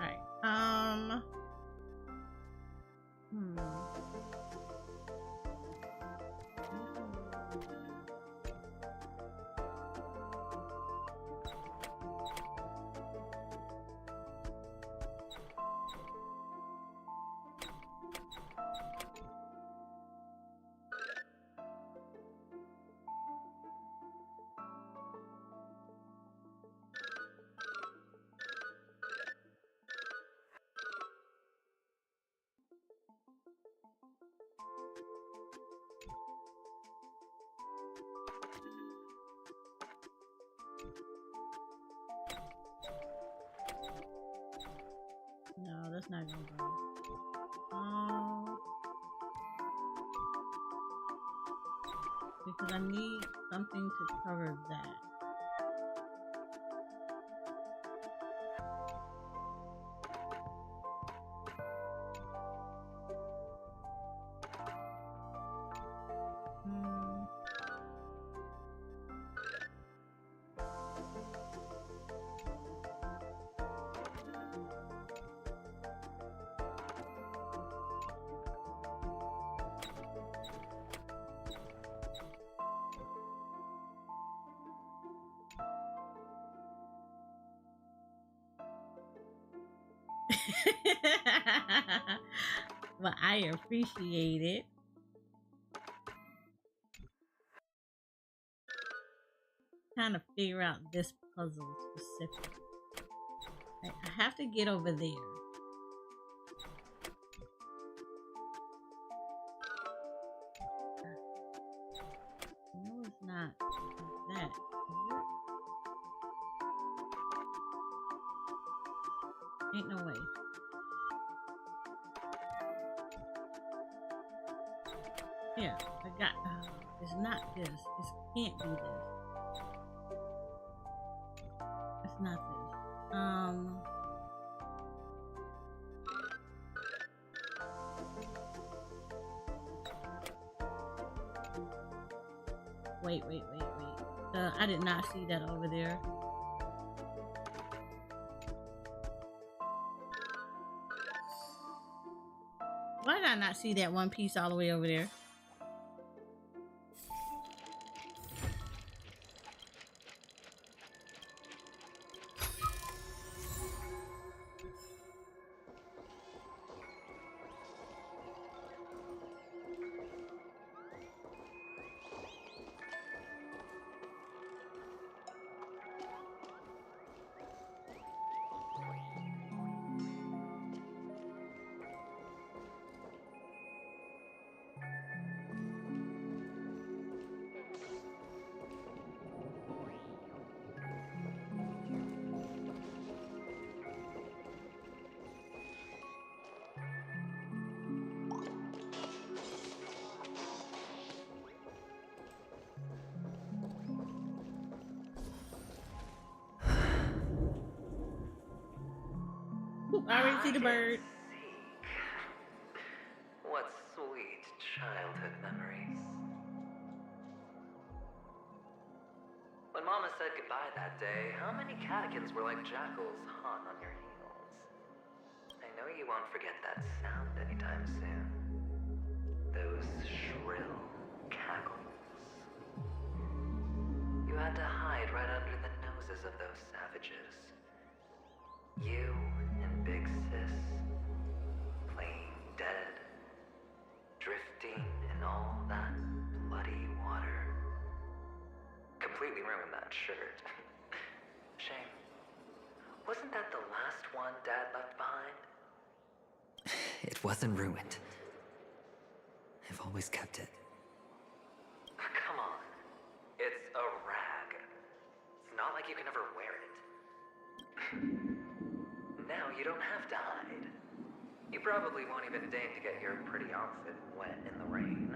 Alright. No, that's not gonna go. Because I need something to cover that. Well, I appreciate it. Trying to figure out this puzzle specifically. I have to get over there. No, it's not that. Ain't no way. Yeah, I got. It's not this. It can't be this. It's not this. Wait. I did not see that over there. Why did I not see that one piece all the way over there? I already see the bird. What sweet childhood memories. When Mama said goodbye that day, how many catechins were like jackals hot on your heels? I know you won't forget that sound anytime soon. Those shrill cackles. You had to hide right under the noses of those savages. You and Big Sis, playing dead, drifting in all that bloody water. Completely ruined that shirt. Shame. Wasn't that the last one Dad left behind? It wasn't ruined. I've always kept it. Come on. It's a rag. It's not like you can ever wear it. Now you don't have to hide. You probably won't even deign to get your pretty outfit wet in the rain.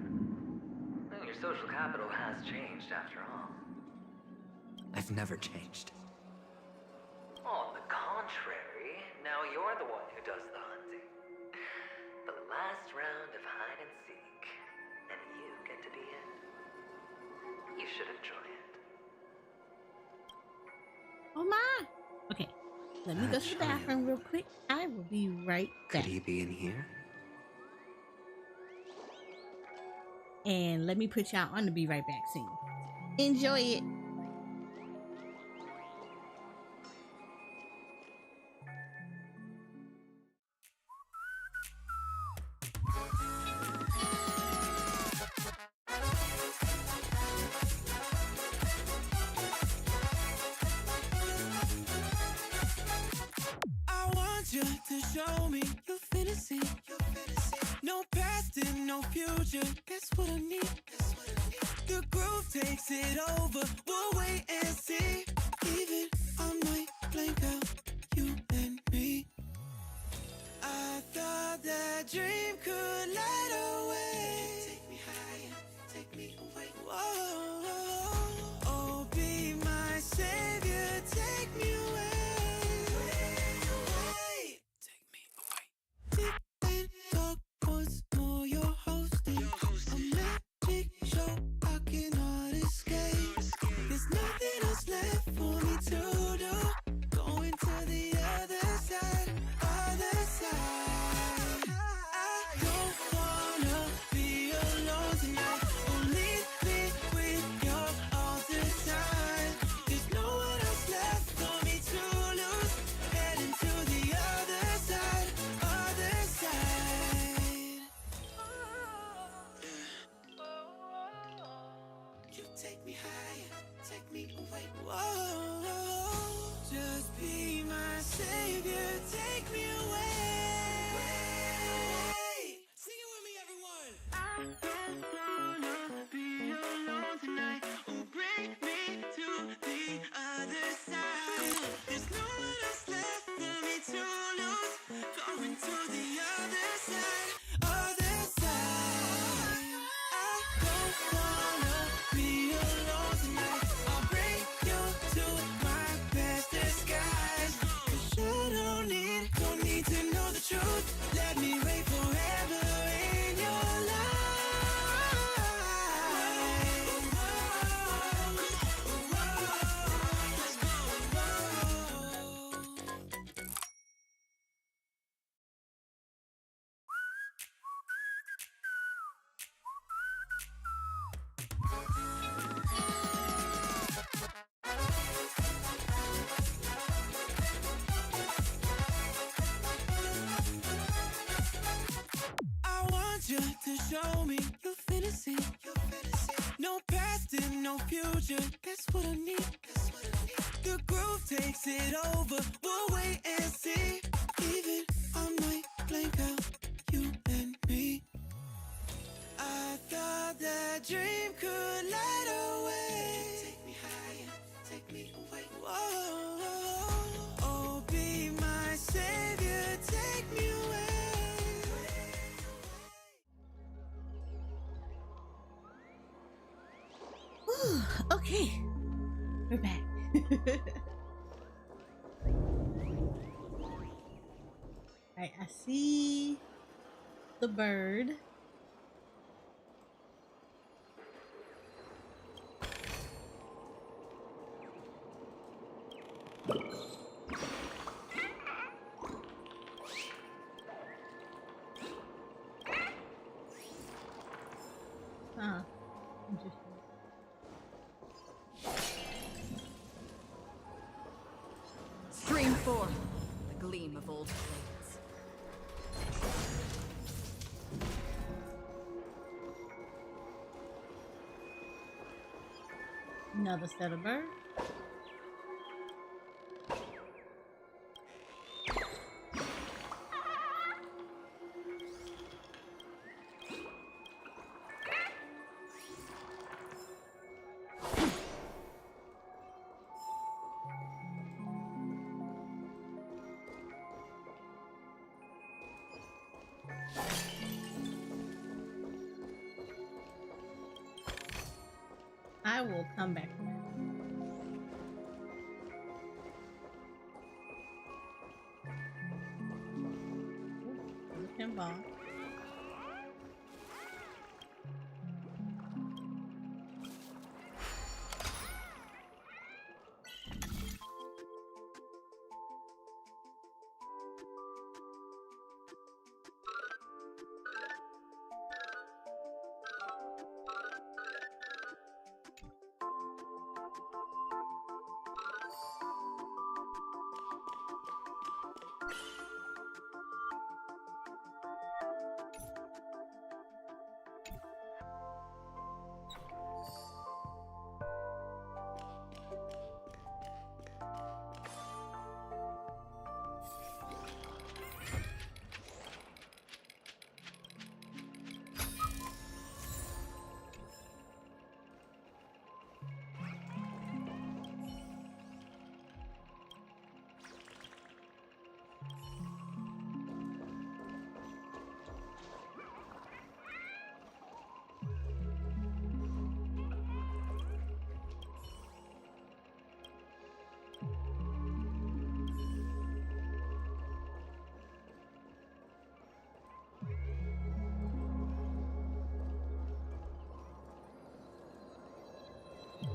And your social capital has changed after all. I've never changed. On the contrary, now you're the one who does the hunting. The last round of hide and seek, and you get to be it. You should enjoy it. Oh my! Okay, let me go to the bathroom real quick. I will be right back. Could he be in here? And let me put y'all on the be right back scene. Enjoy it. To show me your fantasy. No past and no future. That's what I need. The groove takes it over. We'll wait and see. Even I might blank out you and me. I thought that dream could light away. Take me higher, take me away. Whoa, oh, be my savior, take me away. Take me higher, take me away. Whoa, just be my savior, take me away. Sing it with me, everyone. I don't wanna be alone tonight. Oh, bring me to the other side. There's no one else left for me to lose. Going to the other side, other side. I show me your fantasy. No past and no future, that's what I need. The groove takes it over, we'll wait and see. Even I might blank out, you and me. I thought that dream could light away. Take me higher, take me away. Whoa, oh, be my savior, take me away. Okay, we're back. Right, I see the bird. Interesting. Stream forth the gleam of old blades. Another set of birds. I will come back. Pinball.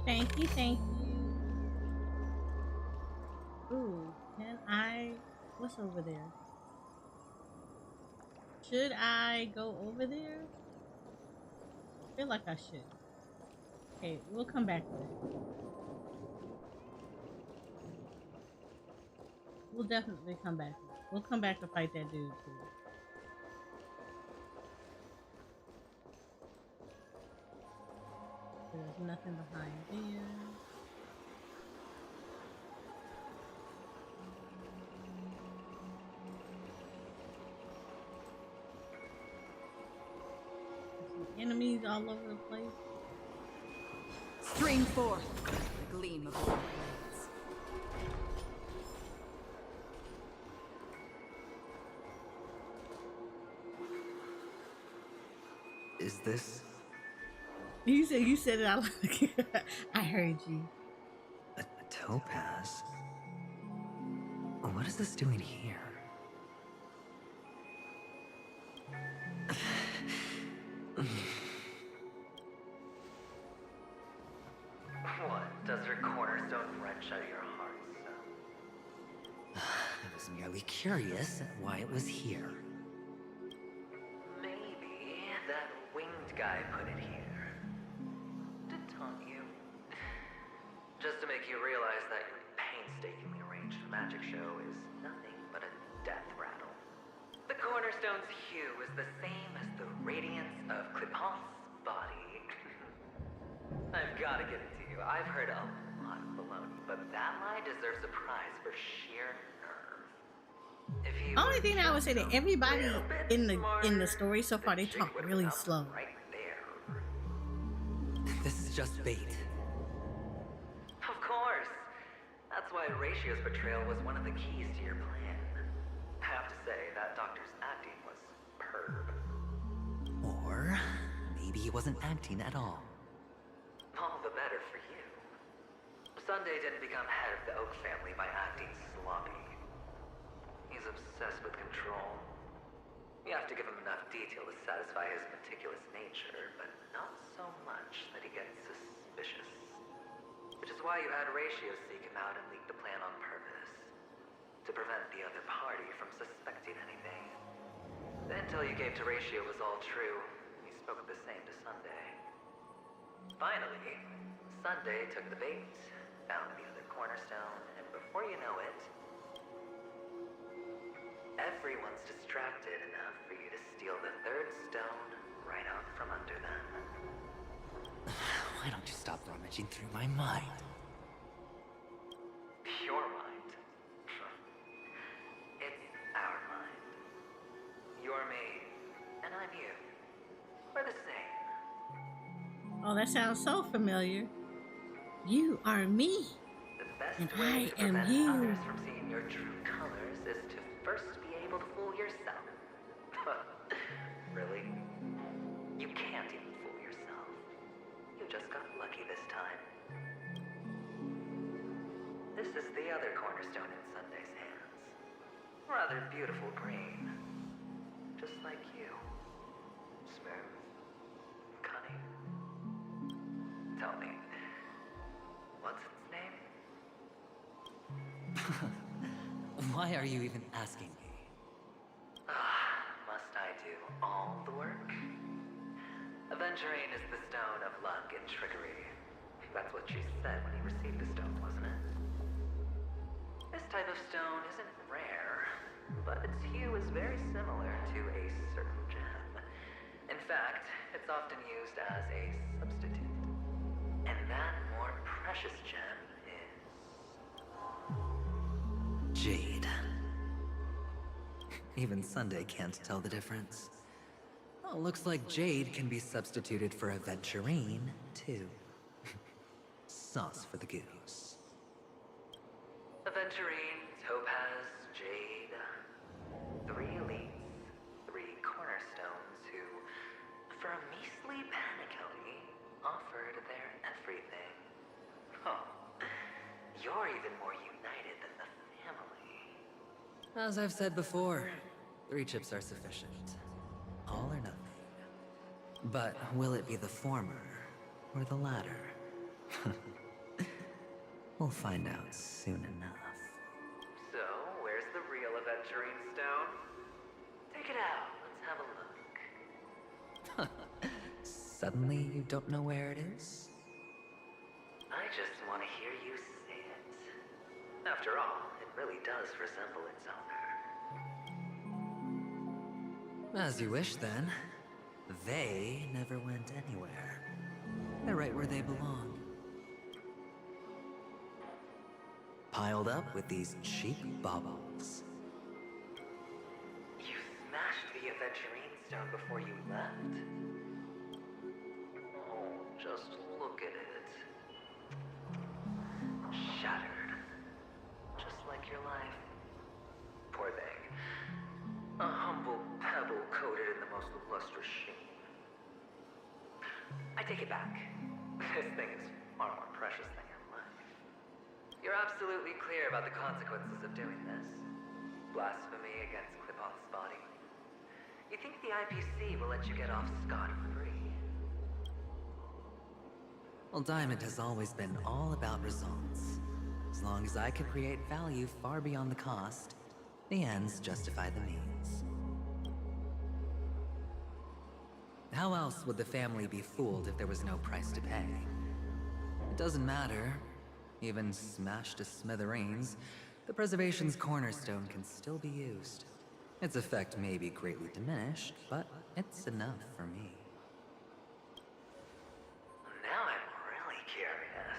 Thank you, thank you. Ooh, can I... What's over there? Should I go over there? I feel like I should. Okay, we'll come back to that. We'll definitely come back. We'll come back to fight that dude too. There's nothing behind there. There's enemies all over the place. Stream forth the gleam of old blades. Is this You said it out loud. I heard you. a topaz? What is this doing here? What? Does your cornerstone wrench out your heart, so? I was merely curious at why it was here. Maybe that winged guy put it here. To taunt you. Just to make you realize that your painstakingly arranged magic show is nothing but a death rattle. The cornerstone's hue is the same as the radiance of Clipot's body. I've got to give it to you. I've heard a lot of baloney, but that lie deserves a prize for sheer nerve. If you Only thing I would say that everybody in the story so far, they talk really slow. Right there. This is just bait. Of course. That's why Ratio's betrayal was one of the keys to your plan. I have to say, that doctor's acting was superb. Or maybe he wasn't acting at all. All the better for you. Sunday didn't become head of the Oak family by acting sloppy. He's obsessed with control. You have to give him enough detail to satisfy his meticulous nature, but not so much that he gets suspicious. Which is why you had Ratio seek him out and leak the plan on purpose. To prevent the other party from suspecting anything. The intel you gave to Ratio was all true. He spoke the same to Sunday. Finally, Sunday took the bait, found the other cornerstone, and before you know it, everyone's distracted enough for you to steal the third stone right out from under them. Why don't you stop rummaging through my mind? Your mind. It's our mind. You're me, and I'm you. We're the same. Oh, that sounds so familiar. You are me, and I am you. Others from seeing your true colors is to first be able to fool yourself. Really? You can't even fool yourself. You just got lucky this time. This is the other cornerstone in Sunday's hands. Rather beautiful green. Just like you. Smooth. Cunning. Tell me, what's its name? Why are you even asking me? Must I do all the work? Aventurine is the stone of luck and trickery. That's what she said when he received the stone, wasn't it? This type of stone isn't rare, but its hue is very similar to a certain gem. In fact, it's often used as a substitute. And that more precious gem is... Jade. Even Sunday can't tell the difference. Oh, looks like Jade can be substituted for Aventurine, too. Sauce for the goose. Aventurine, Topaz, Jade. 3 elites, 3 cornerstones who, for a measly Penacony, offered their everything. Oh, you're even more united than the family. As I've said before, 3 chips are sufficient. All or nothing. But will it be the former or the latter? We'll find out soon enough. So, where's the real Aventurine stone? Take it out, let's have a look. Suddenly you don't know where it is? I just want to hear you say it. After all, it really does resemble its owner. As you wish, then. They never went anywhere. They're right where they belong. Piled up with these cheap baubles. You smashed the Aventurine stone before you left? Oh, just look at it. Shattered. Just like your life. Poor thing. A humble pebble coated in the most lustrous sheen. I take it back. This thing is far more precious than your life. You're absolutely clear about the consequences of doing this. Blasphemy against Clipot's body. You think the IPC will let you get off scot-free? Well, Diamond has always been all about results. As long as I can create value far beyond the cost, the ends justify the means. How else would the family be fooled if there was no price to pay? It doesn't matter. Even smashed to smithereens, the preservation's cornerstone can still be used. Its effect may be greatly diminished, but It's enough for me. Now I'm really curious.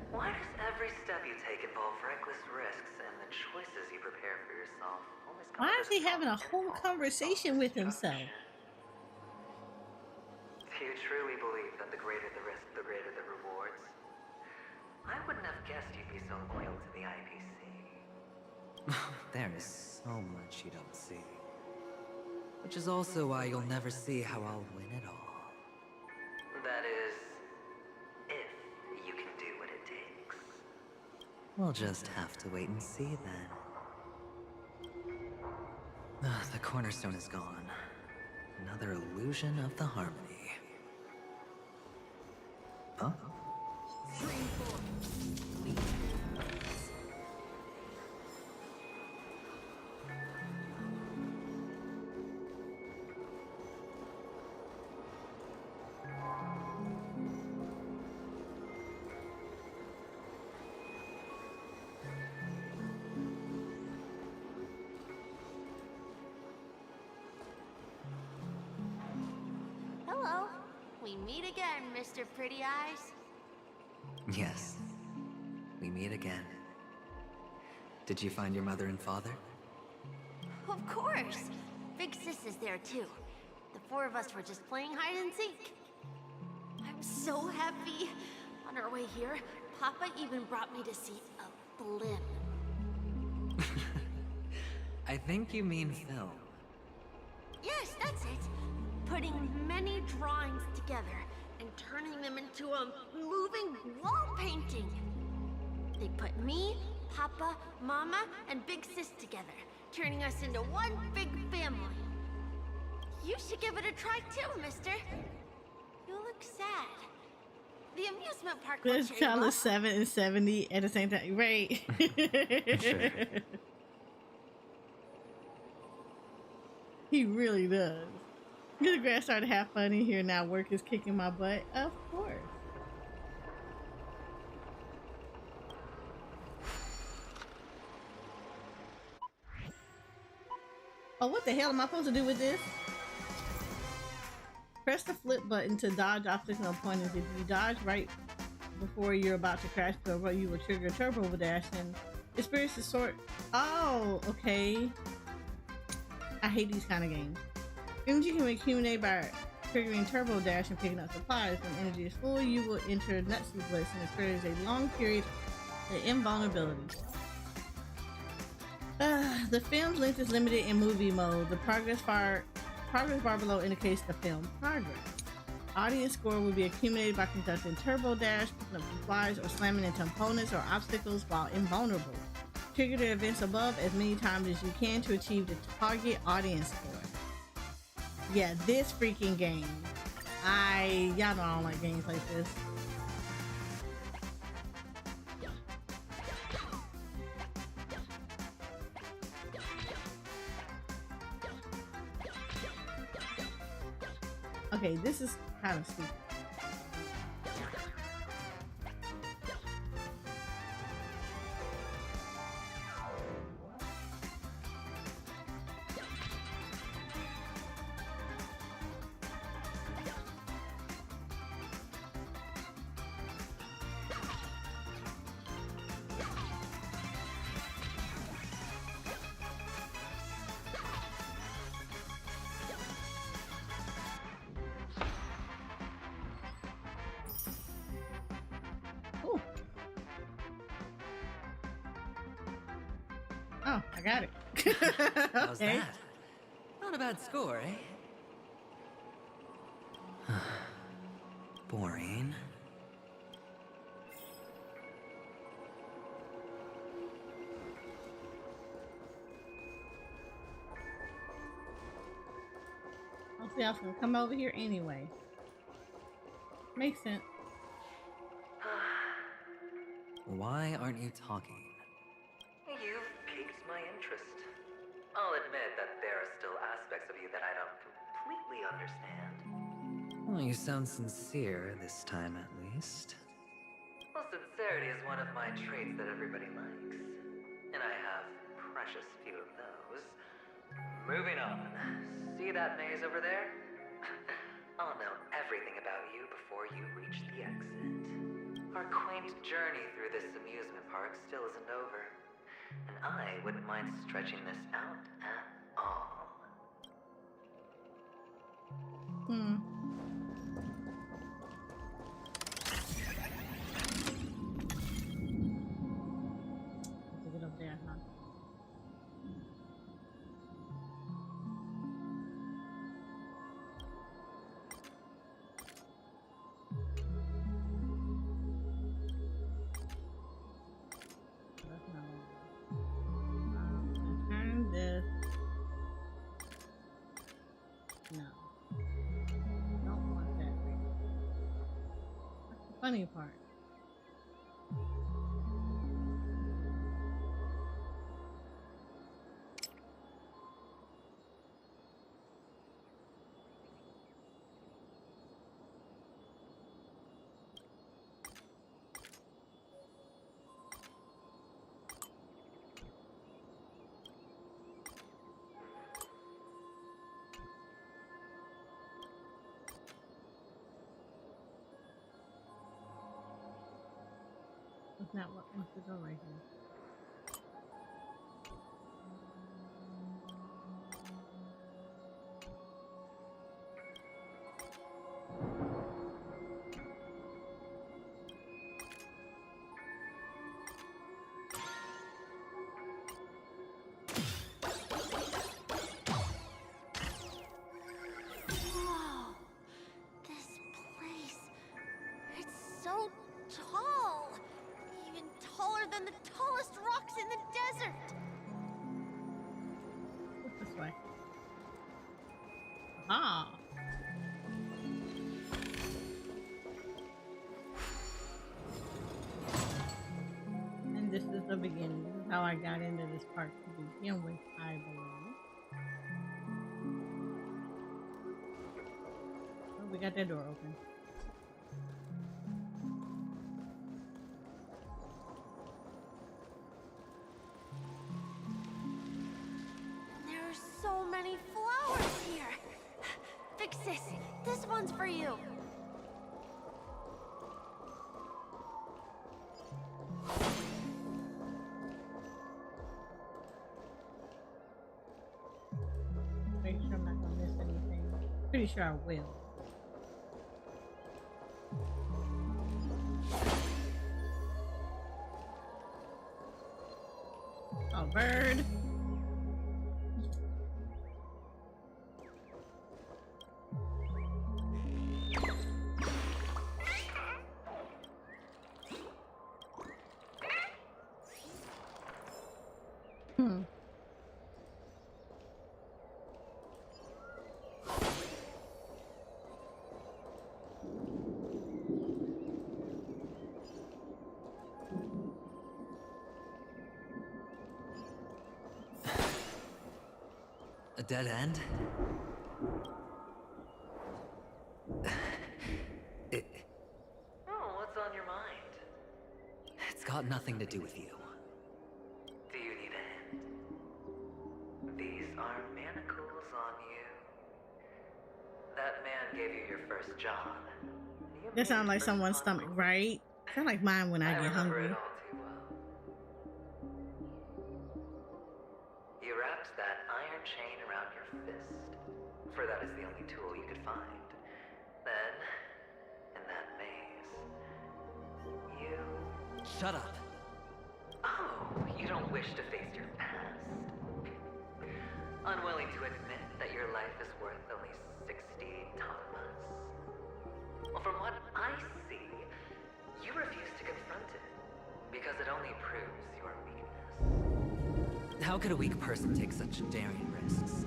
Why does every step you take involve reckless risks and the choices you prepare for yourself always come Why with is he having a whole conversation with himself? Do you truly believe that the greater the risk, the greater the rewards? I wouldn't have guessed you'd be so loyal to the IPC. There is so much you don't see. Which is also why you'll never see how I'll win it all. That is, if you can do what it takes. We'll just have to wait and see then. The cornerstone is gone. Another illusion of the harmony. Huh? Hello. We meet again, Mr. Pretty Eyes. Yes. We meet again. Did you find your mother and father? Of course. Big Sis is there too. The four of us were just playing hide and seek. I'm so happy. On our way here, Papa even brought me to see a blimp. I think you mean film. Yes, that's it. Putting many drawings together and turning them into a moving wall painting. They put me, Papa, Mama, and Big Sis together, turning us into one big family. You should give it a try too, mister. You look sad. The amusement park will Let's cheer you call it up. 7 and 70 at the same time, right? Sure. He really does. The grass started to have fun in here. Now work is kicking my butt. Of course. Oh, what the hell am I supposed to do with this? Press the flip button to dodge obstacle pointers. If you dodge right before you're about to crash turbo, you will trigger a turbo dash and experience the sort. Oh, okay. I hate these kind of games. Energy can accumulate by triggering turbo dash and picking up supplies. When energy is full, you will enter Nutsu Blitz and experience a long period of invulnerability. The film's length is limited in movie mode. The progress bar below indicates the film progress. Audience score will be accumulated by conducting turbo dash, picking up supplies, or slamming into opponents or obstacles while invulnerable. Trigger the events above as many times as you can to achieve the target audience score. Yeah, this freaking game. Y'all know I don't like games like this. Okay, this is kind of stupid. Oh, I got it. How's Okay. that? Not a bad score, eh? Boring. I'll see, I was gonna come over here anyway. Makes sense. Why aren't you talking? You've piqued my interest. I'll admit that there are still aspects of you that I don't completely understand. Well, you sound sincere this time, at least. Well, sincerity is one of my traits that everybody likes. And I have precious few of those. Moving on. See that maze over there? I'll know everything about you before you reach the exit. Our quaint journey through this amusement park still isn't over. And I wouldn't mind stretching this out at all. To get up there, huh? Turn this. No. Don't want that. That's the funny part. That's not what wants to go right here. Whoa! This place. It's so tall! Even taller than the tallest rocks in the desert! Look this way. Aha! And this is the beginning. This is how I got into this park to begin with, I believe. Oh, we got that door open. There are so many flowers here! Vixis, this one's for you! Make sure I'm not gonna miss anything. Pretty sure I will. Oh, bird. A dead end? Oh, what's on your mind? It's got nothing to do with you. Do you need a hint? These are manacles on you. That man gave you your first job. That sounds like someone's stomach, right? Sound like mine when I get remember hungry. it all too well. You wrapped that iron chain around your fist, for that is the only tool you could find. Then, in that maze, you... Shut up. Oh, you don't wish to face your past. Unwilling to admit that your life is worth only 60 tamas. Well, from what I see, you refuse to confront it, because it only proves your weakness. How could a weak person take such daring risks?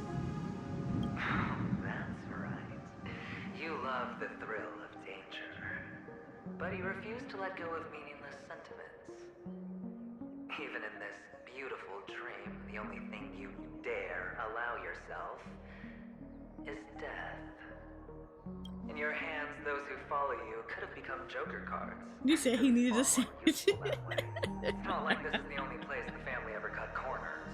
That's right. You love the thrill of danger, but you refuse to let go of meaningless sentiments. Even in this beautiful dream, the only thing you dare allow yourself is death. In your hands, those who follow you could have become Joker cards. You said he needed a sandwich. It's not like this is the only place the family ever cut corners.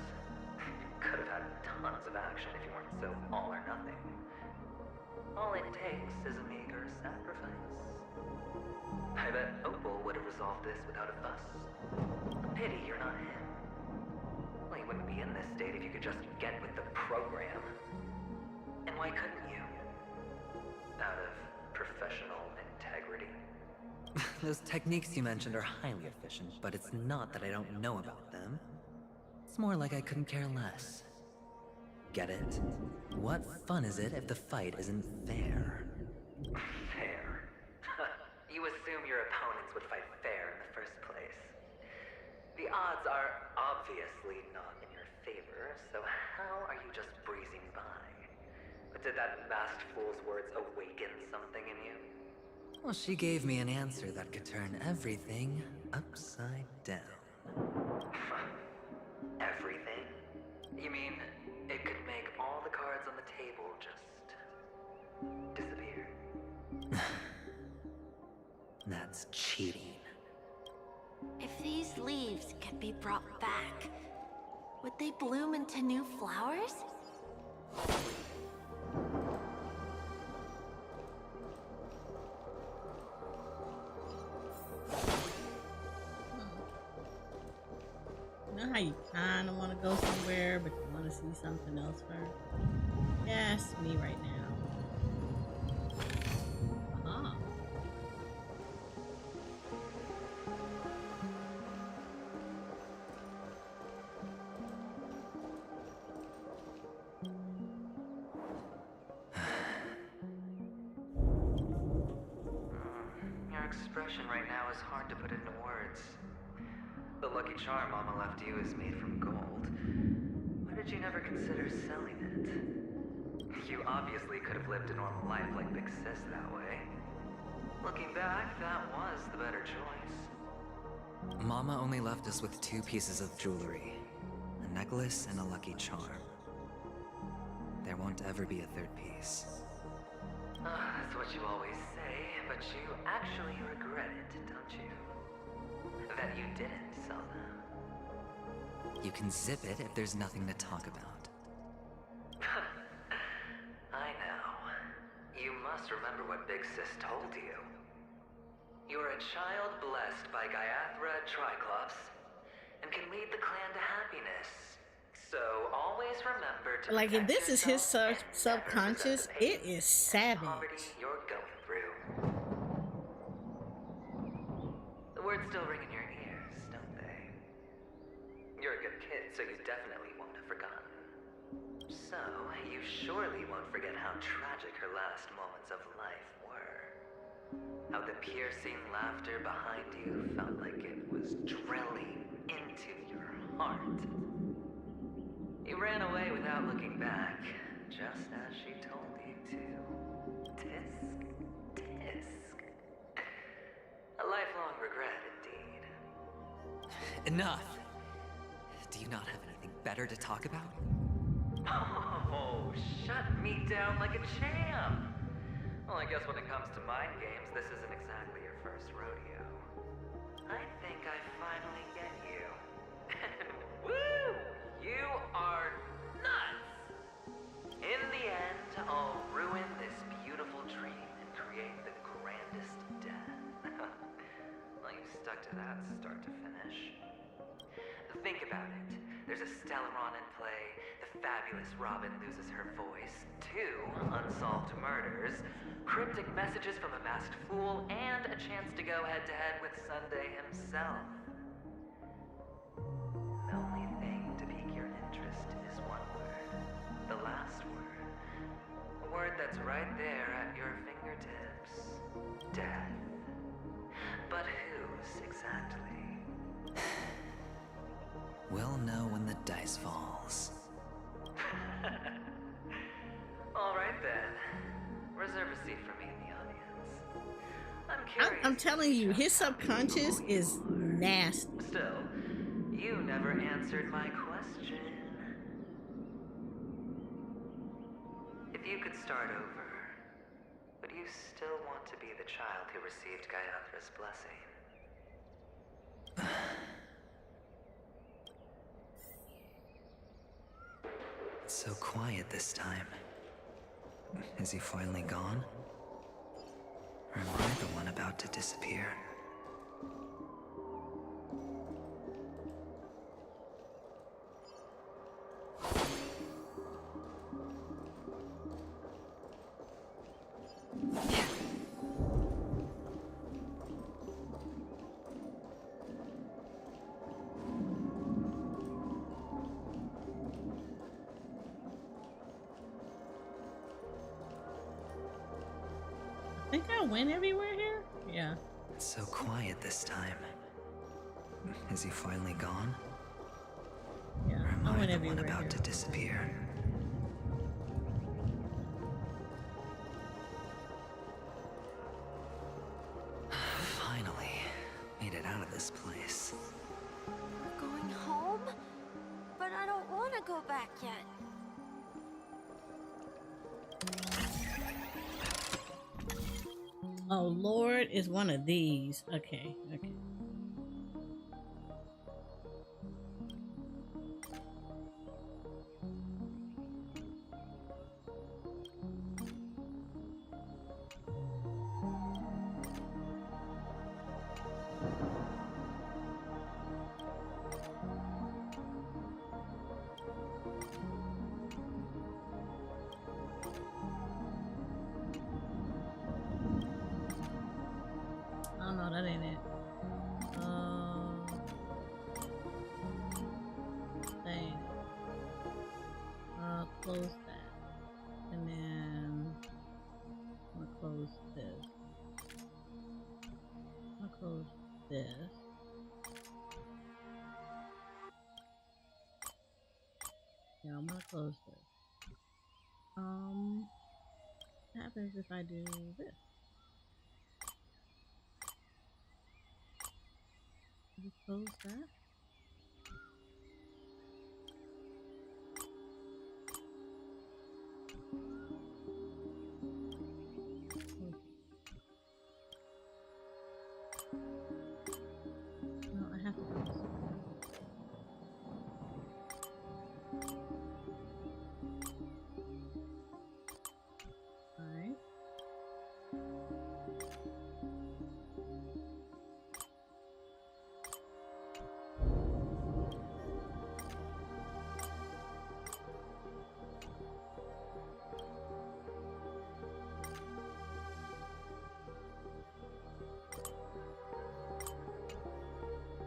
You could have had tons of action if you weren't so all or nothing. All it takes is a meager sacrifice. I bet Opal would have resolved this without a fuss. Pity you're not him. Well, you wouldn't be in this state if you could just get with the program. And why couldn't you? Out of professional integrity. Those techniques you mentioned are highly efficient, but it's not that I don't know about them. It's more like I couldn't care less. Get it? What fun is it if the fight isn't fair? Fair? You assume your opponents would fight fair in the first place. The odds are obviously not in your favor, so how are you just breezing by? But did that masked fool's words awaken something in you? Well, she gave me an answer that could turn everything upside down. Everything? You mean it could make all the cards on the table just disappear? That's cheating. If these leaves could be brought back, would they bloom into new flowers? You know how you kind of want to go somewhere, but you want to see something else first? Yeah, it's me right now. Uh-huh. Your expression right now is hard to put into words. The lucky charm Mama left you is made from gold. Why did you never consider selling it? You obviously could have lived a normal life like Big Sis that way. Looking back, that was the better choice. Mama only left us with 2 pieces of jewelry. A necklace and a lucky charm. There won't ever be a 3rd piece. That's what you always say, but you actually regret it, don't you? That you didn't sell them. You can zip it if there's nothing to talk about. I know. You must remember what Big Sis told you. You're a child blessed by Gaiathra Triclops, and can lead the clan to happiness. So always remember to Like, if protect this is his yourself and subconscious, never resent it is the savage. poverty you're going through. The words still ring in your ears, don't they? You're a good kid, so you definitely won't have forgotten. So, you surely won't forget how tragic her last moments of life were. How the piercing laughter behind you felt like it was drilling into your heart. You ran away without looking back, just as she told you to. Tisk, tisk. A lifelong regret, indeed. Enough! Do you not have anything better to talk about? Oh, shut me down like a champ! Well, I guess when it comes to mind games, this isn't exactly your first rodeo. I think I finally get you. And woo! You are nuts! In the end, I'll ruin this beautiful dream and create the grandest death. Well, you stuck to that start to finish. Think about it. There's a Stellaron in play, the fabulous Robin loses her voice, 2 unsolved murders, cryptic messages from a masked fool, and a chance to go head-to-head with Sunday himself. The only thing to pique your interest is one word. The last word. A word that's right there at your fingertips. Death. But whose exactly? We'll know when the dice falls. All right then. Reserve a seat for me in the audience. I'm curious. I'm telling you, his subconscious is nasty. Still, you never answered my question. If you could start over, would you still want to be the child who received Gaiathra's blessing? It's so quiet this time. Is he finally gone? Or am I the one about to disappear? I think I went everywhere here? Yeah. It's so quiet this time. Is he finally gone? Yeah, or am I went the everywhere one about here. to disappear? Finally, made it out of this place. We're going home? But I don't want to go back yet. Oh, Lord is one of these. Okay, okay. Oh no, that ain't it. That ain't it. Close that. And then I'm gonna close this. I'm gonna close this. Yeah, I'm gonna close this. What happens if I do this? You close that? No, I have to close it. Alright.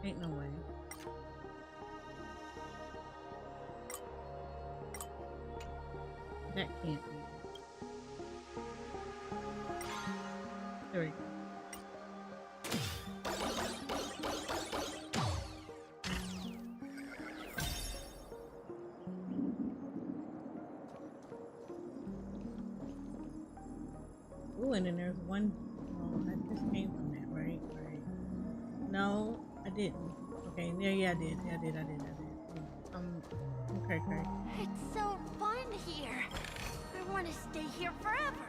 Ain't no way. That can't be. There we go. Ooh, and then there's one. Oh, I just came from that, right? Right. No, I didn't. Okay, yeah, I did. I did. Okay. It's so fun here. I want to stay here forever.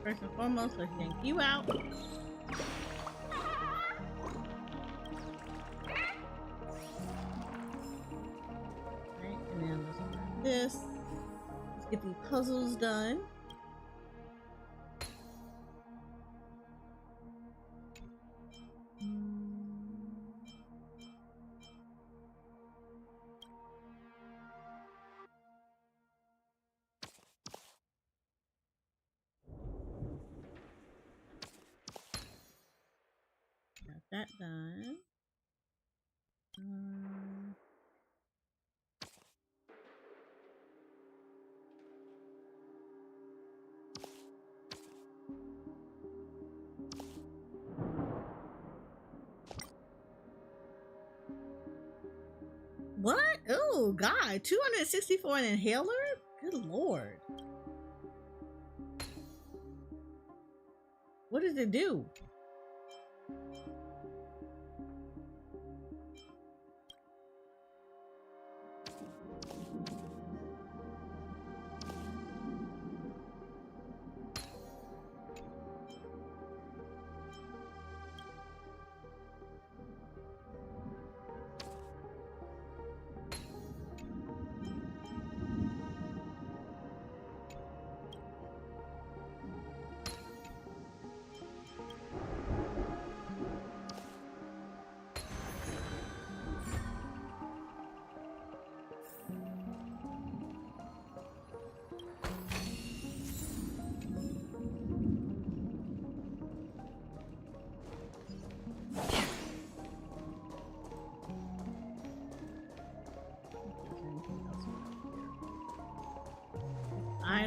First and foremost, let's yank you out. Right, and then let's grab this. Let's get these puzzles done. Got that done. What? Oh, God. 264 an inhaler? Good Lord. What does it do?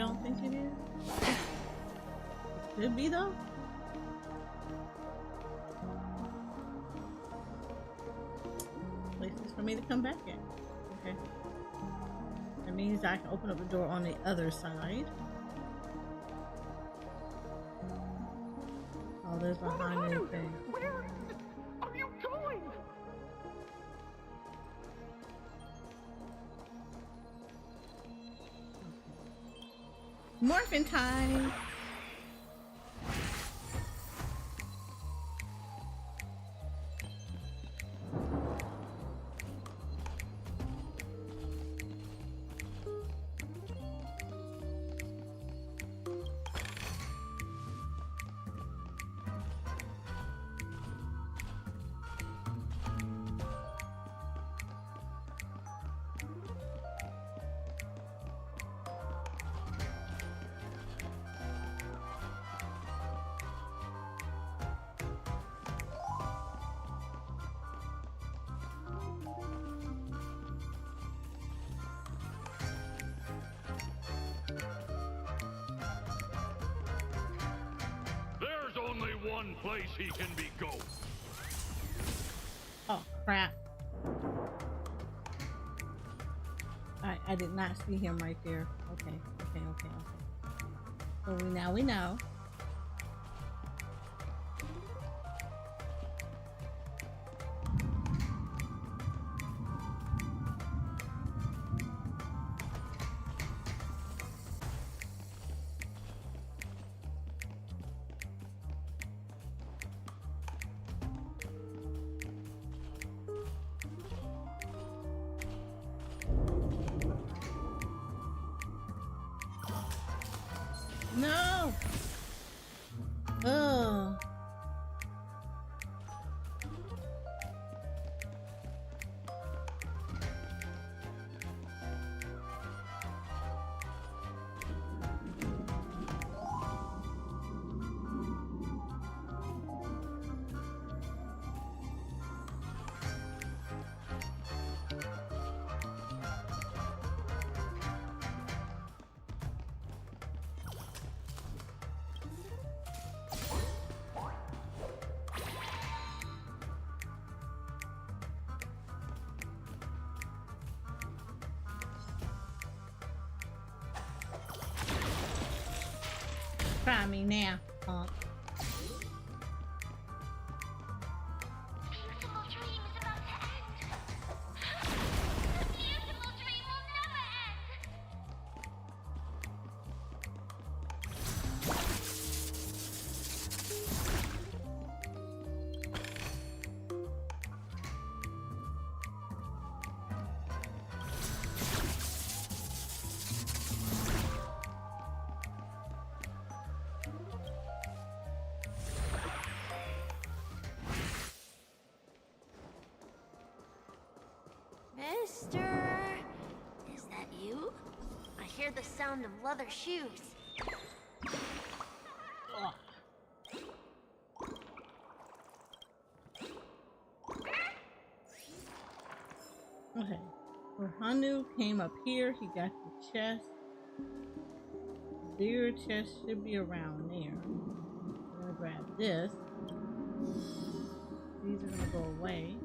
don't think it is. Could be though. Places for me to come back at. Okay. That means I can open up the door on the other side. Oh, there's a Hanu thing. Where are you going? Morphin' time! There's only one place he can be going. Oh, crap. I did not see him right there. Okay. So we know. No! Ugh. Try me now, punk. Mister, is that you? I hear the sound of leather shoes. Oh. Okay. So Hanu came up here. He got the chest. Their chest should be around there. I'm gonna grab this. These are gonna go away.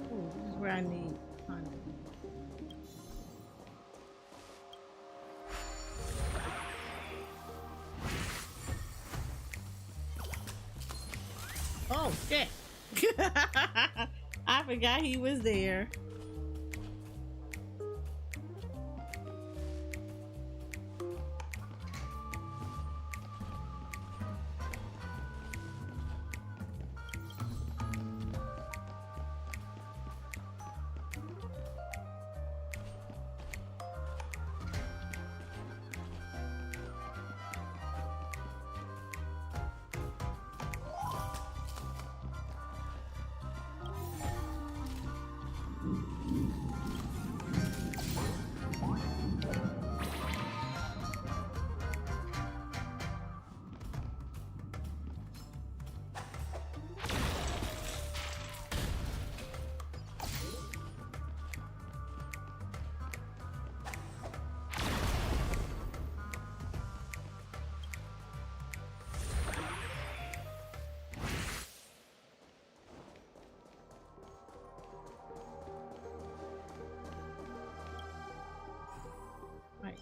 This is where I need Hanu. Oh shit! I forgot he was there.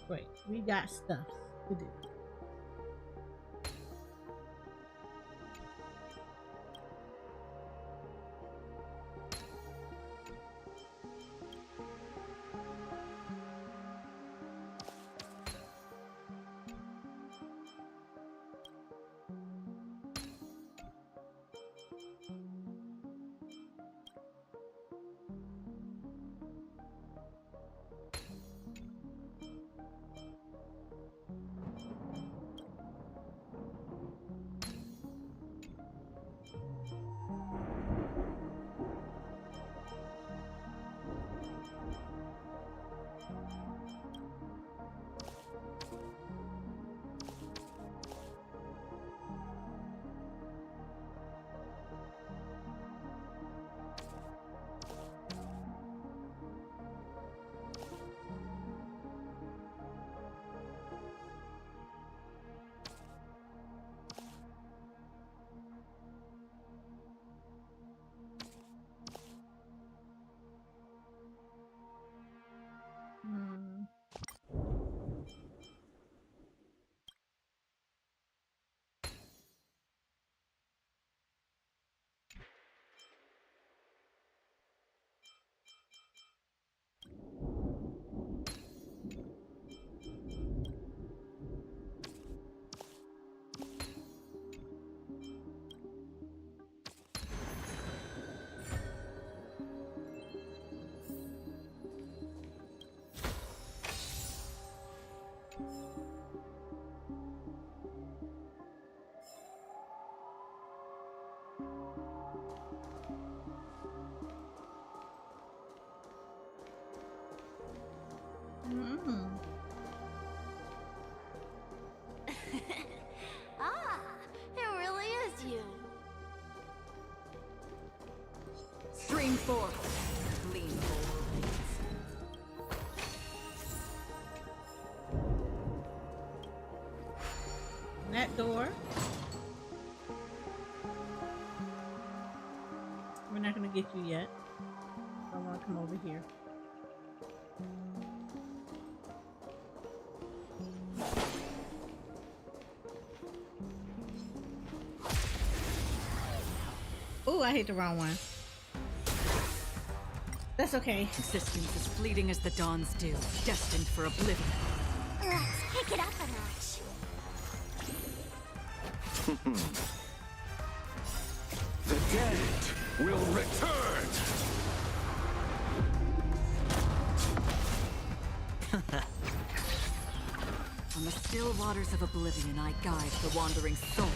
Great. We got stuff to do. Ah, it really is you. Stream forth. Lean forward. That door. We're not gonna get you yet. I want to come over here. Oh, I hit the wrong one. That's okay. Existence as fleeting as the dawn's dew, destined for oblivion. Let's kick it up a notch. The dead will return! On the still waters of oblivion, I guide the wandering souls.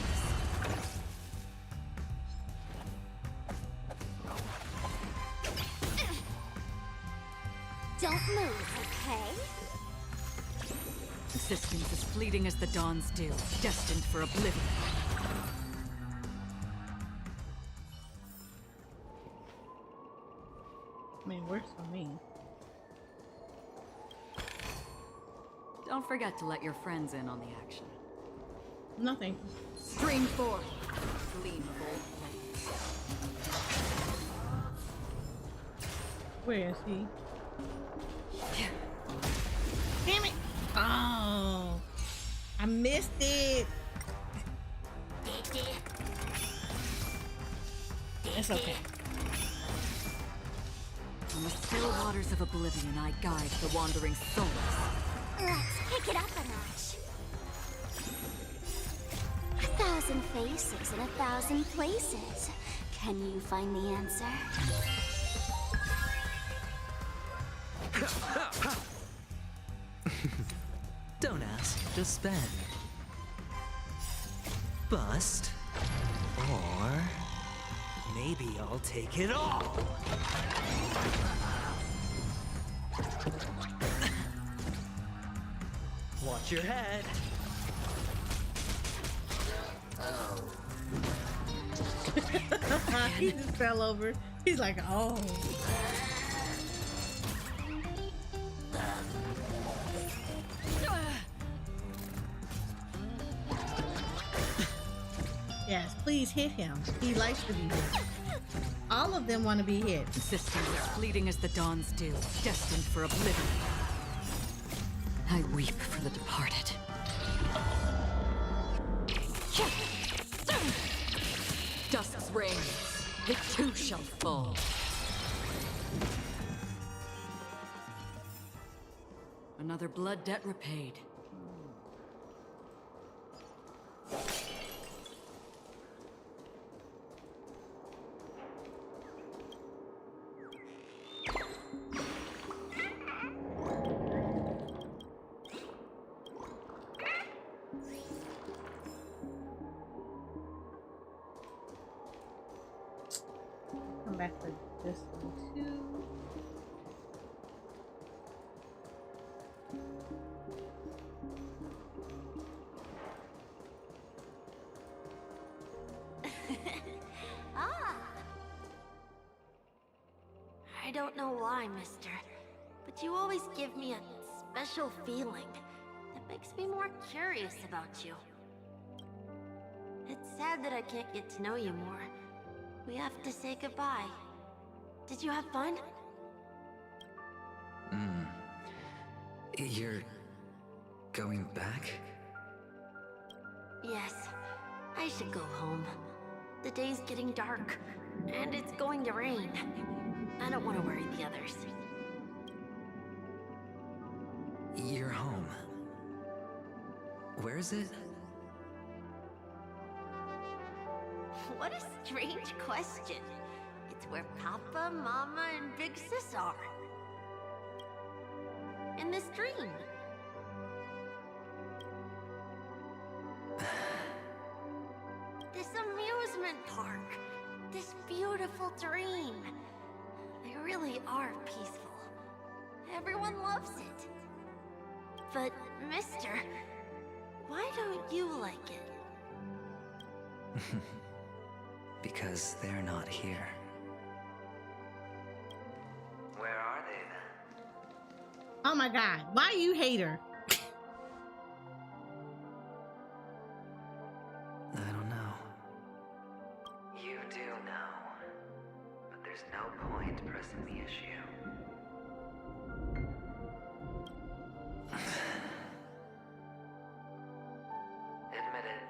Don't move, okay? Existence as fleeting as the dawn's dew, destined for oblivion. I mean, works for me. Don't forget to let your friends in on the action. Nothing. Stream forth. Lean bold. Where is he? Damn it! Oh, I missed it. It's okay. On the still waters of oblivion, I guide the wandering souls. Let's kick it up a notch. 1,000 faces in 1,000 places. Can you find the answer? Don't ask, just spend. Bust. Or maybe I'll take it all. Watch your head. He just fell over. He's like, oh. Yes, please hit him. He likes to be hit. All of them want to be hit. Existence as fleeting as the dawn's dew, destined for oblivion. I weep for the departed. Dusk's reign, it too shall fall. Another blood debt repaid. Come back to this one too. Ah! I don't know why, mister, but you always give me a special feeling that makes me more curious about you. It's sad that I can't get to know you more. We have to say goodbye. Did you have fun? You're going back? Yes. I should go home. The day's getting dark, and it's going to rain. I don't want to worry the others. You're home. Where is it? What a strange question. It's where Papa, Mama, and Big Sis are. In this dream. This amusement park. This beautiful dream. They really are peaceful. Everyone loves it. But, mister, why don't you like it? Because they're not here. Where are they then? Oh my god, why you hate her? I don't know. You do know. But there's no point pressing the issue. Admit it.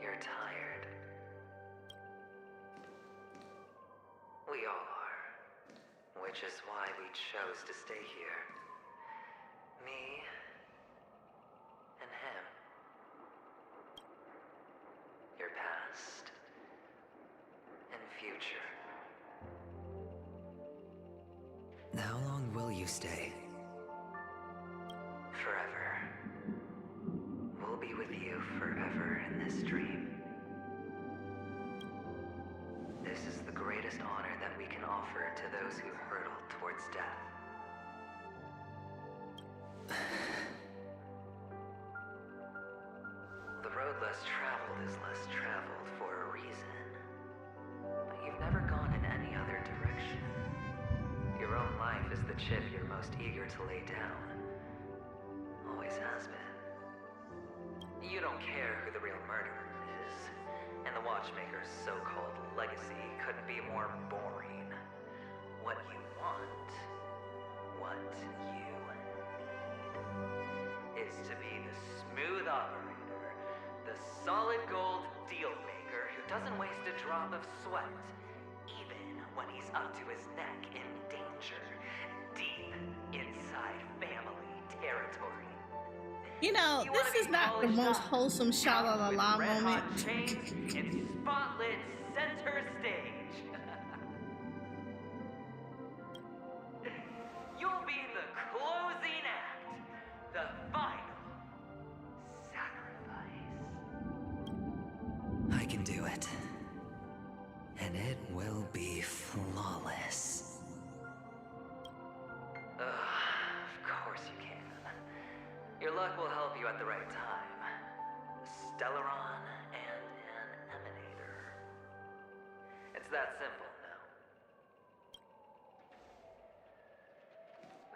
You're tired. We all are. Which is why we chose to stay here. Me and him. Your past and future. How long will you stay? Forever. We'll be with you forever in this dream. This is the greatest honor that we can offer to those who hurtle towards death. The road less traveled is less traveled for a reason. But you've never gone in any other direction. Your own life is the chip you're most eager to lay down. Always has been. You don't care who the real murderer is, and the Watchmaker's so-called legacy couldn't be more boring. What you want, what you need, is to be the smooth operator, the solid gold deal maker who doesn't waste a drop of sweat, even when he's up to his neck in danger, deep inside family territory. You know, this is not the most wholesome sha-la-la-la moment. In spotlit center stage. You'll be the closing act, the final sacrifice. I can do it. And it will be flawless. Of course you can. Your luck will help you at the right time. A Stellaron and an Emanator. It's that simple, no?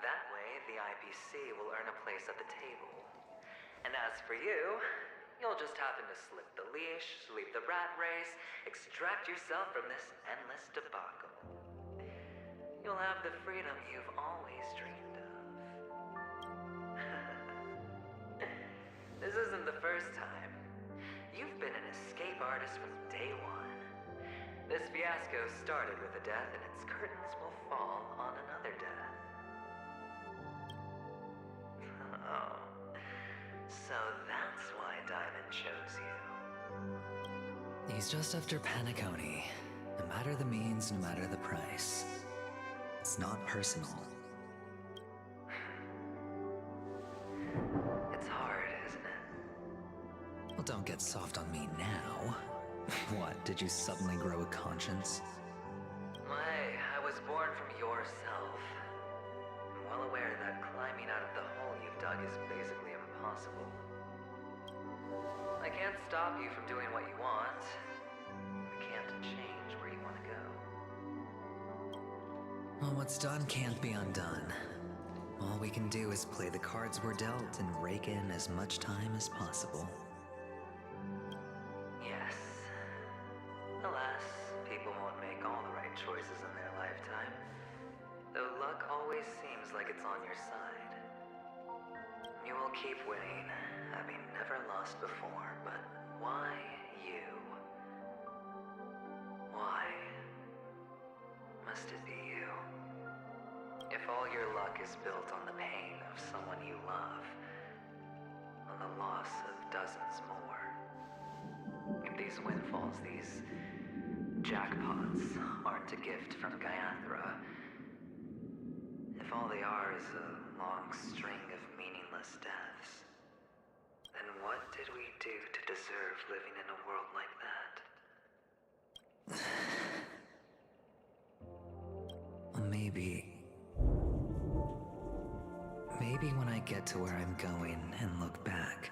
That way, the IPC will earn a place at the table. And as for you, you'll just happen to slip the leash, leave the rat race, extract yourself from this endless debacle. You'll have the freedom you've always dreamed of. This isn't the first time. You've been an escape artist from day one. This fiasco started with a death, and its curtains will fall on another death. Oh. So that's why Diamond chose you. He's just after Penacony. No matter the means, no matter the price. It's not personal. It's hard, isn't it? Well, don't get soft on me now. What, did you suddenly grow a conscience? Hey, I was born from yourself. I'm well aware that climbing out of the hole you've dug is basically impossible. I can't stop you from doing what you want. I can't change where you want to go. Well, what's done can't be undone. All we can do is play the cards we're dealt and rake in as much time as possible. Yes. Alas, people won't make all the right choices in their lifetime. Though luck always seems like it's on your side. You will keep winning, having never lost before, but why you? Why must it be you? If all your luck is built on the pain of someone you love, on the loss of dozens more, if these windfalls, these jackpots, aren't a gift from Gaiathra, if all they are is a long string of meaningless deaths, then what did we do to deserve living in a world like that? Maybe when I get to where I'm going and look back,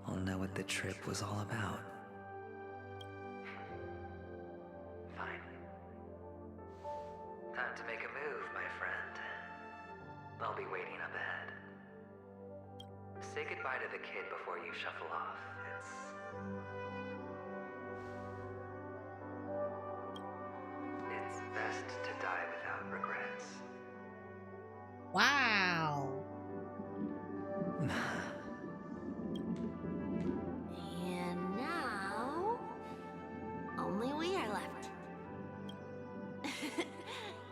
I'll know what the trip was all about. Fine. Time to make a move, my friend. I'll be waiting up ahead. Say goodbye to the kid before you shuffle off. It's best to die without regrets. Wow. And now, only we are left.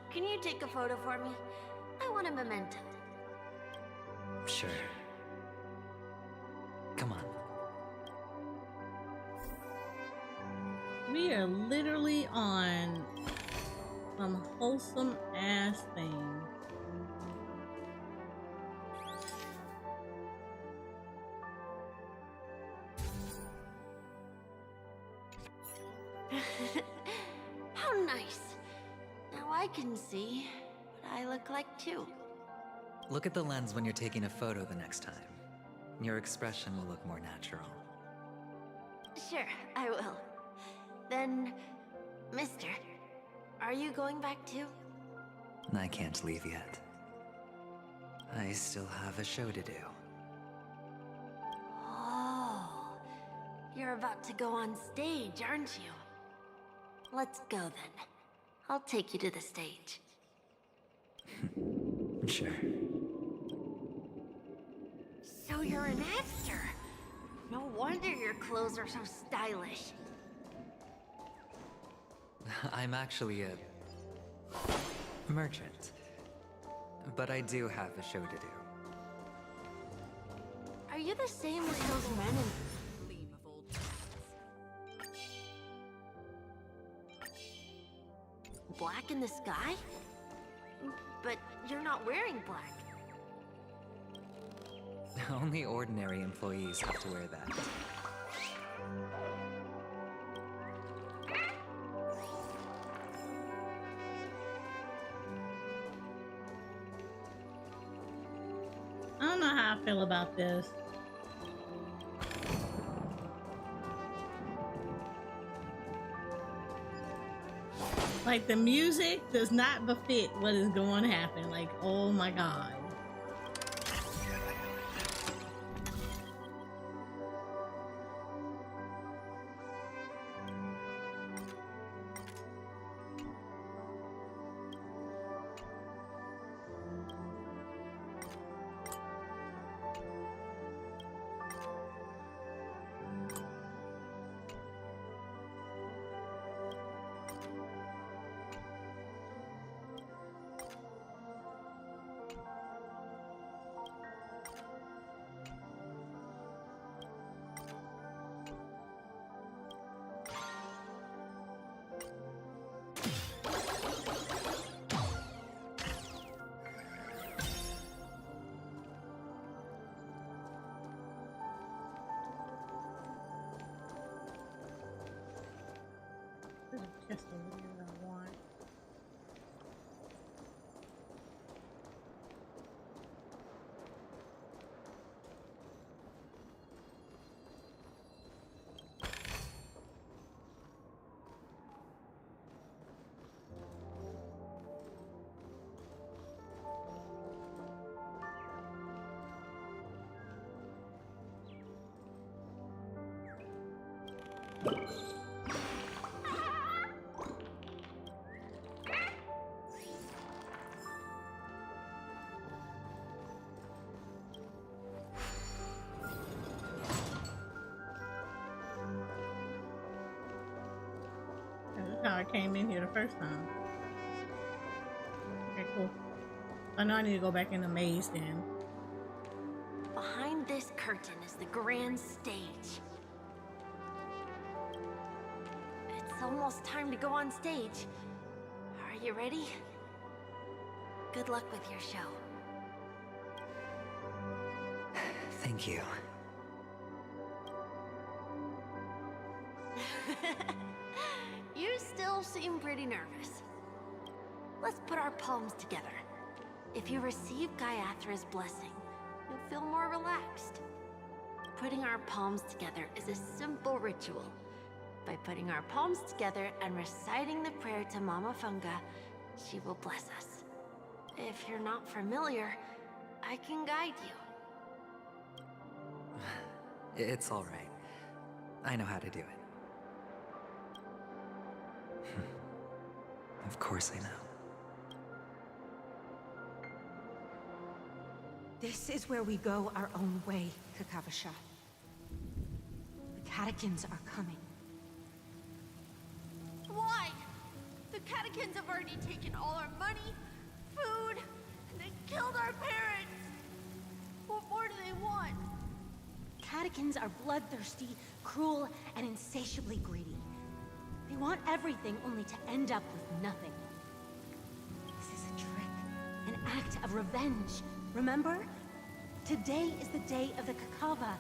Can you take a photo for me? I want a memento. Sure. Come on. We are literally on some wholesome ass thing. How nice. Now I can see what I look like too. Look at the lens when you're taking a photo the next time. Your expression will look more natural. Sure, I will. Then, mister, are you going back too? I can't leave yet. I still have a show to do. Oh, you're about to go on stage, aren't you? Let's go then. I'll take you to the stage. Sure. So you're an actor? No wonder your clothes are so stylish. I'm actually a merchant. But I do have a show to do. Are you the same as those men in... Black in the sky? But you're not wearing black. Only ordinary employees have to wear that. I don't know how I feel about this. Like, the music does not befit what is going to happen. Like, oh my god. That's the video I want. That's how I came in here the first time. Okay, cool. I know I need to go back in the maze then. Behind this curtain is the grand stage. It's almost time to go on stage. Are you ready? Good luck with your show. Thank you. You still seem pretty nervous. Let's put our palms together. If you receive Gaiathra's blessing, you'll feel more relaxed. Putting our palms together is a simple ritual. By putting our palms together and reciting the prayer to Mama Funga, she will bless us. If you're not familiar, I can guide you. It's all right. I know how to do it. Of course I know. This is where we go our own way, Kakavasha. The catechins are coming. Why? The catechins have already taken all our money, food, and they killed our parents. What more do they want? Catechins are bloodthirsty, cruel, and insatiably greedy. They want everything only to end up with nothing. This is a trick, an act of revenge. Remember? Today is the day of the Kakava,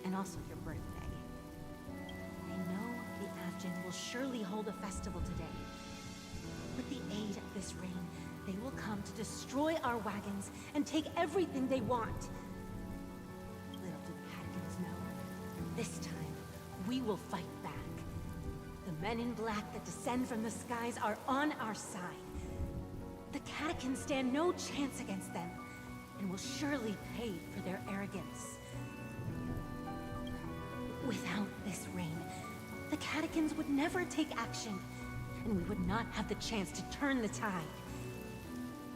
and also your birthday. They know the Avgin will surely hold a festival today. With the aid of this rain, they will come to destroy our wagons and take everything they want. Little do the Catechins know, this time, we will fight back. The men in black that descend from the skies are on our side. The Catechins stand no chance against them, and will surely pay for their arrogance. Without this rain, the Catechins would never take action, and we would not have the chance to turn the tide.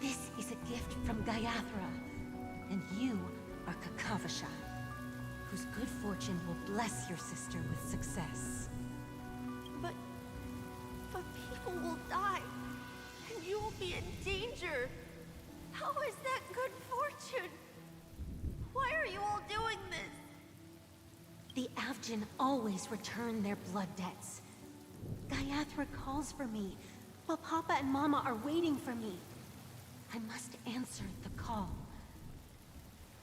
This is a gift from Gaiathra, and you are Kakavasha, whose good fortune will bless your sister with success. But people will die, and you will be in danger. How is that good fortune? Why are you all doing this? The Avgin always return their blood debts. Gaiathra calls for me, while Papa and Mama are waiting for me. I must answer the call.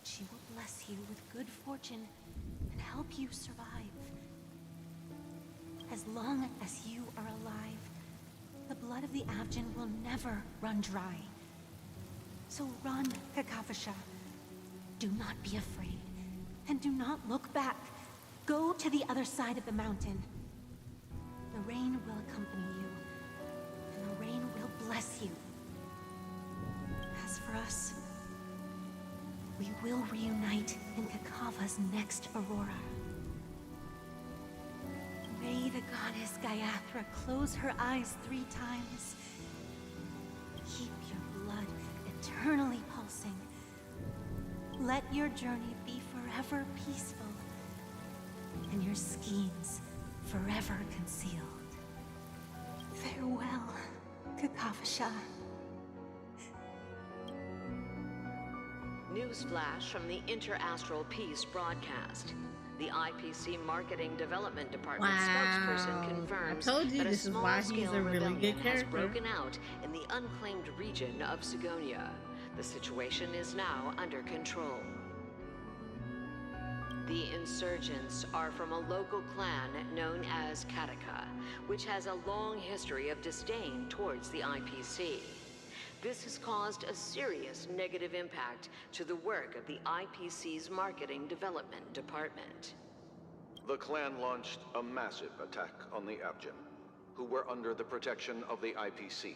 She will bless you with good fortune and help you survive. As long as you are alive, the blood of the Avgin will never run dry. So run, Kakavasha. Do not be afraid, and do not look back. Go to the other side of the mountain. The rain will accompany you, and the rain will bless you. As for us, we will reunite in Kakava's next aurora. May the goddess Gaiathra close her eyes 3 times. Keep your blood eternally pulsing. Let your journey be forever peaceful, and your schemes forever concealed. Farewell, Kakavasha. Newsflash from the Inter-Astral Peace broadcast. The IPC Marketing Development Department spokesperson confirms I told you that a this is why he's small-scale a really rebellion good has character. broken out in the unclaimed region of Sigonia. The situation is now under control. The insurgents are from a local clan known as Kataka, which has a long history of disdain towards the IPC. This has caused a serious negative impact to the work of the IPC's Marketing Development Department. The clan launched a massive attack on the Abjin, who were under the protection of the IPC,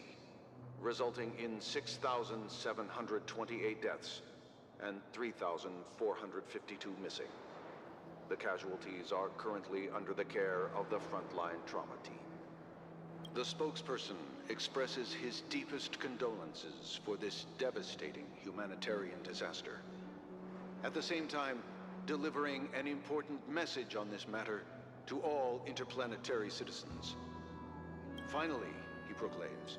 resulting in 6,728 deaths and 3,452 missing. The casualties are currently under the care of the frontline trauma team. The spokesperson expresses his deepest condolences for this devastating humanitarian disaster. At the same time, delivering an important message on this matter to all interplanetary citizens. Finally, he proclaims,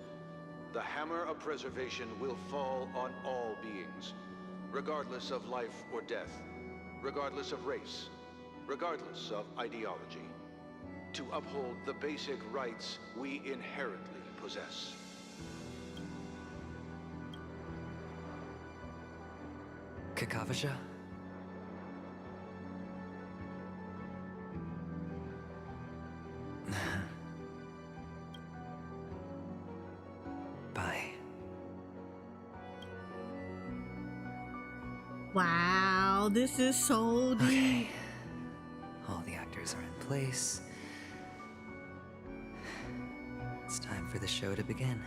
the hammer of preservation will fall on all beings, regardless of life or death, regardless of race, regardless of ideology, to uphold the basic rights we inherently possess. Kakavasha? Bye. Wow, this is so deep. Okay. All the actors are in place. It's time for the show to begin.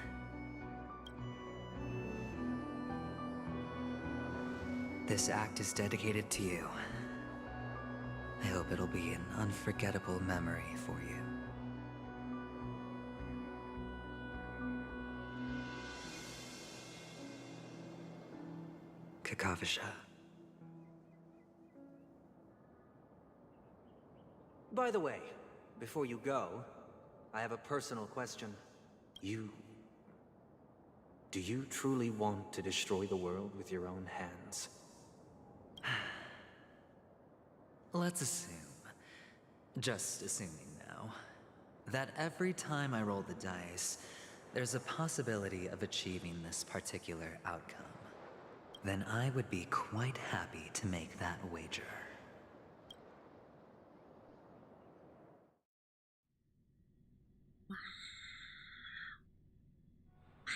This act is dedicated to you. I hope it'll be an unforgettable memory for you. Kakavasha. By the way, before you go, I have a personal question. Do you truly want to destroy the world with your own hands? Let's assume, just assuming now, that every time I roll the dice, there's a possibility of achieving this particular outcome. Then I would be quite happy to make that wager.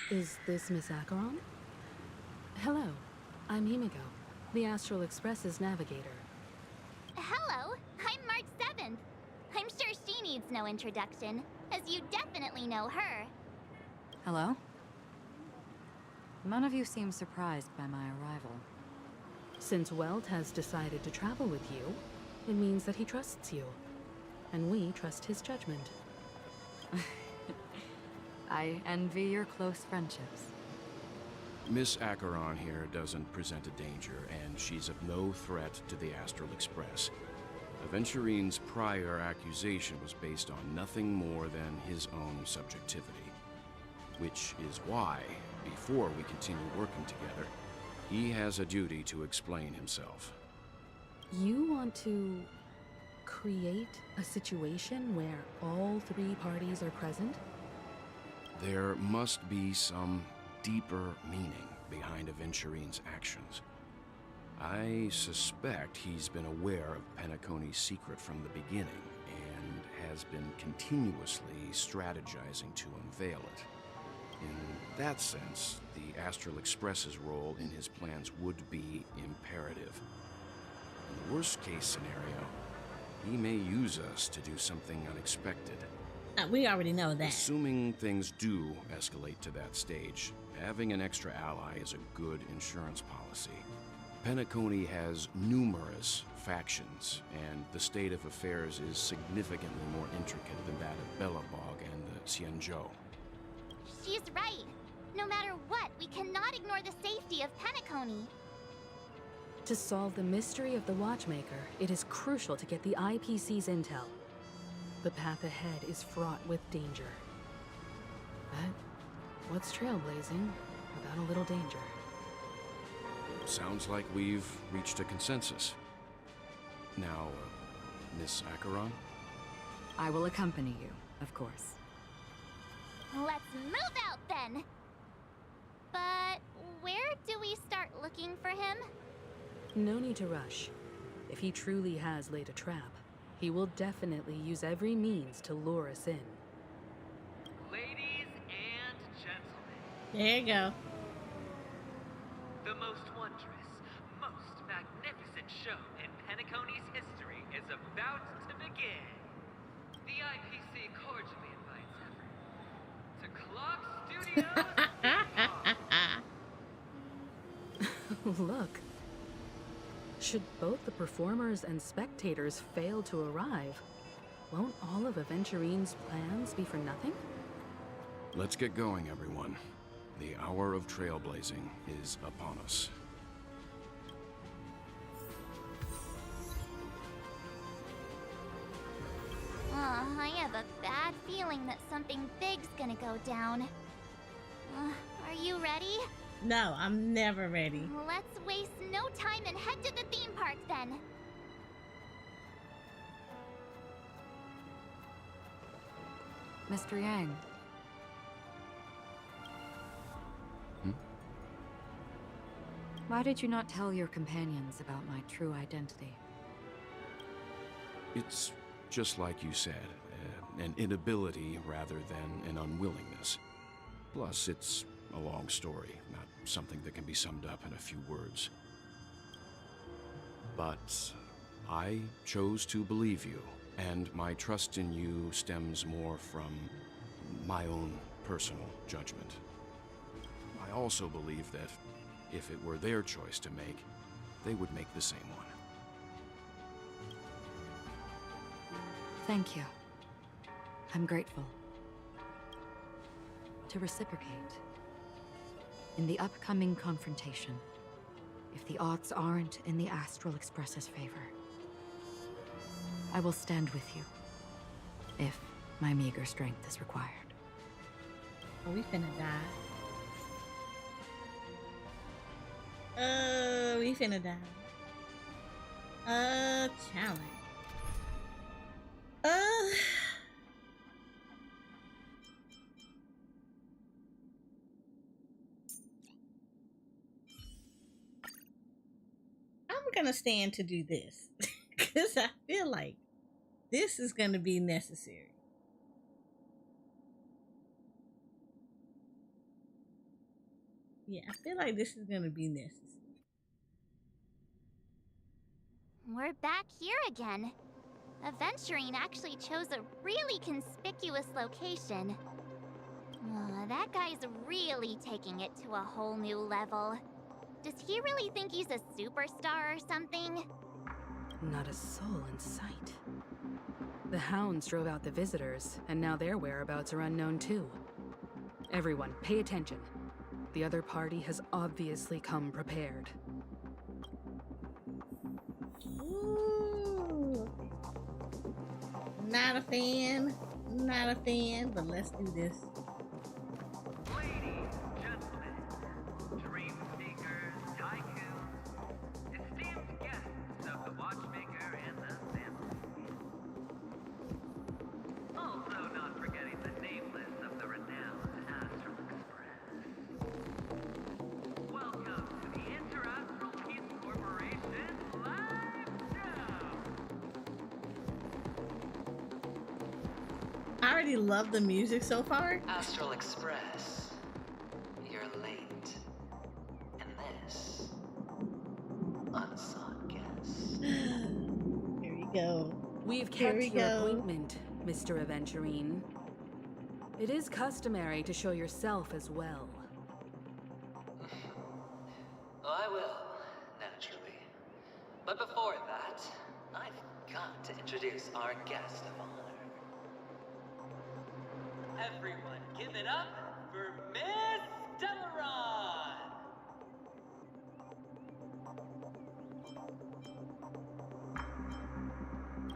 Is this Miss Acheron? Hello, I'm Himiko, the Astral Express's navigator. Hello, I'm March 7th. I'm sure she needs no introduction, as you definitely know her. Hello? None of you seem surprised by my arrival. Since Welt has decided to travel with you, it means that he trusts you. And we trust his judgment. I envy your close friendships. Miss Acheron here doesn't present a danger, and she's of no threat to the Astral Express. Aventurine's prior accusation was based on nothing more than his own subjectivity. Which is why, before we continue working together, he has a duty to explain himself. You want to create a situation where all three parties are present? There must be some deeper meaning behind Aventurine's actions. I suspect he's been aware of Penacony's secret from the beginning, and has been continuously strategizing to unveil it. In that sense, the Astral Express's role in his plans would be imperative. In the worst-case scenario, he may use us to do something unexpected. We already know that. Assuming things do escalate to that stage, having an extra ally is a good insurance policy. Penacony has numerous factions, and the state of affairs is significantly more intricate than that of Belobog and the Xianzhou. She's right. No matter what, we cannot ignore the safety of Penacony. To solve the mystery of the Watchmaker, it is crucial to get the IPC's intel. The path ahead is fraught with danger. But what's trailblazing without a little danger? Sounds like we've reached a consensus. Now, Miss Acheron? I will accompany you, of course. Let's move out then! But where do we start looking for him? No need to rush. If he truly has laid a trap, he will definitely use every means to lure us in. Ladies and gentlemen. There you go. The most wondrous, most magnificent show in Penacony's history is about to begin. The IPC cordially invites everyone to Clock Studios. Look. Should both the performers and spectators fail to arrive, won't all of Aventurine's plans be for nothing? Let's get going, everyone. The hour of trailblazing is upon us. I have a bad feeling that something big's gonna go down. Are you ready? No, I'm never ready. Let's waste no time and head to the theme park then. Mr. Yang. Why did you not tell your companions about my true identity? It's just like you said, an inability rather than an unwillingness. Plus, it's a long story, not something that can be summed up in a few words. But I chose to believe you, and my trust in you stems more from my own personal judgment. I also believe that if it were their choice to make, they would make the same one. Thank you. I'm grateful. To reciprocate, in the upcoming confrontation, if the odds aren't in the Astral Express's favor, I will stand with you, if my meager strength is required. Are we finna die? We finna die. Challenge. I'm gonna stand to do this because I feel like this is gonna be necessary. Yeah, I feel like this is gonna be necessary. We're back here again. Aventurine actually chose a really conspicuous location. That guy's really taking it to a whole new level. Does he really think he's a superstar or something? Not a soul in sight. The hounds drove out the visitors, and now their whereabouts are unknown too. Everyone, pay attention. The other party has obviously come prepared. Ooh. Not a fan, but let's do this. Ladies, gentlemen, dream seekers, tycoons, esteemed guests of the Watchmaker and the Family. Also not forgetting the nameless of the renowned Astral Express. Welcome to the Interastral Peace Corporation live show! I already love the music so far. Astral Express, you're late. And this, unsought guest. Here we go. We've kept your appointment, Mr. Aventurine. It is customary to show yourself as well. I will, naturally. But before that, I've got to introduce our guest of honor. Everyone, give it up for Miss Delaron!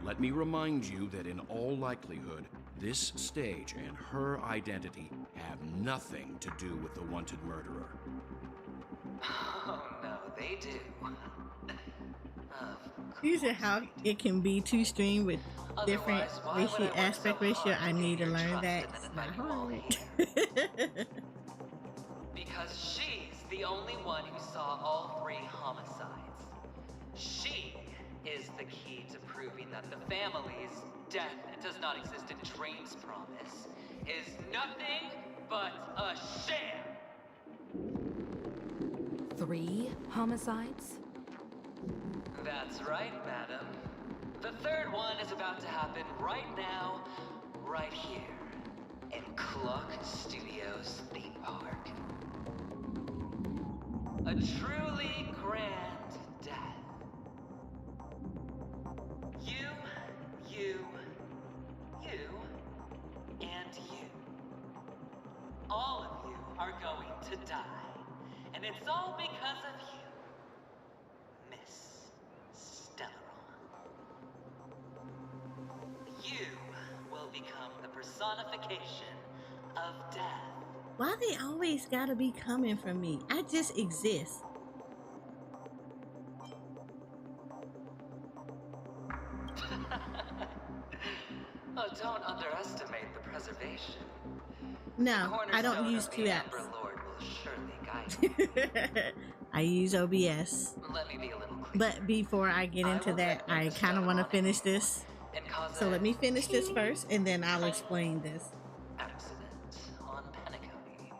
Let me remind you that in all likelihood, this stage and her identity have nothing to do with the wanted murderer. Oh no, they do. These are how it can be two stream with different ratio, aspect ratio. I need to learn that. It's not hard. Because she's the only one who saw all 3 homicides. She is the key to proving that the family's death does not exist in Dream's promise is nothing but a sham. 3 homicides? That's right, madam. The third one is about to happen right now, right here, in Clock Studios theme park. A truly grand death. You, and you. All of you are going to die. And it's all because of you, Miss Stellaron. You will become the personification of death. Why they always gotta be coming for me? I just exist. Oh, don't underestimate the preservation. No, I don't use 2 apps. Lord will surely guide you. I use OBS. Let me be a little clear. But before I get into that, I kind of want to finish this. So let me finish this first, and then I'll explain this. Accident on Penacony.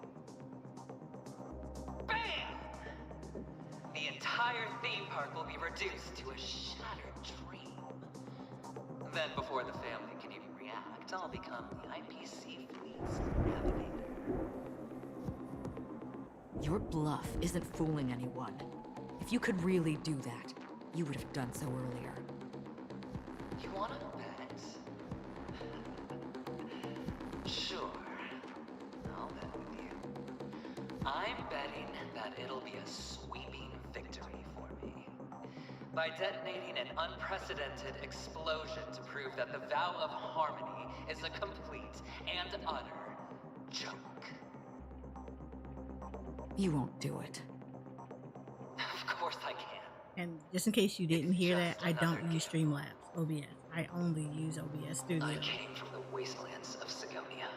Bam! The entire theme park will be reduced to a shattered dream. Then, before the family can even react, I'll become the IPC fleet's navigator. Your bluff isn't fooling anyone. If you could really do that, you would have done so earlier. You wanna bet? Sure. I'll bet with you. I'm betting that it'll be a sweeping victory for me. By detonating an unprecedented explosion to prove that the vow of harmony is a complete and utter joke. You won't do it. Of course I can. And just in case you didn't hear that, I don't use Streamlabs OBS. I only use OBS Studio. I came from the wastelands of Sigonia.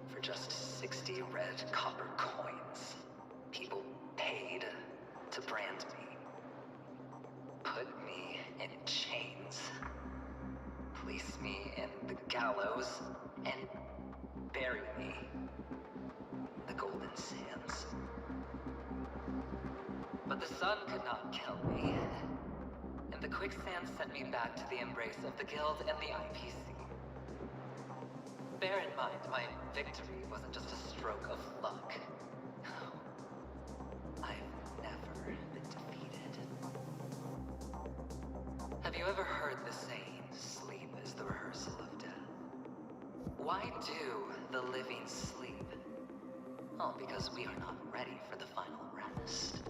For just 60 red copper coins, people paid to brand me. Put me in chains. Place me in the gallows and bury me in the golden sands. But the sun could not kill me, and the quicksand sent me back to the embrace of the Guild and the IPC. Bear in mind, my victory wasn't just a stroke of luck. I've never been defeated. Have you ever heard the saying, sleep is the rehearsal of death? Why do the living sleep? Oh, because we are not ready for the final rest.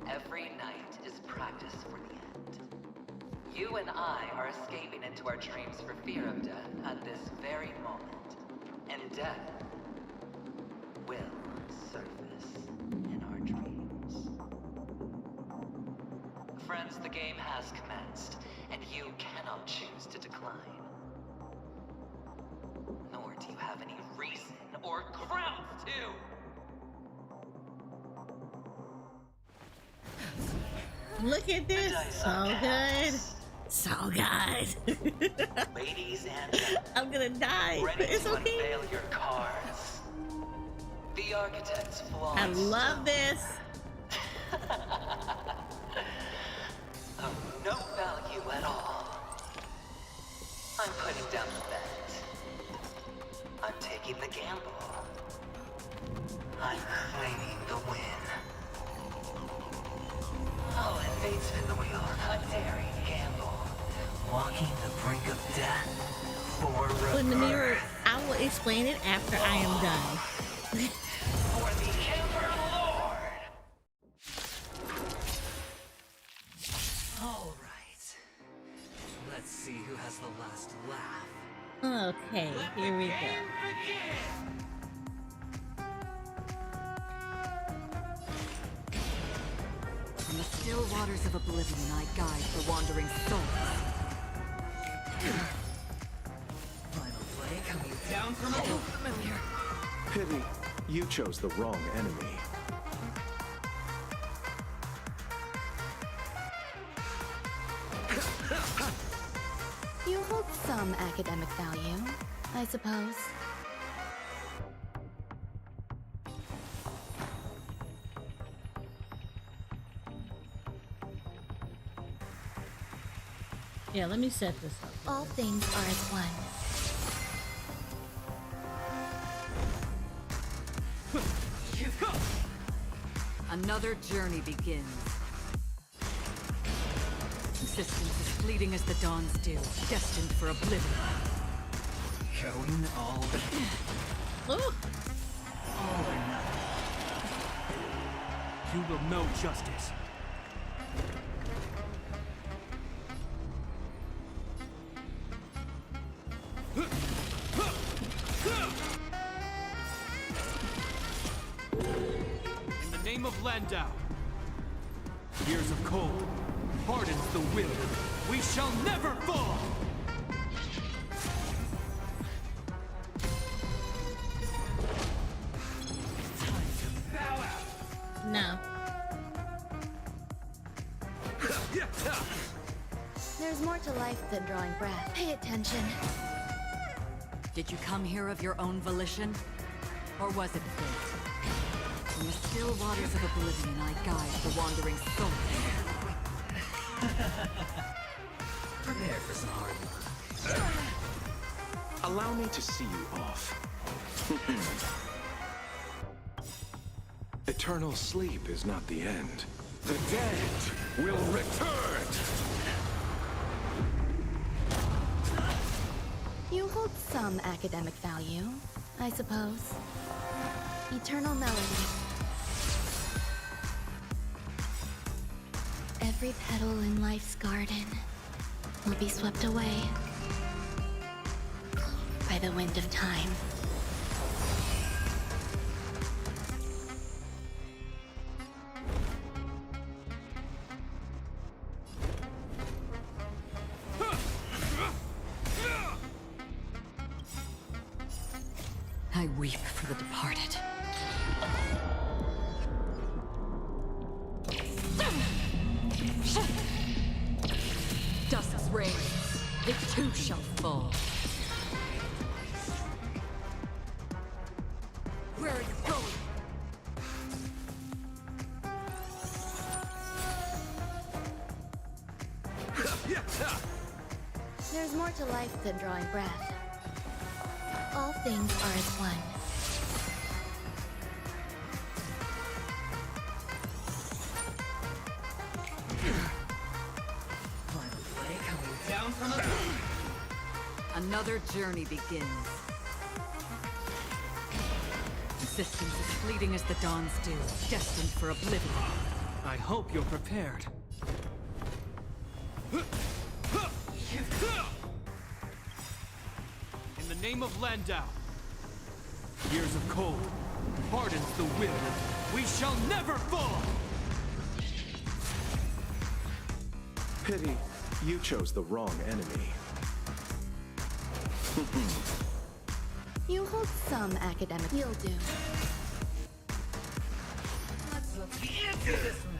Every night is practice for the end. You and I are escaping into our dreams for fear of death at this very moment. And death will surface in our dreams. Friends, the game has commenced, and you cannot choose to decline. Nor do you have any reason or grounds to! Look at this. So good. So good. Ladies and gentlemen, I'm gonna die, ready but it's to okay. unveil your cards. The architect's flawed I love this. Of no value at all. I'm putting down the bet. I'm taking the gamble. I'm claiming the win. Oh, and fate spin the wheel. A daring gamble. Walking the brink of death for reverse. In the mirror, I will explain it after I am done. For the Emperor Lord. All right. Let's see who has the last laugh. Okay, here we go. From the still waters of oblivion, I guide the wandering souls. Final play coming down from above familiar. Pity, you chose the wrong enemy. some academic value, I suppose. Yeah, let me set this up. All things are as one. Another journey begins. Existence is fleeting as the dawn's dew, destined for oblivion. Going all Ooh. all or nothing. You will know justice. In the name of Landau, years of cold hardens the will. We shall never fall! No. There's more to life than drawing breath. Pay attention. Did you come here of your own volition? Or was it fate? In the still waters of oblivion, I guide the wandering soul. Prepare for some hard luck. Allow me to see you off. Eternal sleep is not the end. The dead will return! You hold some academic value, I suppose. Eternal melody. Every petal in life's garden will be swept away by the wind of time. I weep for the departed. Dusk's reign, it too shall fall. Where are you going? There's more to life than drawing breath. All things are as one. Down from the Another journey begins. Existence is fleeting as the dawn's dew, destined for oblivion. I hope you're prepared. In the name of Landau, years of cold hardens the will. We shall never fall! Pity, you chose the wrong enemy. You hold some academic. You'll do. Let's look into this one.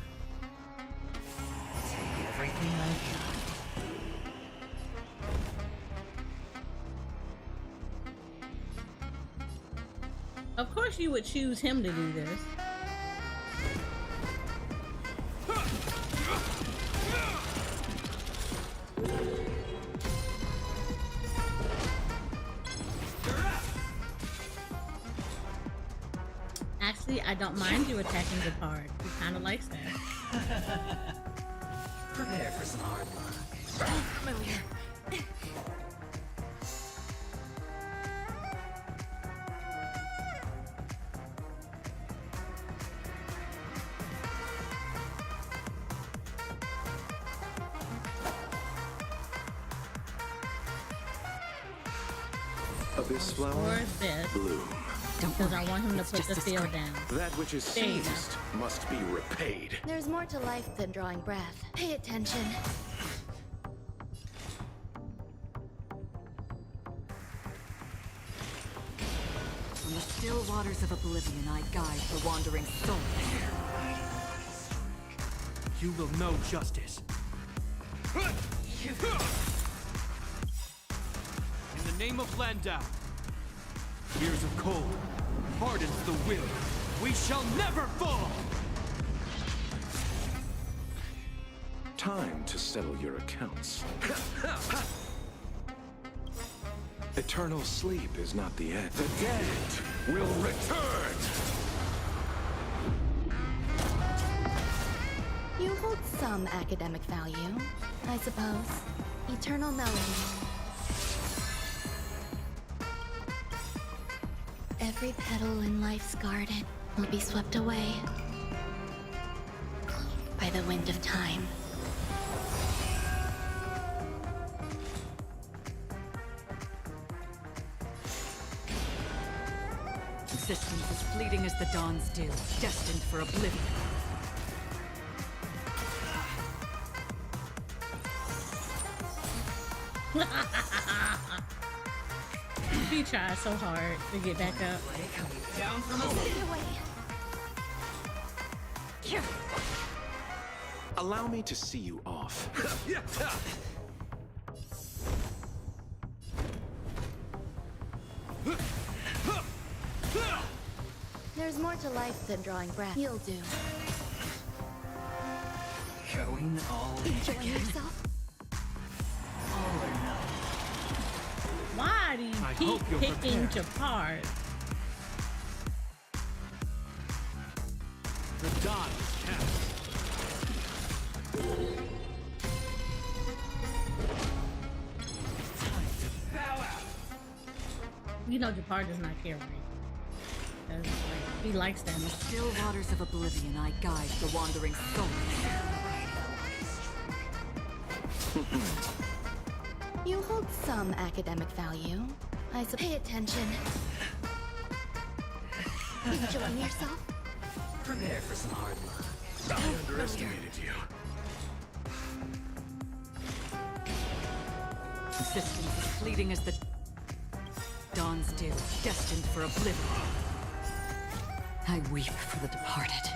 Take everything I got. Of course you would choose him to do this. Actually, I don't mind you attacking the card. He kind of likes that. Prepare for some hard luck. Familiar. Abyss flower, Or this. bloom. Because I want him to put the field down. That which is There you go. seized must be repaid. There's more to life than drawing breath. Pay attention. From the still waters of oblivion, I guide the wandering soul. You will know justice. name of Landau, years of cold hardens the will. We shall never fall! Time to settle your accounts. Eternal sleep is not the end. The dead will return! You hold some academic value, I suppose. Eternal melody. Every petal in life's garden will be swept away by the wind of time. Existence as fleeting as the dawn's dew, destined for oblivion. He tried so hard to get back up. Down from Allow me to see you off. There's more to life than drawing breath. You'll do. Going all Enjoying yourself? all or nothing. Why do you I keep hope you're picking prepared. apart? the die is cast. It's time to bow out. You know Japar does not care, right? 'Cause, like, he likes them. In the still waters of oblivion, I guide the wandering soul. You hold some academic value. I suppose. Pay attention. Enjoying yourself? Prepare for some hard luck. I underestimated you. Existence as fleeting as the dawn's dew, destined for oblivion. I weep for the departed.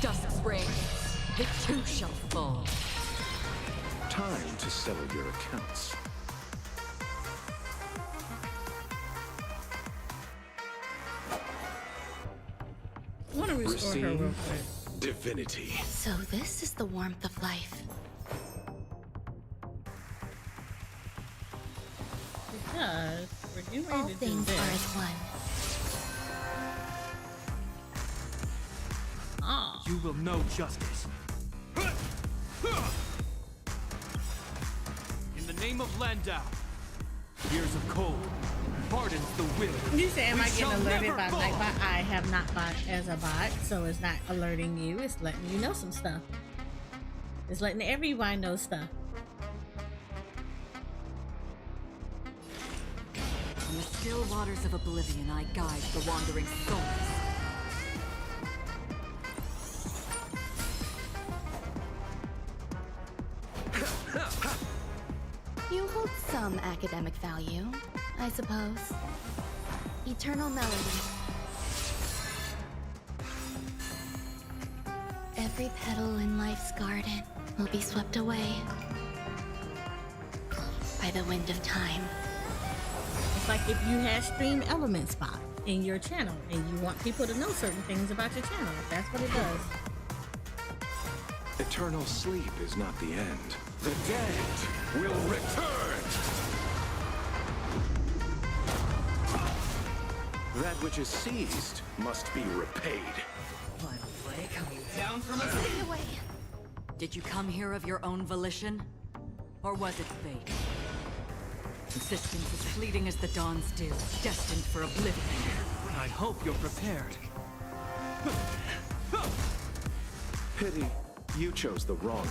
Dusk's reign, it too shall fall. Time to settle your accounts. I want to restore her real quick. Divinity. So this is the warmth of life. Because we're getting All ready to do things are as this. one. Oh. You will know justice. In the name of Landau, years of cold hardens the will. You say, am We I getting shall alerted never by fall. Nightbot? I have not bot as a bot, so it's not alerting you. It's letting you know some stuff. It's letting everybody know stuff. In the still waters of oblivion, I guide the wandering souls. You hold some academic value, I suppose. Eternal melody. Every petal in life's garden will be swept away by the wind of time. It's like if you had Stream Elements bot in your channel and you want people to know certain things about your channel. That's what it does. Eternal sleep is not the end. The dead will return! That which is seized must be repaid. Final play coming down from a Stay away. Did you come here of your own volition? Or was it fate? Existence as fleeting as the dawn's dew, destined for oblivion. I hope you're prepared. Pity, you chose the wrong.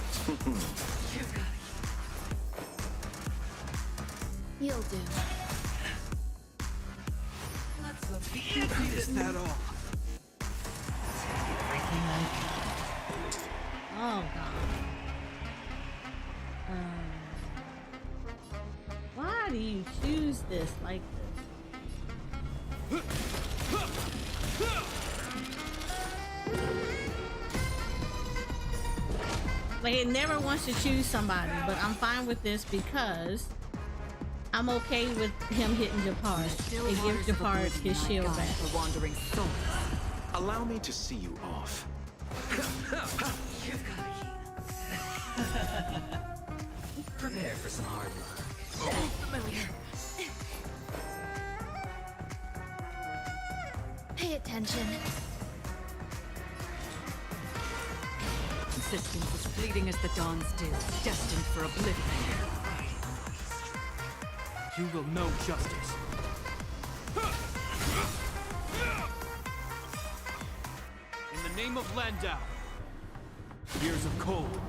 You'll do. Is that all? Oh god. Why do you choose this like this? Like, it never wants to choose somebody, but I'm fine with this because I'm okay with him hitting Japar. It gives Japar his shield back. The wandering soul. Allow me to see you off. Prepare for some hard luck. Familiar. Pay attention. Insistence as fleeting as the dawn's dew, destined for oblivion. You will know justice. In the name of Landau, years of cold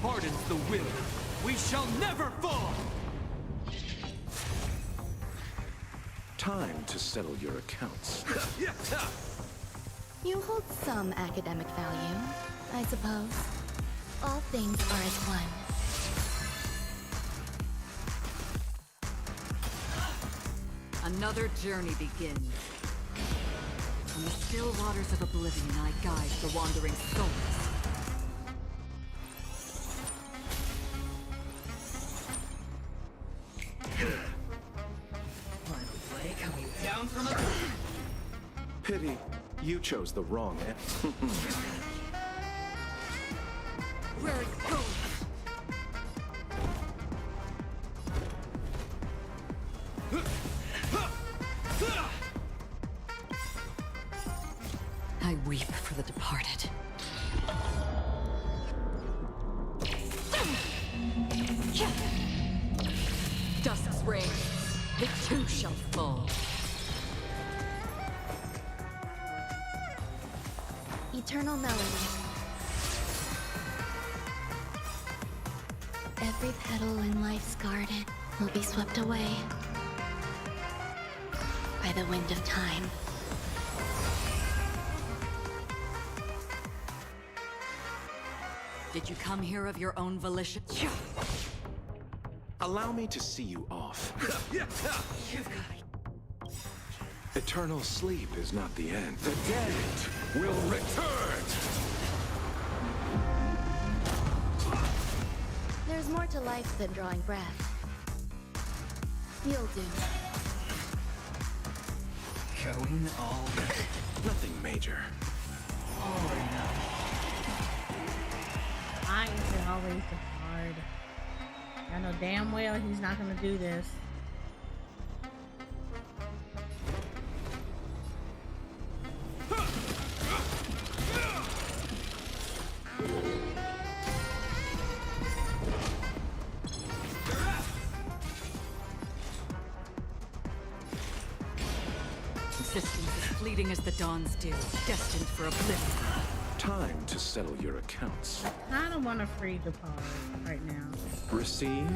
hardens the will. We shall never fall! Time to settle your accounts. You hold some academic value, I suppose. All things are as one. Another journey begins. On the still waters of oblivion, I guide the wandering souls. Final play coming down from a... Pity, you chose the wrong end. Where it goes! I weep for the departed. Dusk's reign, it too shall fall. Eternal melody. Every petal in life's garden will be swept away by the wind of time. Did you come here of your own volition? Allow me to see you off. Eternal sleep is not the end. The dead will return! There's more to life than drawing breath. You'll do. Going all... Nothing major. Why is it always the hard? I know damn well he's not gonna do this. Insistence as fleeting as the dawn's dew, destined for oblivion. Time to settle your accounts. I don't want to free Japar right now. Receive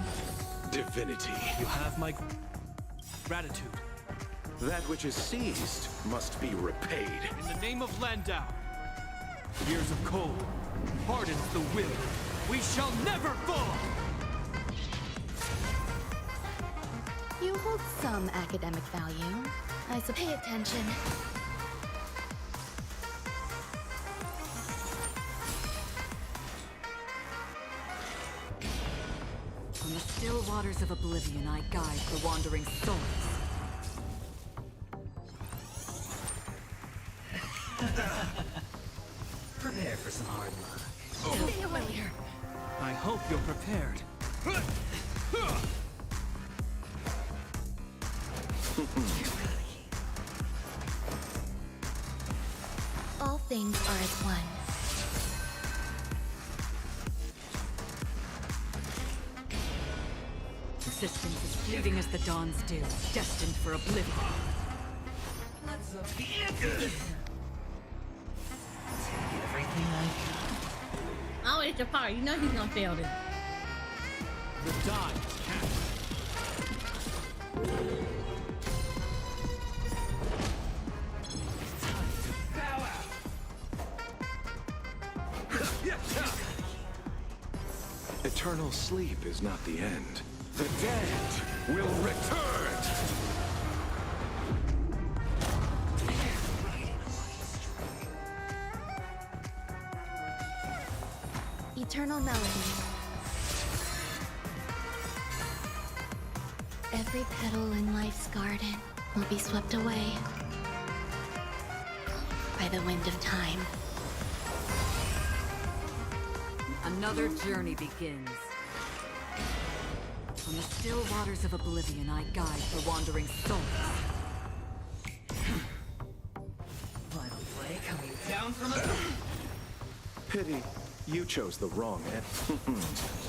divinity. You have my gratitude. That which is seized must be repaid. In the name of Landau, years of cold hardens the will. We shall never fall! You hold some academic value. I suppose. Pay attention. On the still waters of oblivion, I guide the wandering souls. Prepare for some hard luck. Familiar. I hope you're prepared. All things are as one. Insistence as fleeting as the dawn's dew, destined for oblivion. Let's up the ante. Take everything I got. Oh, it's Japar. You know he's gonna fail this. The die is cast. Eternal sleep is not the end. The dead will return! Eternal melody. Every petal in life's garden will be swept away by the wind of time. Another journey begins. From the still waters of oblivion, I guide the wandering souls. Final play coming down from a... Pity, you chose the wrong end.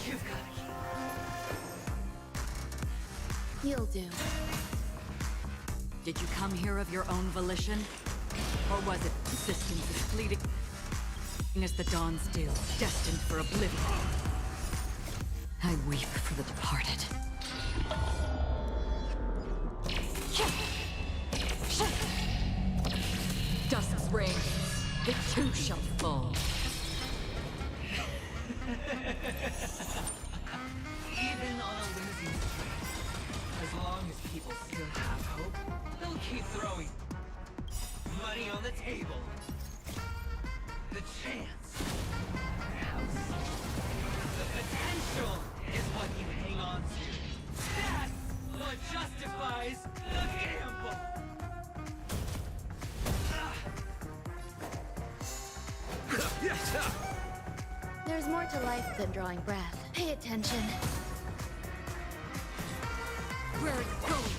You've got it. You'll do. Did you come here of your own volition? Or was it persistence as fleeting as the dawn still, destined for oblivion? I weep for the departed. Dusk's reign, it too shall fall. Even on a losing streak, as long as people still have hope, they'll keep throwing money on the table. The chance, the house, the potential is what you hang on to. That's what justifies the gamble. There's more to life than drawing breath. Pay attention. Where are you going?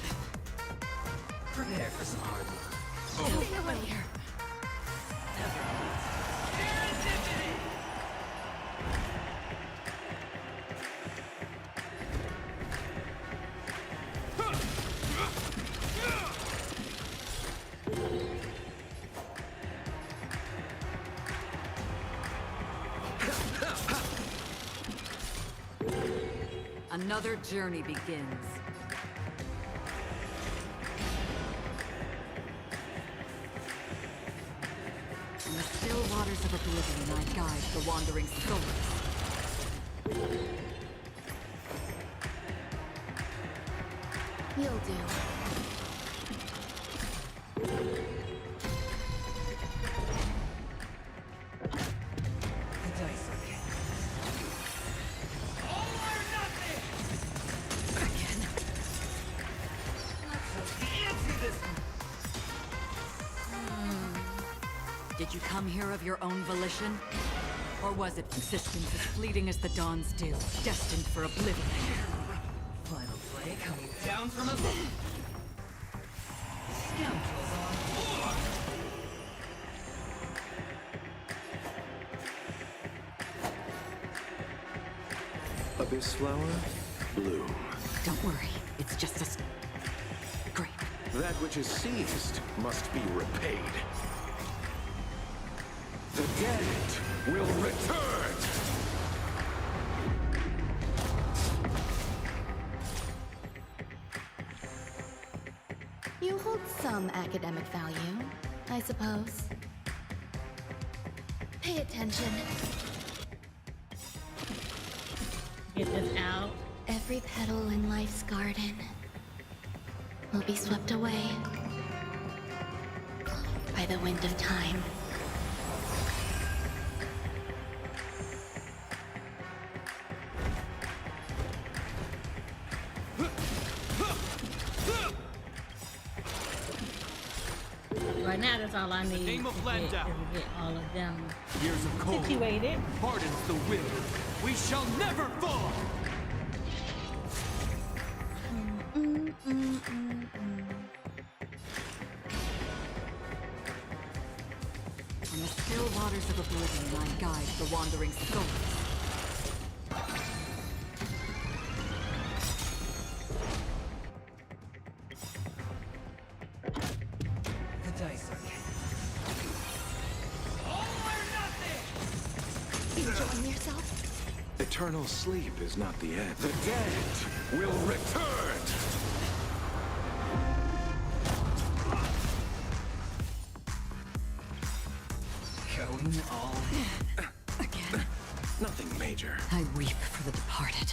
Prepare for some hard work. Stay away here. Another journey begins. In the still waters of oblivion, I guide the wandering souls. You'll do. The dice are all or nothing! Again. Let's fancy this one. Did you come here of your own volition? Or was it persistence as fleeting as the dawn still, destined for oblivion? Final play coming down from a... Scoundrels on board! Abyss flower, bloom. Don't worry, it's just a grape. That which is seized must be repaid. The dead will return! You hold some academic value, I suppose. Pay attention. Get this out. Every petal in life's garden will be swept away by the wind of time. Right now, that's all I need. name of to Landau. get all of them Years of cold situated. hardens the will. We shall never fall! In the still waters of oblivion, I guide the wandering souls. The dice are All or nothing! Enjoying yourself? Eternal sleep is not the end. The dead will return! going all in. Again. Nothing major. I weep for the departed.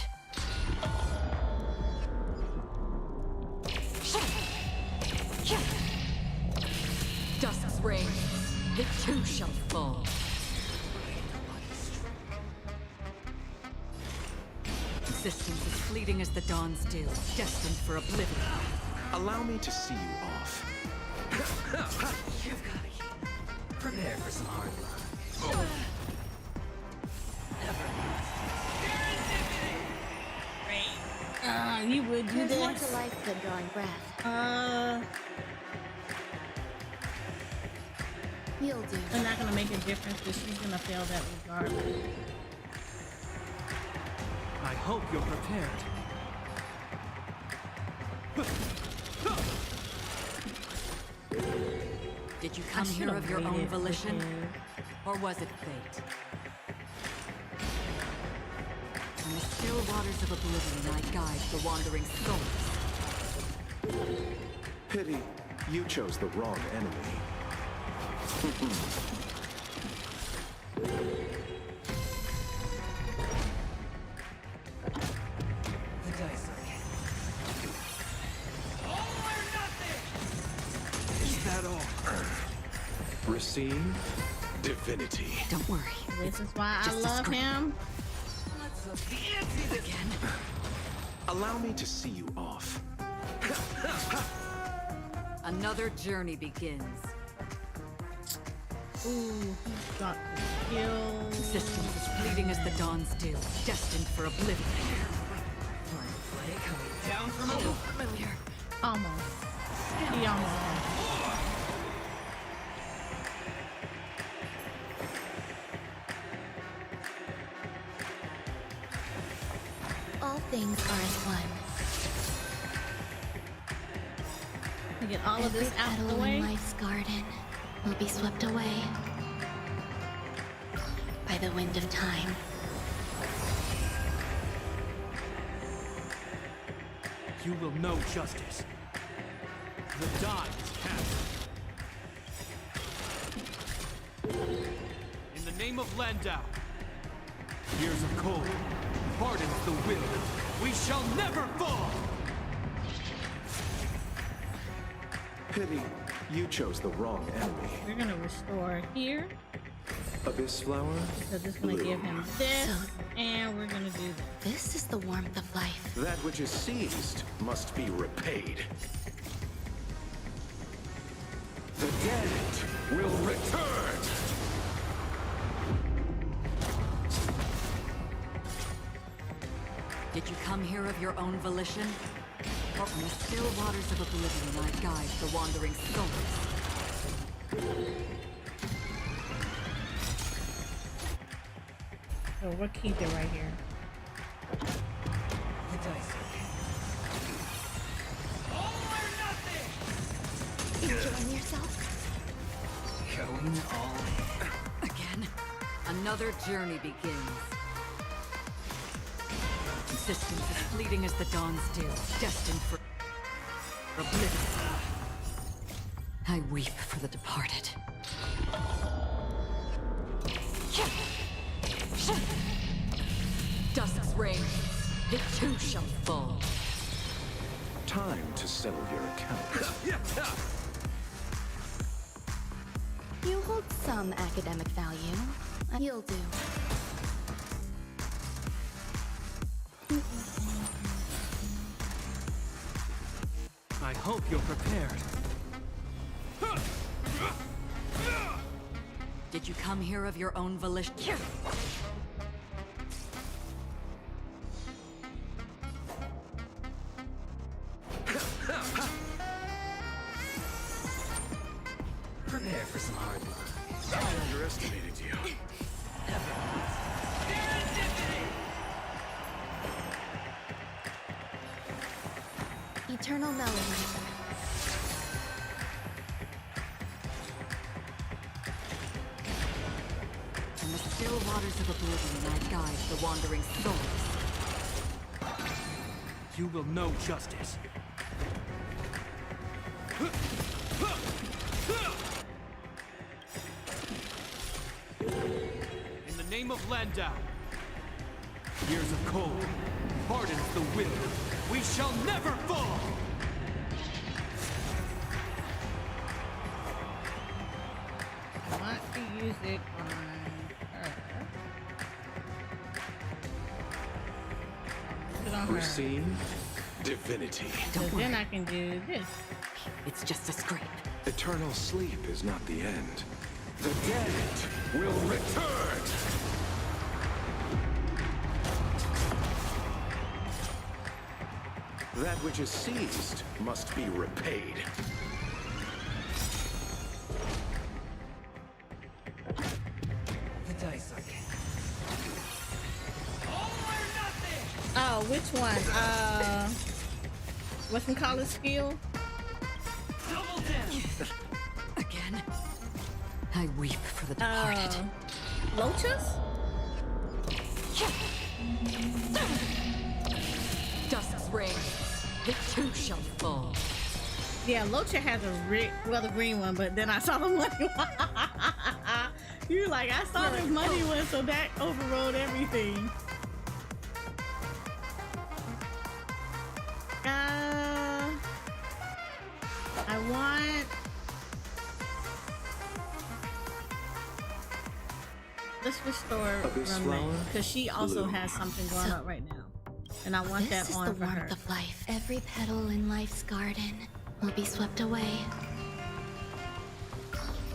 Dusk's reign, it too shall fall. Existence as fleeting as the dawn still, destined for oblivion. Allow me to see you off. You've got to heal. Prepare for some hard love. You would do There's this. more to life than drawing breath. You'll do. It's not gonna make a difference because she's gonna fail that regardless. I hope you're prepared. Did you come here of your own volition? Or was it fate? In the still waters of oblivion, I guide the wandering souls. Pity, you chose the wrong enemy. The dice are Is that all? Receive divinity. Don't worry. This is why I love him. Again. Allow me to see you off. Another journey begins. Ooh, he's got the kill. Existence as fleeting as the dawn still, destined for oblivion. play coming down from above. Familiar. Almost. He almost got it. All things are as one. To get all of this out of the Petal way. in life's garden will be swept away by the wind of time. You will know justice. The die is cast. In the name of Landau, years of cold hardens the will. We shall never fall! Pity, you chose the wrong enemy. We're gonna restore here. Abyss flower. So this is gonna give him this, and we're gonna do this. This is the warmth of life. That which is seized must be repaid. The dead will return! Did you come here of your own volition? Or in the still waters of oblivion, I guide the wandering souls. So we'll keep it right here. The dice are Enjoying yourself? going all in. Again, another journey begins. Existence as fleeting as the dawn still, destined for oblivion. I weep for the departed. Dusk's reign, it too shall fall. Time to settle your accounts. You hold some academic value. You'll do. I hope you're prepared. Did you come here of your own volition? Prepare for some hard love. I underestimated you. Eternal melody. In the still waters of oblivion, I guide the wandering souls. You will know justice. In the name of Landau, years of cold hardens the will. We shall never fall! I want to use it on her. her. Receive divinity. So then I can do this. It's just a scrape. Eternal sleep is not the end. The dead will return! That which is seized must be repaid. The dice are king. Oh, which one? Whatchamacallit skill? Again. I weep for the departed. Lochas? Dusk's reign. It too shall fall. Yeah, Locha has a the green one, but then I saw the money one. You're like, I saw the money one, so that overrode everything. I want... Let's restore Romaine, because she also has something going on right now. And I want that on for her. This is the warmth of life. Every petal in life's garden will be swept away.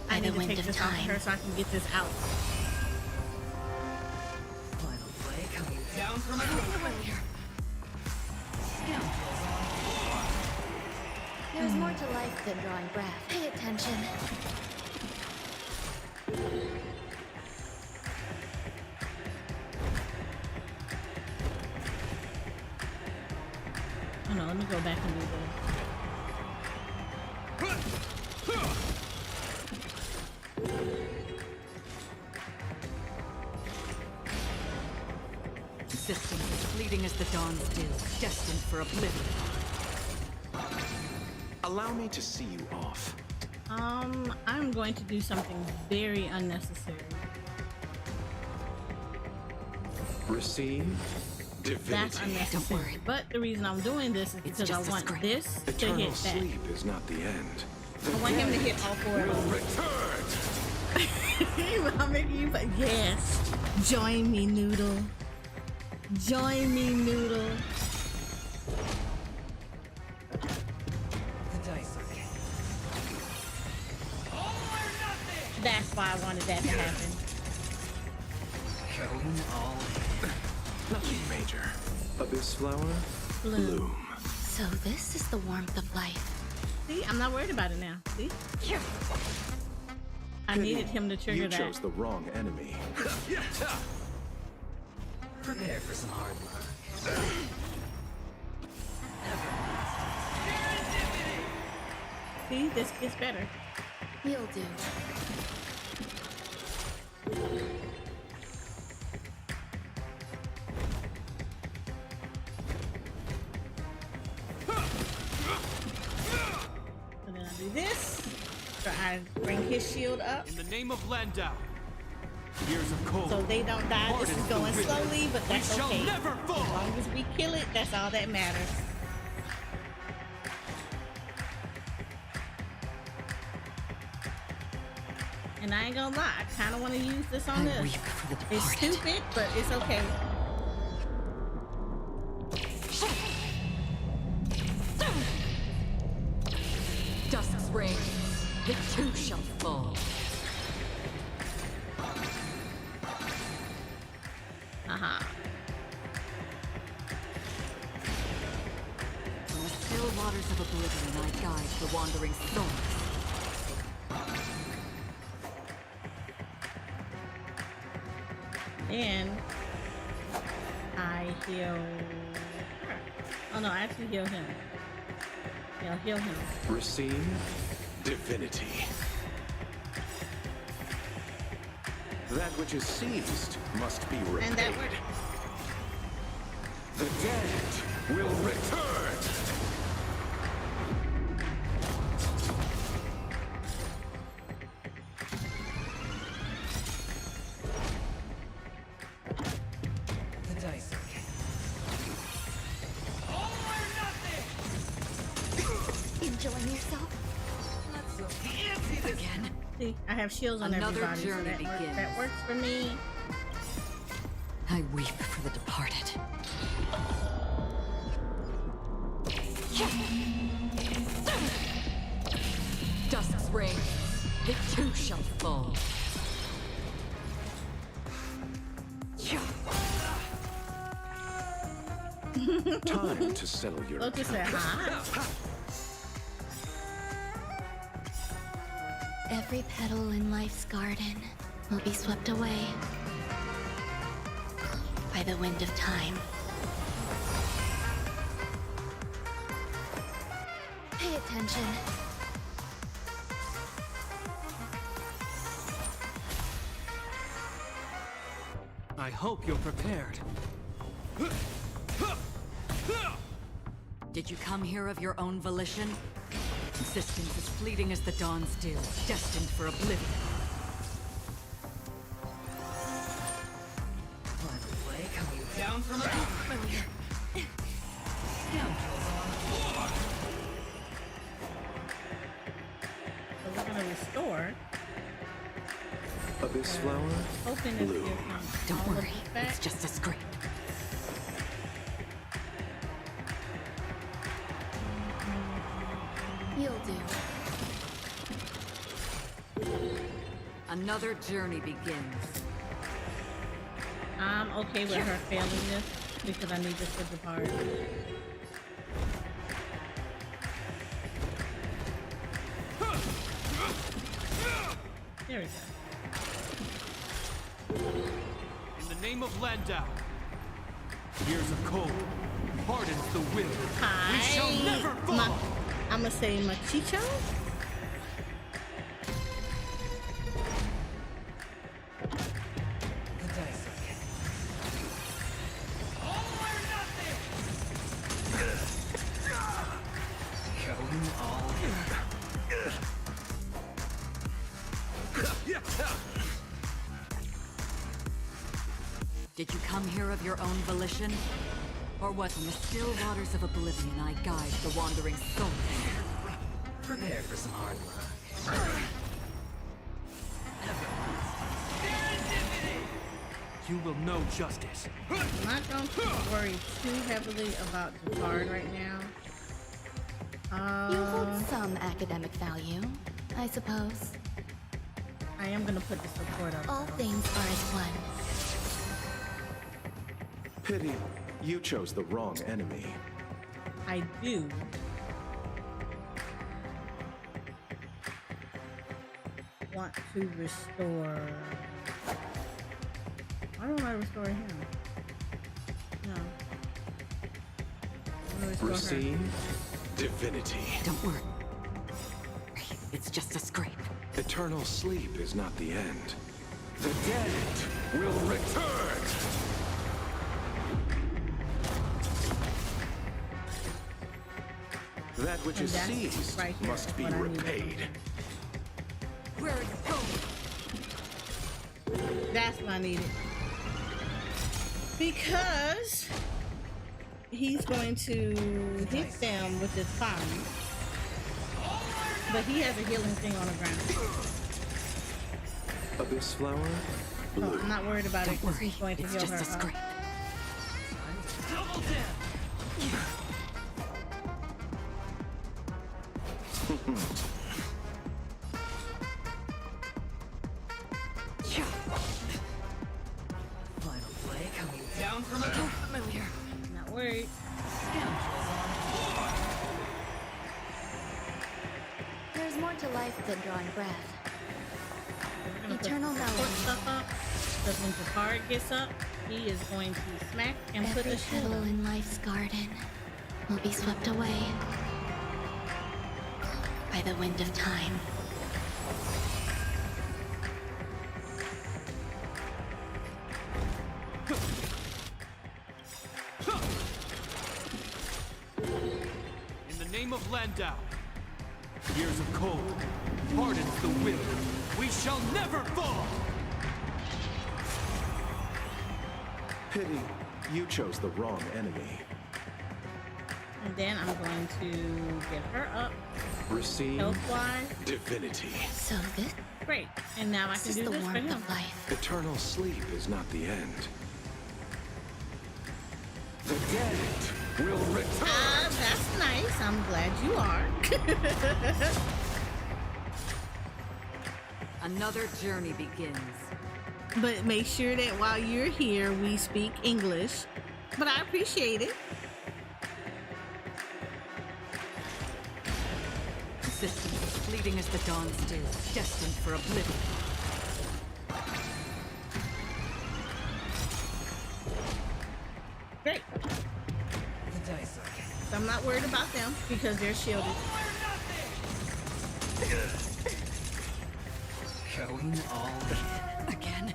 I need to take this off her so I can get this out. Final play coming down from everywhere. There's more to life than drawing breath. Pay attention. Oh no, let me go back and do this. Systems as fleeting as the dawn's dew, destined for oblivion. Allow me to see you off. I'm going to do something very unnecessary. Receive divinity. That's unnecessary. But the reason I'm doing this is because I want this to Eternal hit that. sleep is not the end. I want him to hit all four of them. I'm making you, but yes. Join me, Noodle. Join me, Noodle. The dice are king. That's why I wanted that to happen. Going all Nothing major. Abyss flower, bloom. So this is the warmth of life. See, I'm not worried about it now. See? I needed him to trigger that. You chose the wrong enemy. prepare for some hard luck. See, this gets better. You'll do. And then I do this. So I bring his shield up. In the name of Landau. Years of cold. So they don't die. This is going slowly, but that's we okay. Shall never fall. As long as we kill it, that's all that matters. And I ain't gonna lie, I kind of want to use this on this. It's stupid, but it's okay. Dusk's reign, it too shall fall. Aha. From the still waters of oblivion, I guide the wandering souls. Then I heal her. Oh no, I actually heal him. Yeah, I'll heal him. Receive divinity. That which is seized must be repaid. And that worked. The dead will return. The dice are king. Enjoying yourself? Again. See, I have shields on Another everybody, so journey begins. that works for me. I weep for the departed. Dusk's reign, it too shall fall. Time to settle your Look at that. Every petal in life's garden will be swept away by the wind of time. Pay attention. I hope you're prepared. Did you come here of your own volition? Existence as fleeting as the dawn's dew, destined for oblivion. Play coming down from above. Scoundrels on the floor. So we're gonna restore. Abyss flower. Open is Blue. Don't worry, it's just a scrape. You'll do. Another journey begins. I'm okay with her failing this because I need this to depart. There we go. In the name of Landau, years of cold hardens the will. Hi. We shall never fall. I'm gonna say Machicho. The dice are getting all or nothing. Going all in. Did you come here of your own volition? Or was in the still waters of oblivion I guide the wandering soul? Prepare for some hard work. You will know justice. I'm not going to worry too heavily about Jafar right now. You hold some academic value, I suppose. I am going to put the support up. All things are as one. Pity, you chose the wrong enemy. I do. Want to restore. Why don't I restore him? No. I wanna restore her. Receive divinity. Don't worry. It's just a scrape. Eternal sleep is not the end. The dead will return! That which is seized right here, must be what I need. repaid. Where are you going? That's what I needed. Because he's going to hit them with this fire. But he has a healing thing on the ground. Abyss flower? So Blue. I'm not worried about it because he's going to heal her up. Double down. Final play coming down from above. Familiar. Not worried. Scoundrels on the floor. There's more to life than drawing breath. We're gonna Eternal put the support melody. stuff up. Because when Jafar gets up, he is going to smack and put Every the shield petal up. in life's garden will be swept away by the wind of time. In the name of Landau, years of cold hardens the will. We shall never fall! Pity, you chose the wrong enemy. And then I'm going to get her up. Receive Health-wise. divinity. So good. Great. And now I This can is do the this for warmth him. of life. Eternal sleep is not the end. The dead will return! That's nice. Yes, I'm glad you are. Another journey begins. But make sure that while you're here, we speak English. But I appreciate it. Existence fleeting as the dawn still, destined for oblivion. Great. So I'm not worried about them because they're shielded. Going all in. Again.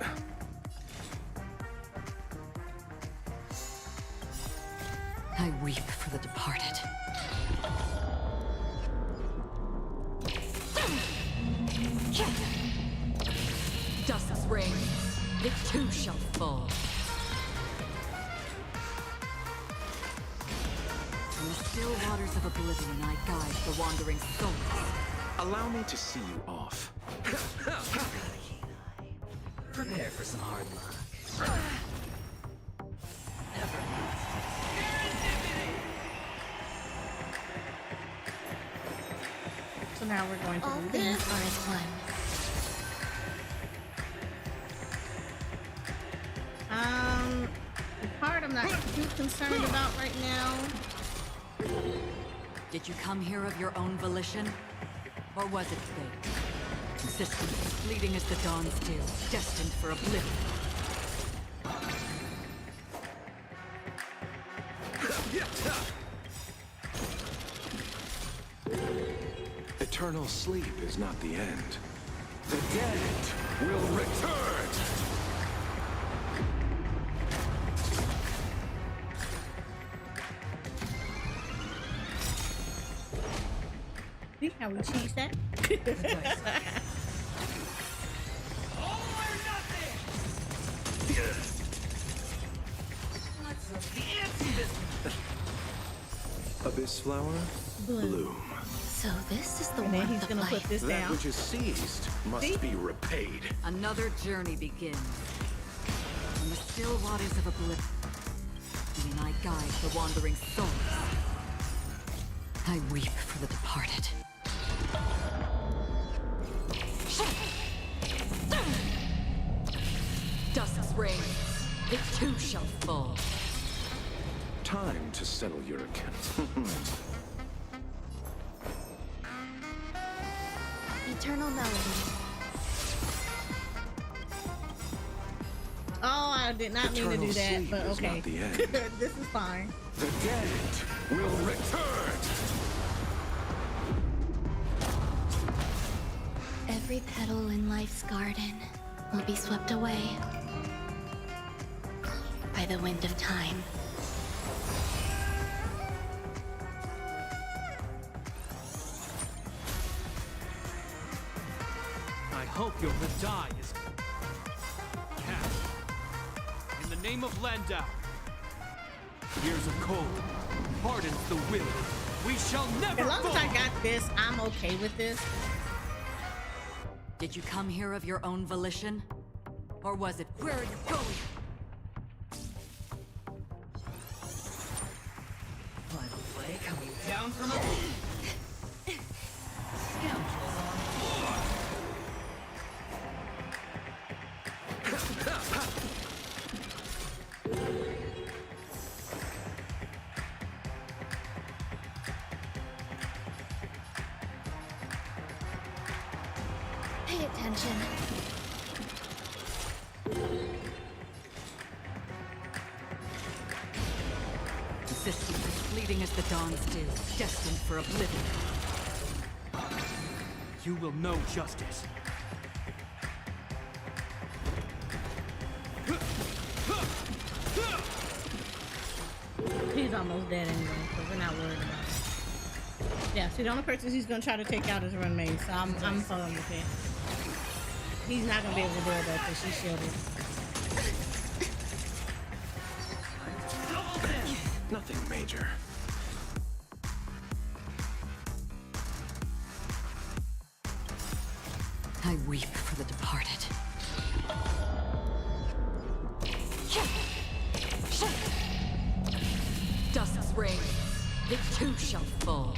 I weep for the departed. Dusk's reign, it too shall fall. In the still waters of oblivion, I guide the wandering souls. Allow me to see you off. Prepare for some hard luck. So now we're going to All do things this. are as one. The part I'm not too concerned about right now. Did you come here of your own volition? Or was it fate? Consistent, fleeting as the dawn still, destined for oblivion. Eternal sleep is not the end. The dead will return! See how we cheese that? Abyss flower, bloom. So this is the And then warmth he's of gonna life. put this That down. which is seized must be repaid. Another journey begins. In the still waters of oblivion, I guide the wandering souls. I weep for the departed. Dusk's reign, it too shall fall. Time to settle your account. Eternal melody. Oh, I did not mean to do that, Eternal but sleep is okay. not the end. This is fine. The dead will return! Every petal in life's garden will be swept away by the wind of time. I hope your die is cast. In the name of Landau, years of cold hardens the will. We shall never As long fall. as I got this, I'm okay with this. Did you come here of your own volition? Or was it, where are you going? Final play coming down from a scoundrels on board. Pay attention. Existence is fleeting as the dawn still, destined for oblivion. You will know justice. He's almost dead anyway, so we're not worried about it. Yeah, see, the only person he's gonna try to take out is Runmaid, so I'm fine with it. He's not gonna be able to do it though, because she's shielded. Nothing major. I weep for the departed. Dusk's reign, it too shall fall.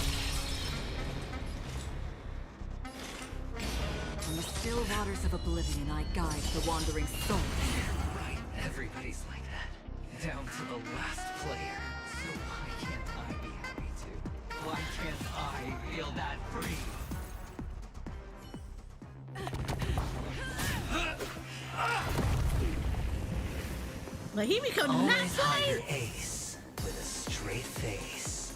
On the still waters of oblivion, I guide the wandering souls. Right, everybody's like that. Down to the last player. So why can't I be happy too? Why can't I feel that free? But he become Always not hide your right. ace with a straight face.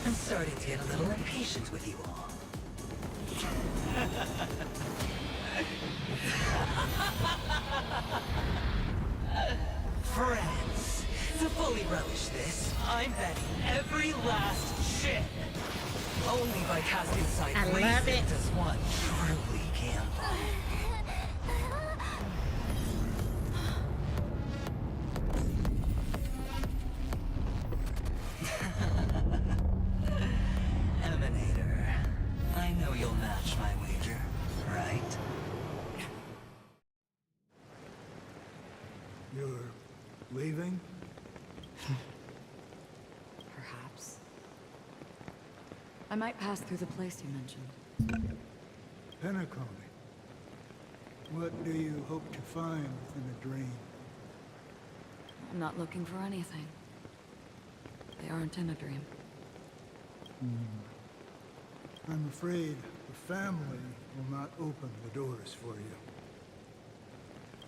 I'm starting to get a little impatient with you all. Friends, to fully relish this, I'm betting every last shit. Only by casting sight I love it. does one truly gamble. Emanator, I know you'll match my wager, right? You're leaving? Perhaps. I might pass through the place you mentioned. Penacony. What do you hope to find within a dream? I'm not looking for anything. They aren't in a dream. I'm afraid the family will not open the doors for you.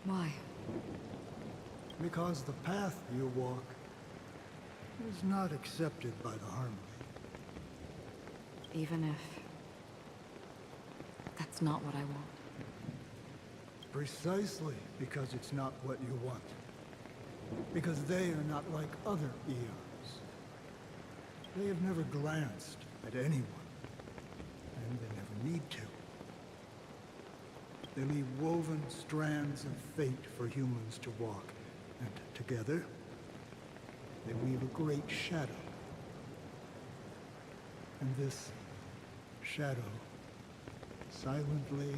Why? Because the path you walk is not accepted by the Harmony. Even if... that's not what I want. Precisely because it's not what you want. Because they are not like other eons. They have never glanced at anyone. And they never need to. They leave woven strands of fate for humans to walk. And together, they weave a great shadow. And this shadow silently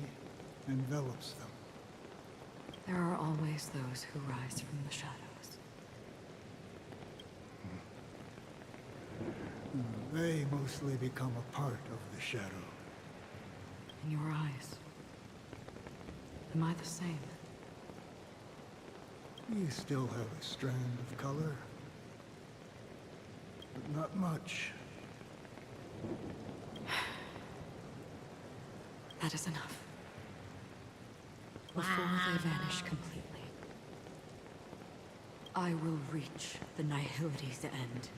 envelops them. There are always those who rise from the shadows. They mostly become a part of the shadow. In your eyes, am I the same? You still have a strand of color, but not much. That is enough. Before they vanish completely, I will reach the Nihility's end.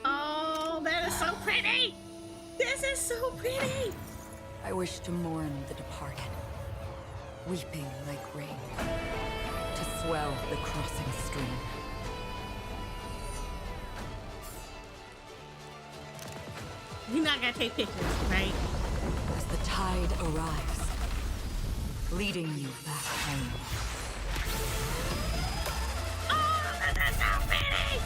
Oh, that is so pretty! This is so pretty! I wish to mourn the departed, weeping like rain, to swell the crossing stream. You're not gonna take pictures, right? As the tide arrives, leading you back home. Oh, that's so pretty!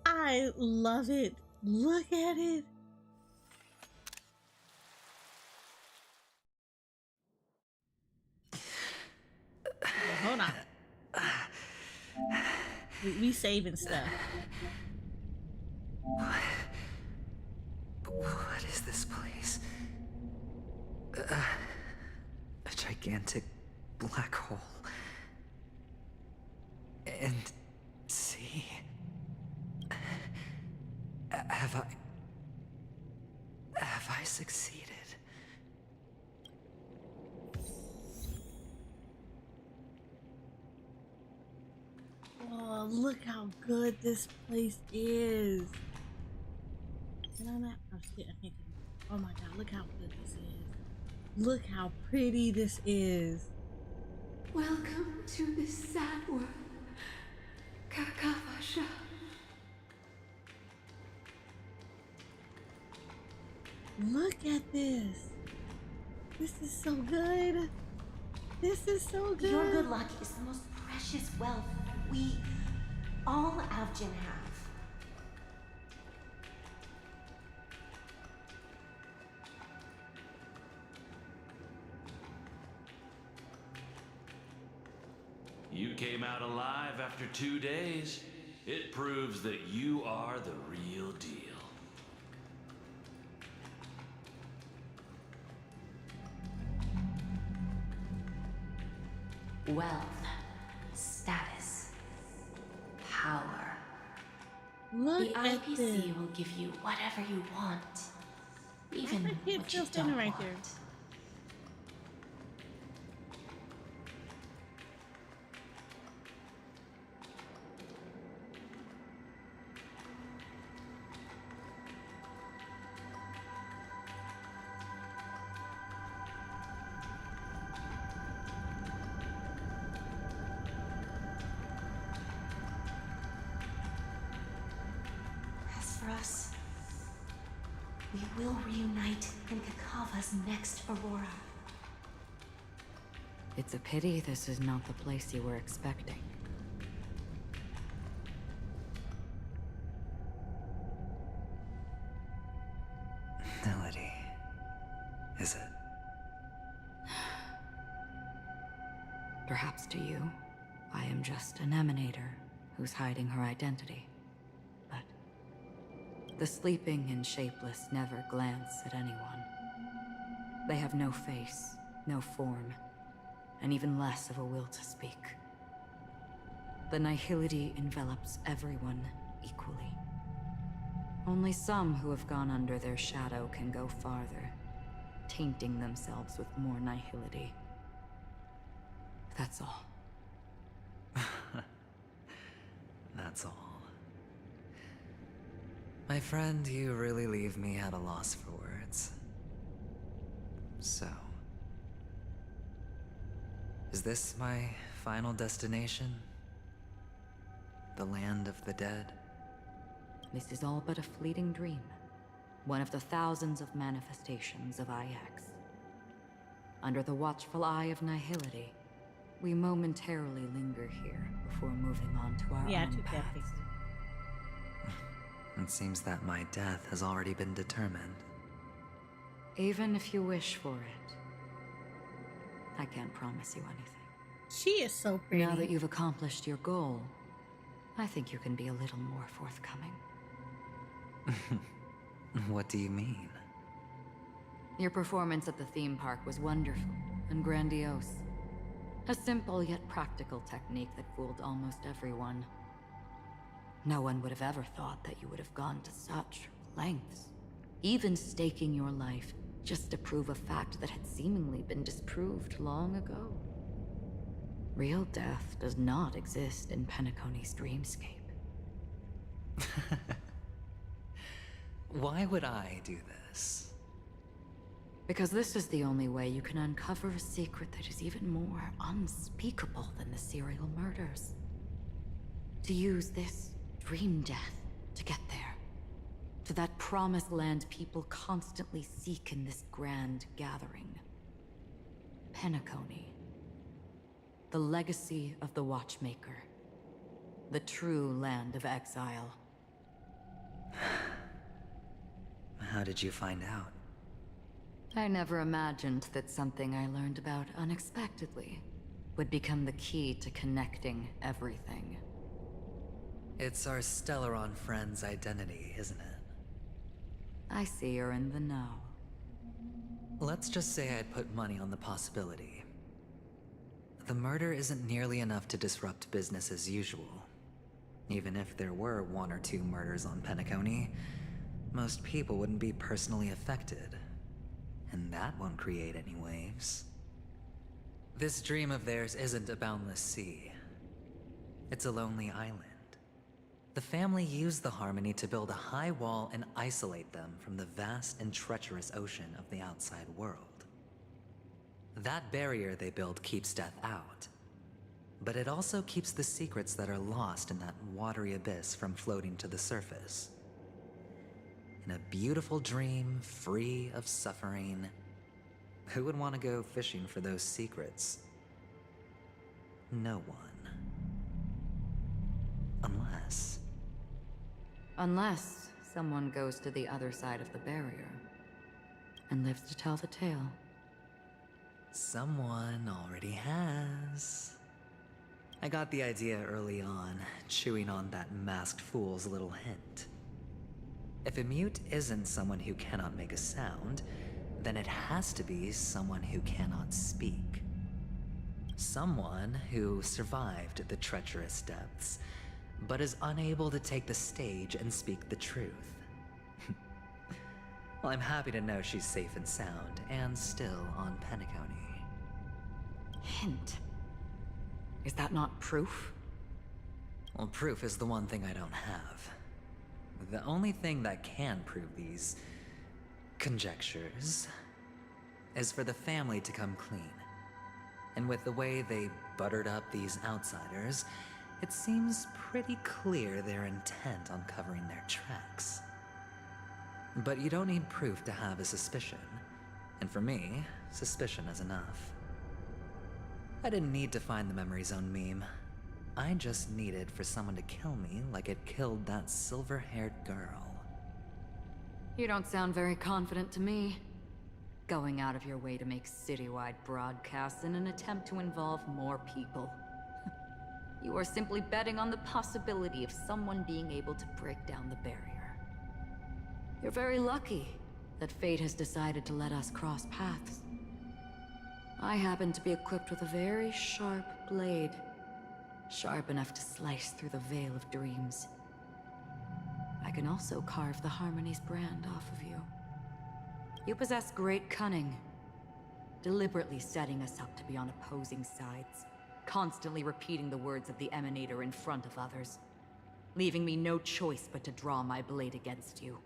I love it. Look at it. Well, hold on. We saving stuff. What is this place? A gigantic black hole. And see? Have I succeeded? Oh, look how good this place is. Can I not? Oh shit, I can't. Oh my god, look how good this is. Look how pretty this is. Welcome to this sad world. at this. This is so good. This is so good. Your good luck is the most precious wealth we, all Avgin, have. You came out alive after 2 days. It proves that you are the real deal. Wealth, status, power. Look the at IPC this. will give you whatever you want, even That kid what you still standing don't right want. there. As for us, we will reunite in Kakava's next Aurora. It's a pity this is not the place you were expecting. Melody. Is it? Perhaps to you, I am just an emanator who's hiding her identity. But the sleeping and shapeless never glance at anyone. They have no face, no form, and even less of a will to speak. The nihility envelops everyone equally. Only some who have gone under their shadow can go farther, tainting themselves with more nihility. That's all. That's all. My friend, you really leave me at a loss for words. So, is this my final destination? The land of the dead? This is all but a fleeting dream. One of the thousands of manifestations of IX. Under the watchful eye of nihility, we momentarily linger here before moving on to our own paths. It seems that my death has already been determined. Even if you wish for it, I can't promise you anything. She is so pretty. Now that you've accomplished your goal, I think you can be a little more forthcoming. What do you mean? Your performance at the theme park was wonderful and grandiose. A simple yet practical technique that fooled almost everyone. No one would have ever thought that you would have gone to such lengths, even staking your life just to prove a fact that had seemingly been disproved long ago. Real death does not exist in Penacony's dreamscape. Why would I do this? Because this is the only way you can uncover a secret that is even more unspeakable than the serial murders. To use this dream death to get there. To that promised land people constantly seek in this grand gathering. Penacony. The legacy of the Watchmaker. The true land of exile. How did you find out? I never imagined that something I learned about unexpectedly would become the key to connecting everything. It's our Stellaron friend's identity, isn't it? I see you're in the know. Let's just say I'd put money on the possibility. The murder isn't nearly enough to disrupt business as usual. Even if there were 1 or 2 murders on Penacony, most people wouldn't be personally affected. And that won't create any waves. This dream of theirs isn't a boundless sea. It's a lonely island. The family used the Harmony to build a high wall and isolate them from the vast and treacherous ocean of the outside world. That barrier they built keeps death out. But it also keeps the secrets that are lost in that watery abyss from floating to the surface. in a beautiful dream free of suffering. Who would want to go fishing for those secrets? No one. Unless someone goes to the other side of the barrier and lives to tell the tale. Someone already has. I got the idea early on, chewing on that masked fool's little hint. If a mute isn't someone who cannot make a sound, then it has to be someone who cannot speak. Someone who survived the treacherous depths, but is unable to take the stage and speak the truth. Well, I'm happy to know she's safe and sound, and still on Penacony. Hint? Is that not proof? Well, proof is the one thing I don't have. The only thing that can prove these conjectures is for the family to come clean. And with the way they buttered up these outsiders, it seems pretty clear they're intent on covering their tracks. But you don't need proof to have a suspicion. And for me, suspicion is enough. I didn't need to find the Memory Zone meme. I just needed for someone to kill me like it killed that silver-haired girl. You don't sound very confident to me. Going out of your way to make citywide broadcasts in an attempt to involve more people. You are simply betting on the possibility of someone being able to break down the barrier. You're very lucky that fate has decided to let us cross paths. I happen to be equipped with a very sharp blade. Sharp enough to slice through the veil of dreams. I can also carve the Harmony's brand off of you. You possess great cunning, deliberately setting us up to be on opposing sides, constantly repeating the words of the Emanator in front of others, leaving me no choice but to draw my blade against you.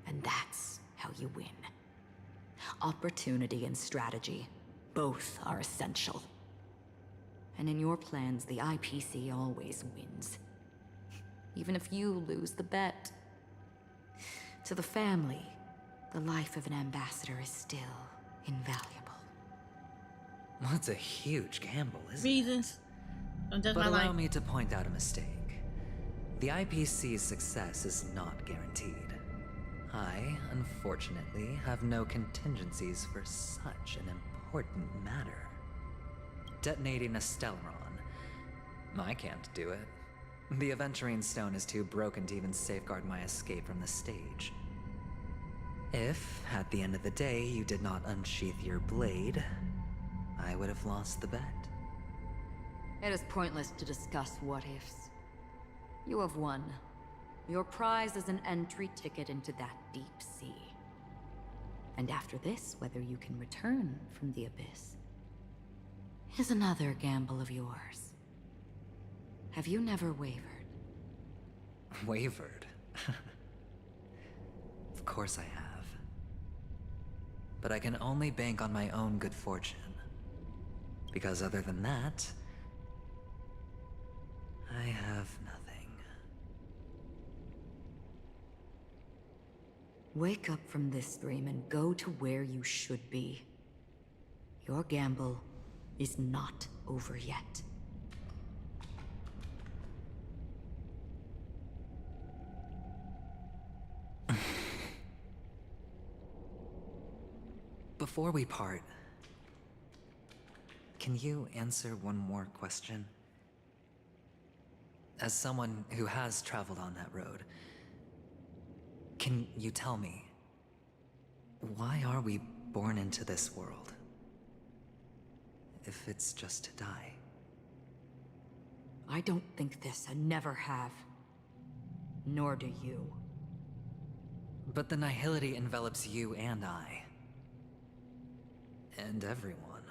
And that's how you win. Opportunity and strategy, both are essential. And in your plans, the IPC always wins. Even if you lose the bet. To the family, the life of an ambassador is still invaluable. Well, it's a huge gamble, isn't Reasons. Don't judge But my allow life. me to point out a mistake. The IPC's success is not guaranteed. I, unfortunately, have no contingencies for such an important matter. Detonating a Stellaron. I can't do it. The Aventurine Stone is too broken to even safeguard my escape from the stage. If, at the end of the day, you did not unsheath your blade, I would have lost the bet. It is pointless to discuss what-ifs. You have won. Your prize is an entry ticket into that deep sea. And after this, whether you can return from the abyss is another gamble of yours. Have you never wavered? Wavered? Of course I have. But I can only bank on my own good fortune. Because other than that, I have nothing. Wake up from this dream and go to where you should be. Your gamble is not over yet. Before we part, can you answer one more question? As someone who has traveled on that road, can you tell me, why are we born into this world? If it's just to die. I don't think this and never have. Nor do you. But the nihility envelops you and I. And everyone.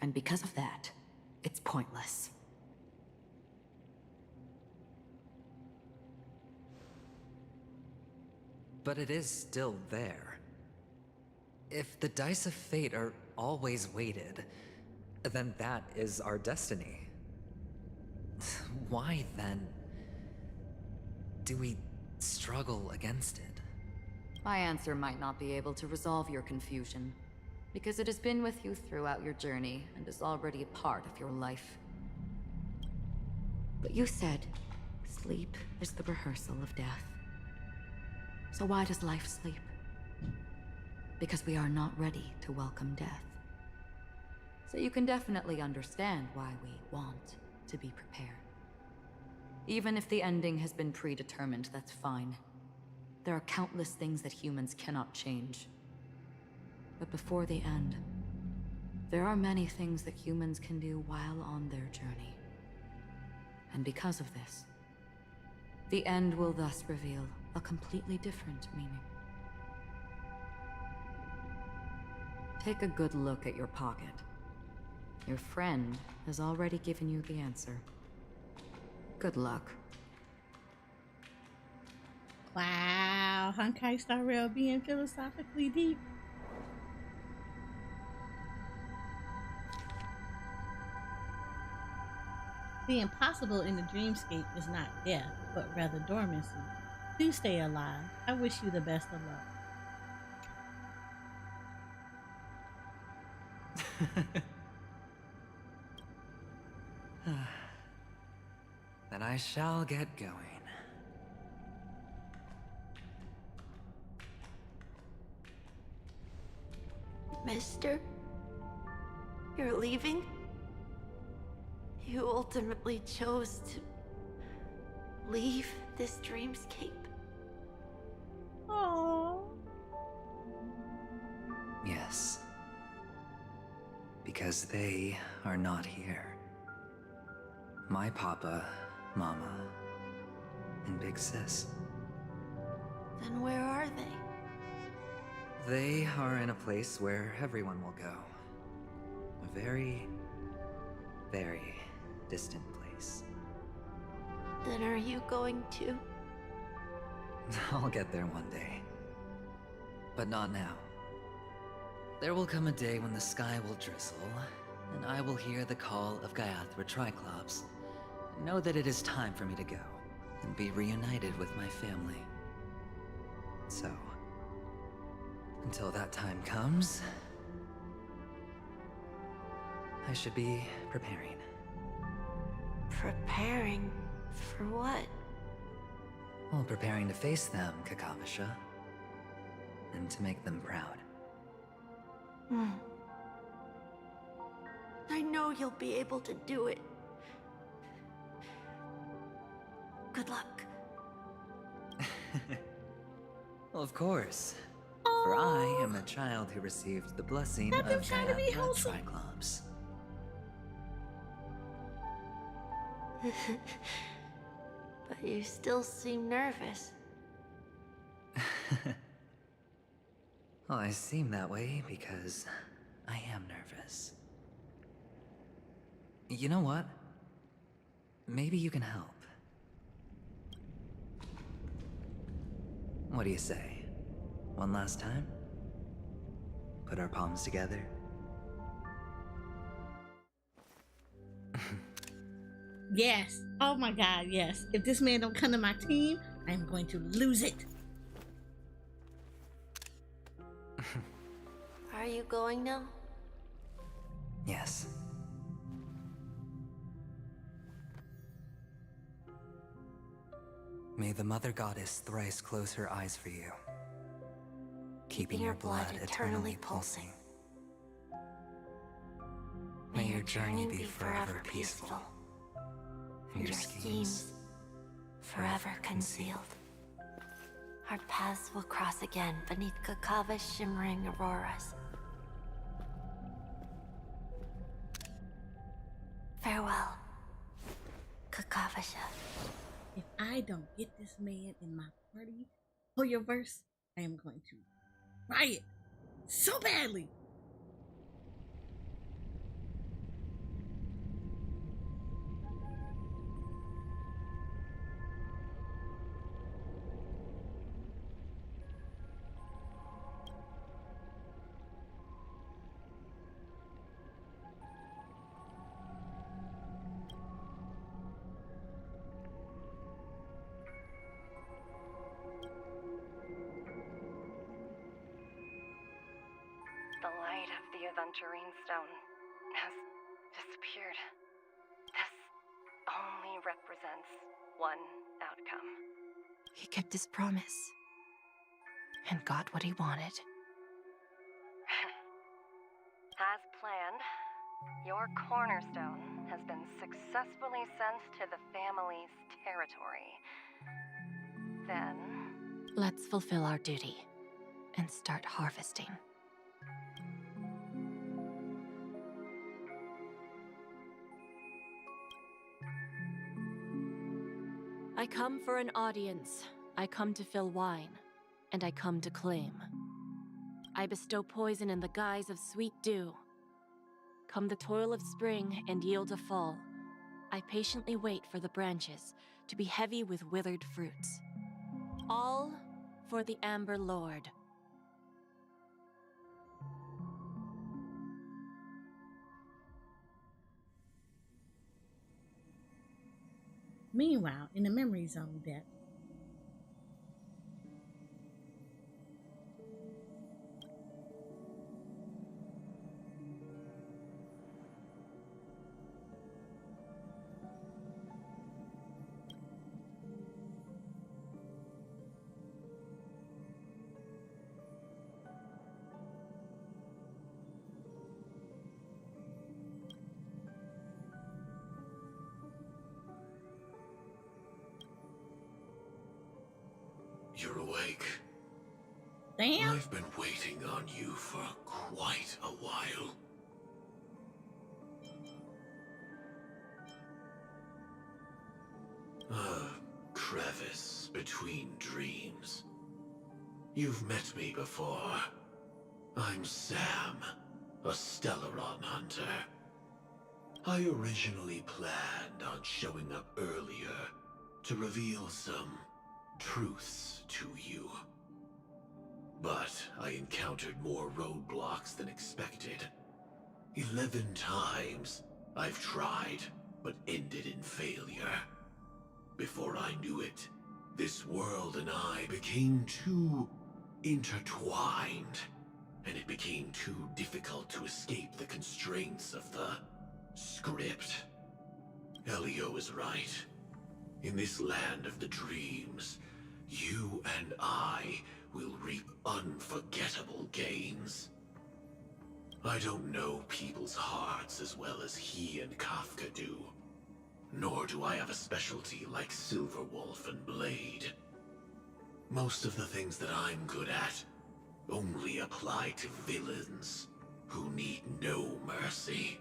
And because of that, it's pointless. But it is still there. If the dice of fate are always weighted, then that is our destiny. Why then do we struggle against it. My answer might not be able to resolve your confusion, because it has been with you throughout your journey and is already a part of your life. But you said sleep is the rehearsal of death. So why does life sleep? Because we are not ready to welcome death. So you can definitely understand why we want to be prepared. Even if the ending has been predetermined, that's fine. There are countless things that humans cannot change. But before the end, there are many things that humans can do while on their journey. And because of this, the end will thus reveal a completely different meaning. Take a good look at your pocket. Your friend has already given you the answer. Good luck. Wow, Honkai Star Rail being philosophically deep. The impossible in the dreamscape is not death, but rather dormancy. Do stay alive. I wish you the best of luck. Then I shall get going. Mister? You're leaving? You ultimately chose to leave this dreamscape? Aww. Yes. Because they are not here. My papa, mama, and big sis. Then where are they? They are in a place where everyone will go. A very, very distant place. Then are you going to? I'll get there one day. But not now. There will come a day when the sky will drizzle, and I will hear the call of Gaiathra Triclops, and know that it is time for me to go, and be reunited with my family. So, until that time comes, I should be preparing. Preparing for what? Well, preparing to face them, Kakavasha. And to make them proud. I know you'll be able to do it. Good luck. Well, of course. For I am the child who received the blessing of Gaiathra Triclops. But you still seem nervous. Well, I seem that way because I am nervous. You know what? Maybe you can help. What do you say? One last time? Put our palms together? Yes. Oh my god, yes. If this man don't come to my team, I'm going to lose it. Are you going now? Yes. May the Mother Goddess thrice close her eyes for you, keeping your blood eternally pulsing. May your journey be forever peaceful, and your schemes forever concealed. Our paths will cross again beneath Kakava's shimmering auroras. Farewell, Kakavasha. If I don't get this man in my party for your verse, I am going to riot so badly. Aventurine Stone has disappeared. This only represents one outcome. He kept his promise. And got what he wanted. As planned, your cornerstone has been successfully sent to the family's territory. Then... Let's fulfill our duty and start harvesting. I come for an audience. I come to fill wine, and I come to claim. I bestow poison in the guise of sweet dew. Come the toil of spring and yield a fall. I patiently wait for the branches to be heavy with withered fruits. All for the Amber Lord. Meanwhile, in the memory zone deck, You're awake. Damn. I've been waiting on you for quite a while. A crevice between dreams. You've met me before. I'm Sam, a Stellaron hunter. I originally planned on showing up earlier to reveal some truths to you. But I encountered more roadblocks than expected. 11 times I've tried, but ended in failure. Before I knew it, this world and I became too intertwined, and it became too difficult to escape the constraints of the script. Elio is right. In this land of the dreams, you and I will reap unforgettable gains. I don't know people's hearts as well as he and Kafka do. Nor do I have a specialty like Silverwolf and Blade. Most of the things that I'm good at only apply to villains who need no mercy.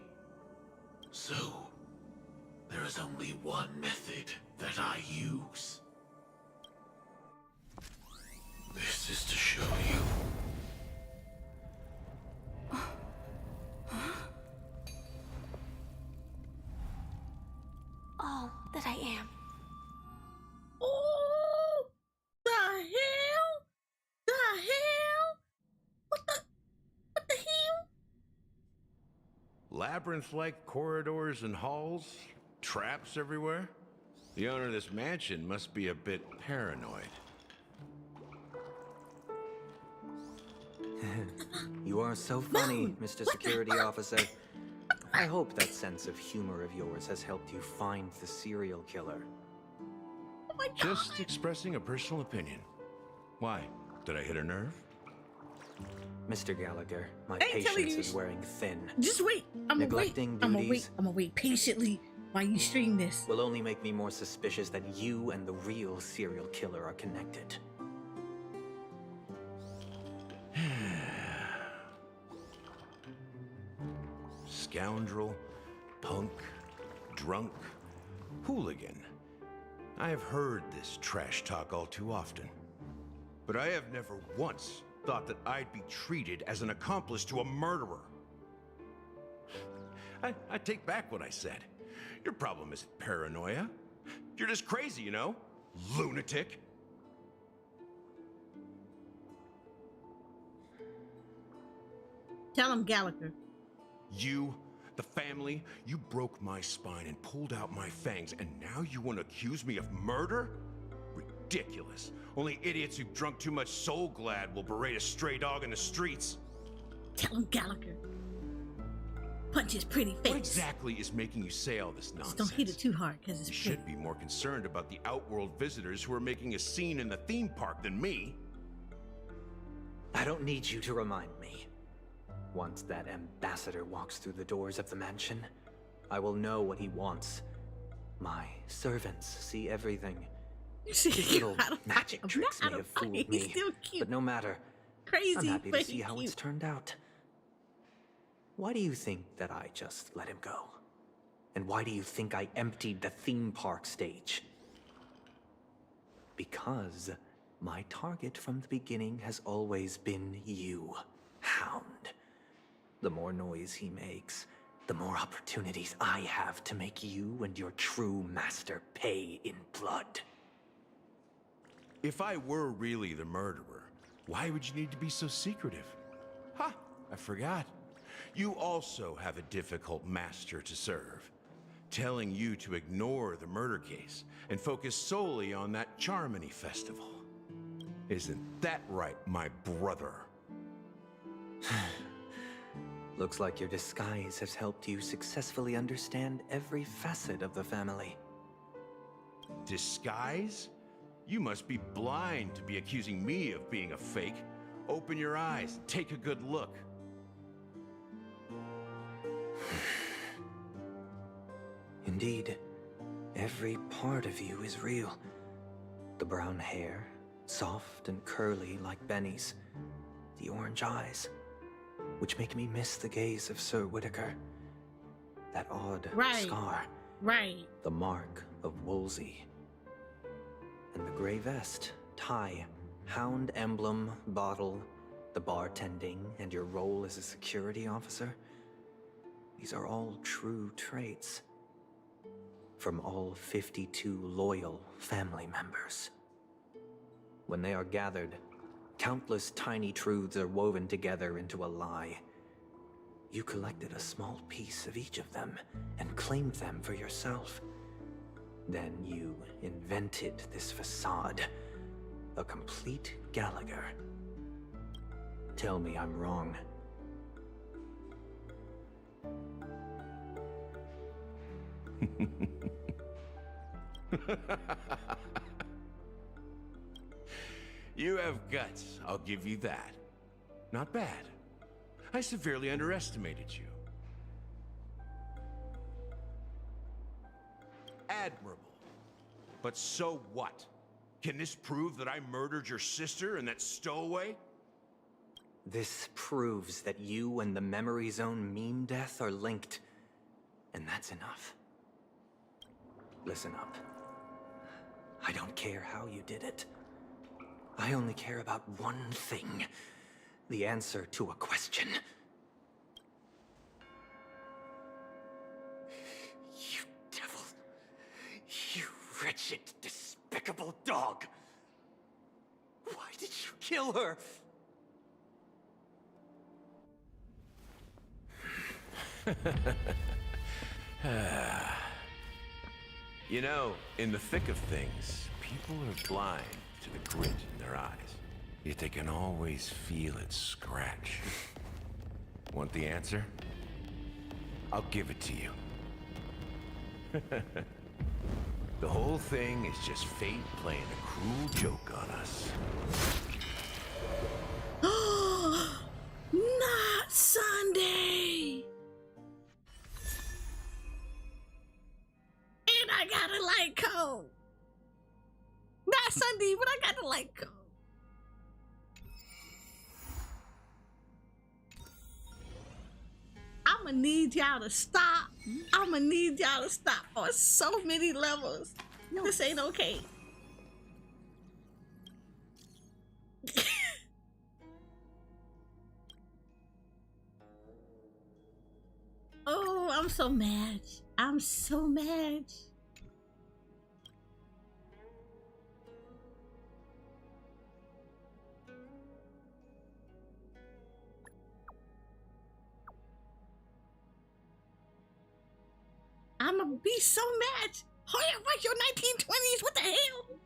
So, there is only one method that I use. This is to show you. All that I am. Oh, the hell? The hell? What the hell? Labyrinth-like corridors and halls, traps everywhere. The owner of this mansion must be a bit paranoid. You are so funny, Mr. Security Officer. I hope that sense of humor of yours has helped you find the serial killer. Oh my God. Just expressing a personal opinion. Why? Did I hit a nerve? Mr. Gallagher, my patience is wearing thin. Just wait. I'm gonna wait patiently while you stream this. Will only make me more suspicious that you and the real serial killer are connected. Scoundrel, punk, drunk, hooligan. I have heard this trash talk all too often. But I have never once thought that I'd be treated as an accomplice to a murderer. I take back what I said. Your problem isn't paranoia. You're just crazy, you know? Lunatic. Tell him, Gallagher. You, the family, you broke my spine and pulled out my fangs, and now you want to accuse me of murder? Ridiculous. Only idiots who've drunk too much Soul Glad will berate a stray dog in the streets. Tell him, Gallagher. punch his pretty face. What exactly is making you say all this nonsense? Just don't hit it too hard, because it's You pretty. should be more concerned about the Outworld visitors who are making a scene in the theme park than me. I don't need you to remind me. Once that ambassador walks through the doors of the mansion, I will know what he wants. My servants see everything. His little magic tricks may have fooled me, but no matter. Crazy, I'm happy but to see how it's turned out. Why do you think that I just let him go? And why do you think I emptied the theme park stage? Because my target from the beginning has always been you, Hound. The more noise he makes, the more opportunities I have to make you and your true master pay in blood. If I were really the murderer, why would you need to be so secretive? Ha! I forgot. You also have a difficult master to serve, telling you to ignore the murder case and focus solely on that Charmony festival. Isn't that right, my brother? Looks like your disguise has helped you successfully understand every facet of the family. Disguise? You must be blind to be accusing me of being a fake. Open your eyes, take a good look. Indeed, every part of you is real. The brown hair, soft and curly like Benny's. The orange eyes, which make me miss the gaze of Sir Whitaker. That odd scar. Right. The mark of Wolsey. And the gray vest, tie, hound emblem, bottle, the bartending, and your role as a security officer. These are all true traits. From all 52 loyal family members. When they are gathered, countless tiny truths are woven together into a lie. You collected a small piece of each of them and claimed them for yourself. Then you invented this facade, a complete Gallagher. Tell me I'm wrong. You have guts, I'll give you that. Not bad. I severely underestimated you. Admirable. But so what? Can this prove that I murdered your sister and that stowaway? This proves that you and the Memory Zone meme death are linked. And that's enough. Listen up. I don't care how you did it. I only care about one thing. The answer to a question. You devil. You wretched, despicable dog. Why did you kill her? You know, in the thick of things, people are blind to the grit in their eyes. Yet they can always feel it scratch. Want the answer? I'll give it to you. The whole thing is just fate playing a cruel joke on us. Not Sunday! And I got a light coat! Not Sunday, but I got a light coat. I'ma need y'all to stop. I'ma need y'all to stop on so many levels. No. This ain't okay. Oh, I'm so mad. I'm so mad. I'ma be so mad. Oh yeah, right, your 1920s, what the hell?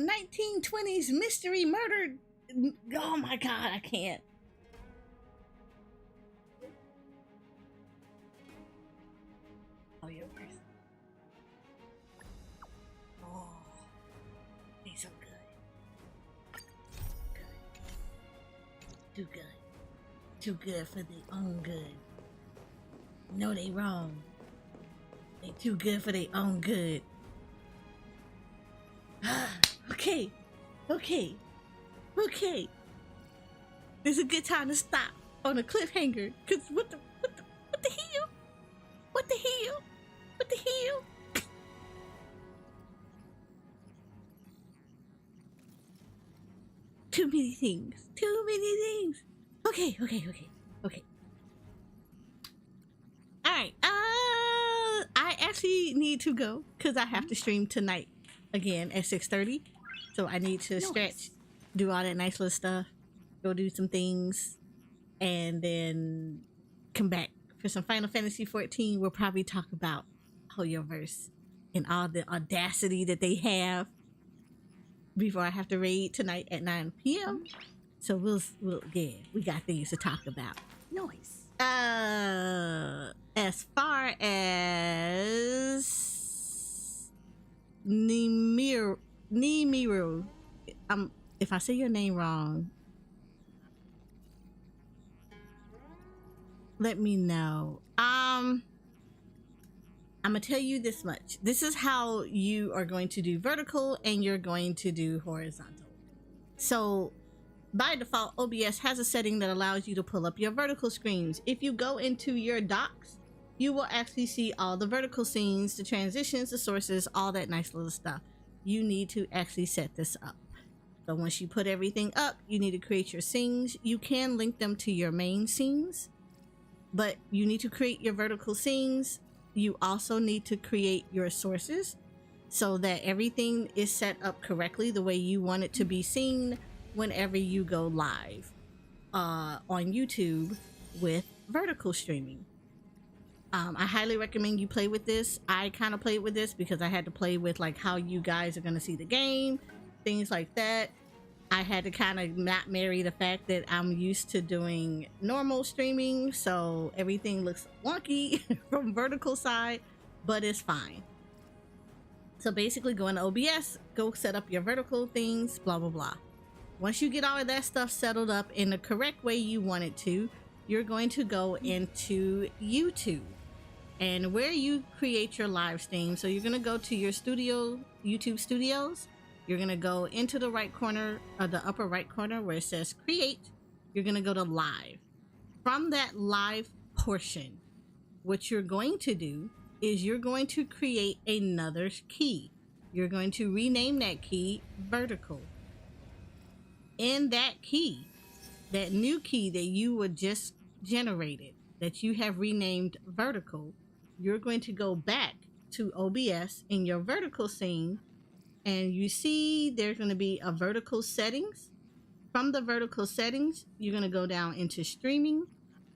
1920s mystery murder. Oh my god, I can't. Oh, you're worse. Oh, he's so good. Good. Too good. Too good for their own good. No, they wrong. They too good for their own good. Okay. It's a good time to stop on a cliffhanger. Cause what the hell? What the hell? Too many things. Okay. Alright, I actually need to go because I have to stream tonight again at 6:30. So I need to stretch, do all that nice little stuff, go do some things, and then come back for some Final Fantasy 14. We'll probably talk about Hoyoverse and all the audacity that they have before I have to raid tonight at 9 p.m. So we'll we got things to talk about. Nice. As far as Nimiru, if I say your name wrong, let me know. I'm gonna tell you this much. This is how you are going to do vertical and you're going to do horizontal. So by default, OBS has a setting that allows you to pull up your vertical screens. If you go into your docs, you will actually see all the vertical scenes, the transitions, the sources, all that nice little stuff. You need to actually set this up. So once you put everything up, you need to create your scenes. You can link them to your main scenes, but you need to create your vertical scenes. You also need to create your sources so that everything is set up correctly the way you want it to be seen whenever you go live on YouTube with vertical streaming. I highly recommend you play with this. I kind of played with this because I had to play with like how you guys are going to see the game, things like that. I had to kind of not marry the fact that I'm used to doing normal streaming, so everything looks wonky from vertical side, but it's fine. So basically go into OBS, go set up your vertical things, blah blah blah. Once you get all of that stuff settled up in the correct way you want it to, you're going to go into YouTube and where you create your live stream. So you're going to go to your studio, YouTube Studios. You're going to go into the right corner, or the upper right corner where it says create. You're going to go to live. From that live portion, what you're going to do is you're going to create another key. You're going to rename that key vertical. In that key, that new key that you were just generated, that you have renamed vertical, you're going to go back to OBS in your vertical scene, and you see there's going to be a vertical settings. From the vertical settings, you're going to go down into streaming,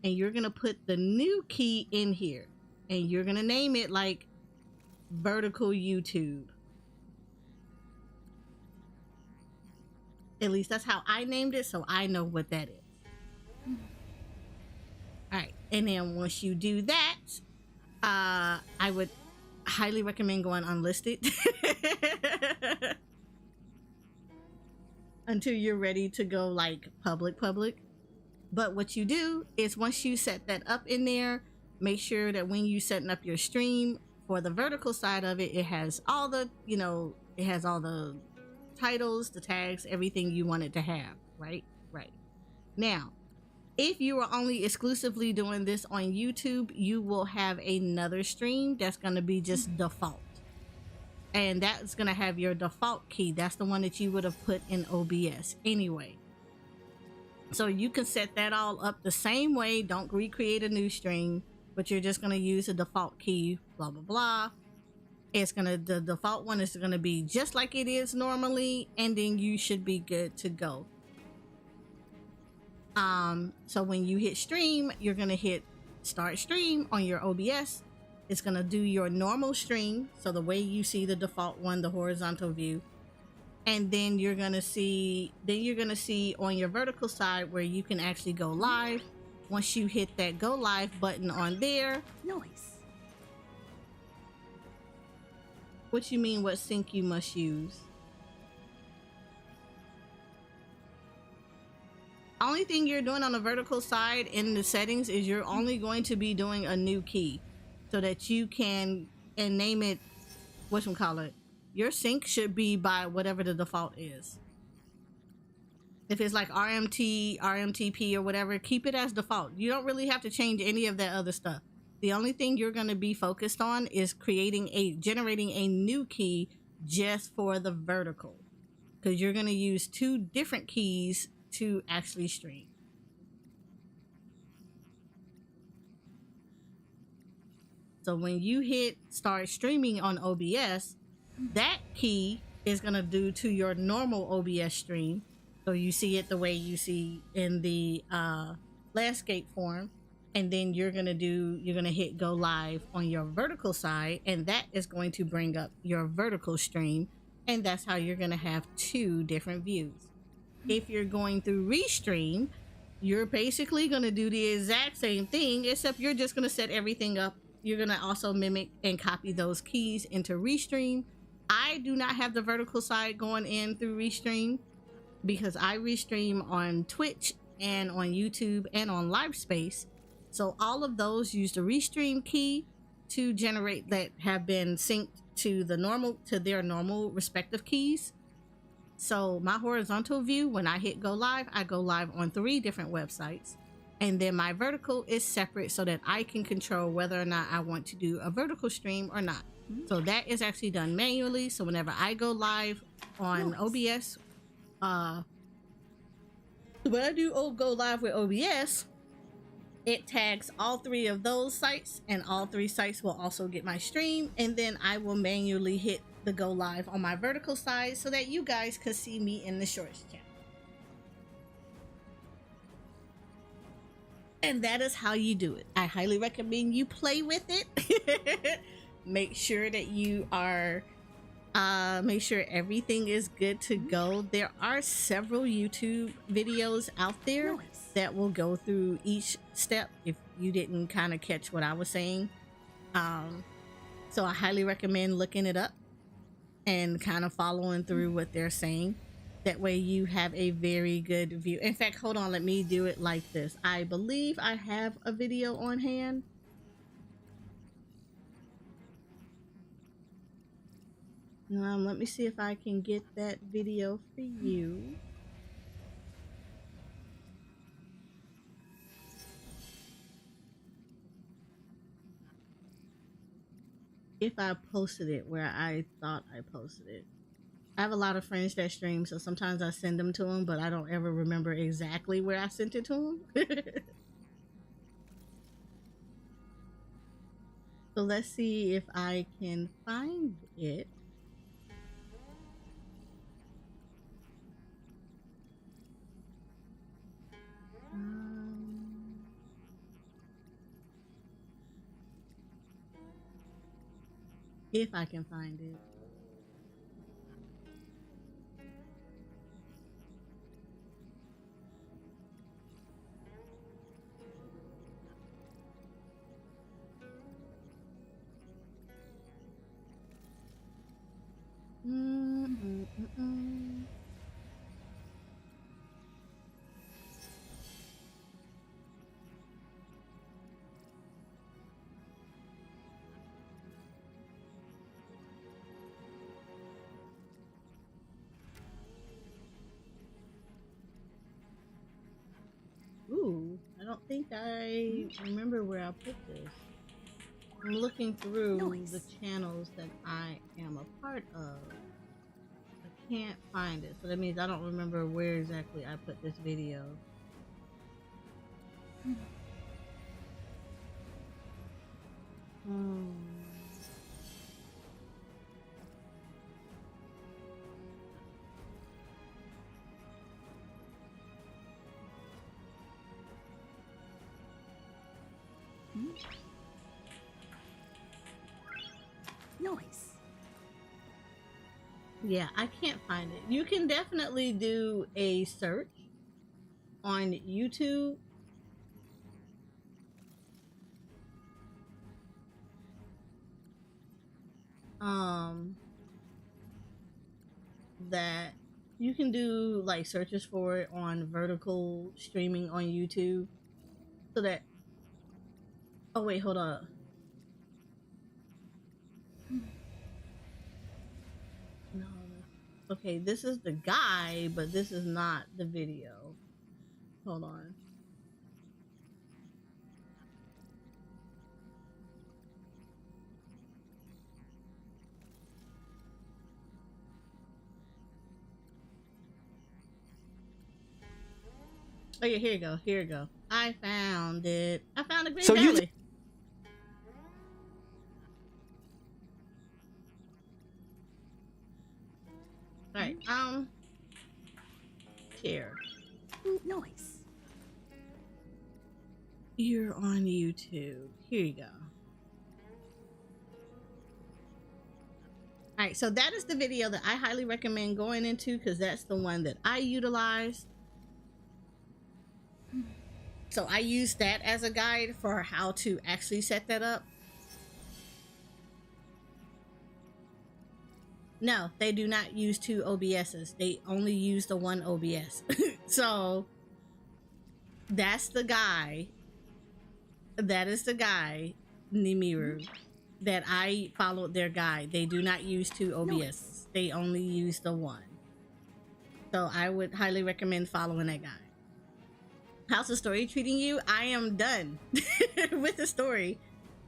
and you're going to put the new key in here, and you're going to name it like vertical YouTube. At least that's how I named it, so I know what that is. All right, and then once you do that, I would highly recommend going unlisted until you're ready to go like public. But what you do is once you set that up in there, make sure that when you setting up your stream for the vertical side of it, it has all the, it has all the titles, the tags, everything you want it to have, right? Now, if you are only exclusively doing this on YouTube, you will have another stream that's going to be just default. And that's going to have your default key. That's the one that you would have put in OBS anyway. So you can set that all up the same way. Don't recreate a new stream, but you're just going to use a default key, blah, blah, blah. The default one is going to be just like it is normally, and then you should be good to go. So when you hit stream, you're going to hit start stream on your OBS. It's going to do your normal stream. So the way you see the default one, the horizontal view, and then you're gonna see on your vertical side where you can actually go live. Once you hit that go live button on there. Nice. What you mean, what sync you must use? Only thing you're doing on the vertical side in the settings is you're only going to be doing a new key so that you can and name it, whatchamacallit. Your sync should be by whatever the default is. If it's like RMT, RMTP or whatever, keep it as default. You don't really have to change any of that other stuff. The only thing you're going to be focused on is generating a new key just for the vertical, because you're going to use 2 different keys to actually stream. So when you hit start streaming on OBS, that key is going to do to your normal OBS stream. So you see it the way you see in the landscape form, and then you're gonna hit go live on your vertical side, and that is going to bring up your vertical stream, and that's how you're gonna have 2 different views. If you're going through restream, you're basically gonna do the exact same thing, except you're just gonna set everything up. You're gonna also mimic and copy those keys into restream. I do not have the vertical side going in through restream, because I restream on Twitch and on YouTube and on LiveSpace. So all of those use the restream key to generate that have been synced to their normal respective keys. So my horizontal view, when I hit go live, I go live on 3 different websites. And then my vertical is separate so that I can control whether or not I want to do a vertical stream or not. So that is actually done manually. So whenever I go live on OBS, when I do go live with OBS, it tags all 3 of those sites, and all 3 sites will also get my stream, and then I will manually hit the go live on my vertical side so that you guys can see me in the shorts chat. And that is how you do it. I highly recommend you play with it. Make sure that you are make sure everything is good to go. There are several YouTube videos out there that will go through each step if you didn't kind of catch what I was saying. So I highly recommend looking it up and kind of following through what they're saying. That way you have a very good view. In fact, hold on, let me do it like this. I believe I have a video on hand. Let me see if I can get that video for you. If I posted it where I thought I posted it. I have a lot of friends that stream, so sometimes I send them to them, but I don't ever remember exactly where I sent it to them. So let's see if I can find it. If I can find it. Ooh, I don't think I remember where I put this. I'm looking through the channels that I am a part of. I can't find it, so that means I don't remember where exactly I put this video. Nice. Yeah, I can't find it. You can definitely do a search on YouTube. That you can do like searches for it on vertical streaming on YouTube. So that, oh wait, hold on. No. Okay, this is the guy, but this is not the video. Hold on. Oh yeah, here you go. Here you go. I found it. I found a green So you belly. Right. Here. Nice. You're on YouTube. Here you go. All right, so that is the video that I highly recommend going into because that's the one that I utilized. So I used that as a guide for how to actually set that up. No, they do not use 2 OBSs. They only use the 1 OBS. So that's the guy. That is the guy, Nimiru, that I followed their guide. They do not use 2 OBSs. They only use the 1. So I would highly recommend following that guy. How's the story treating you? I am done with the story.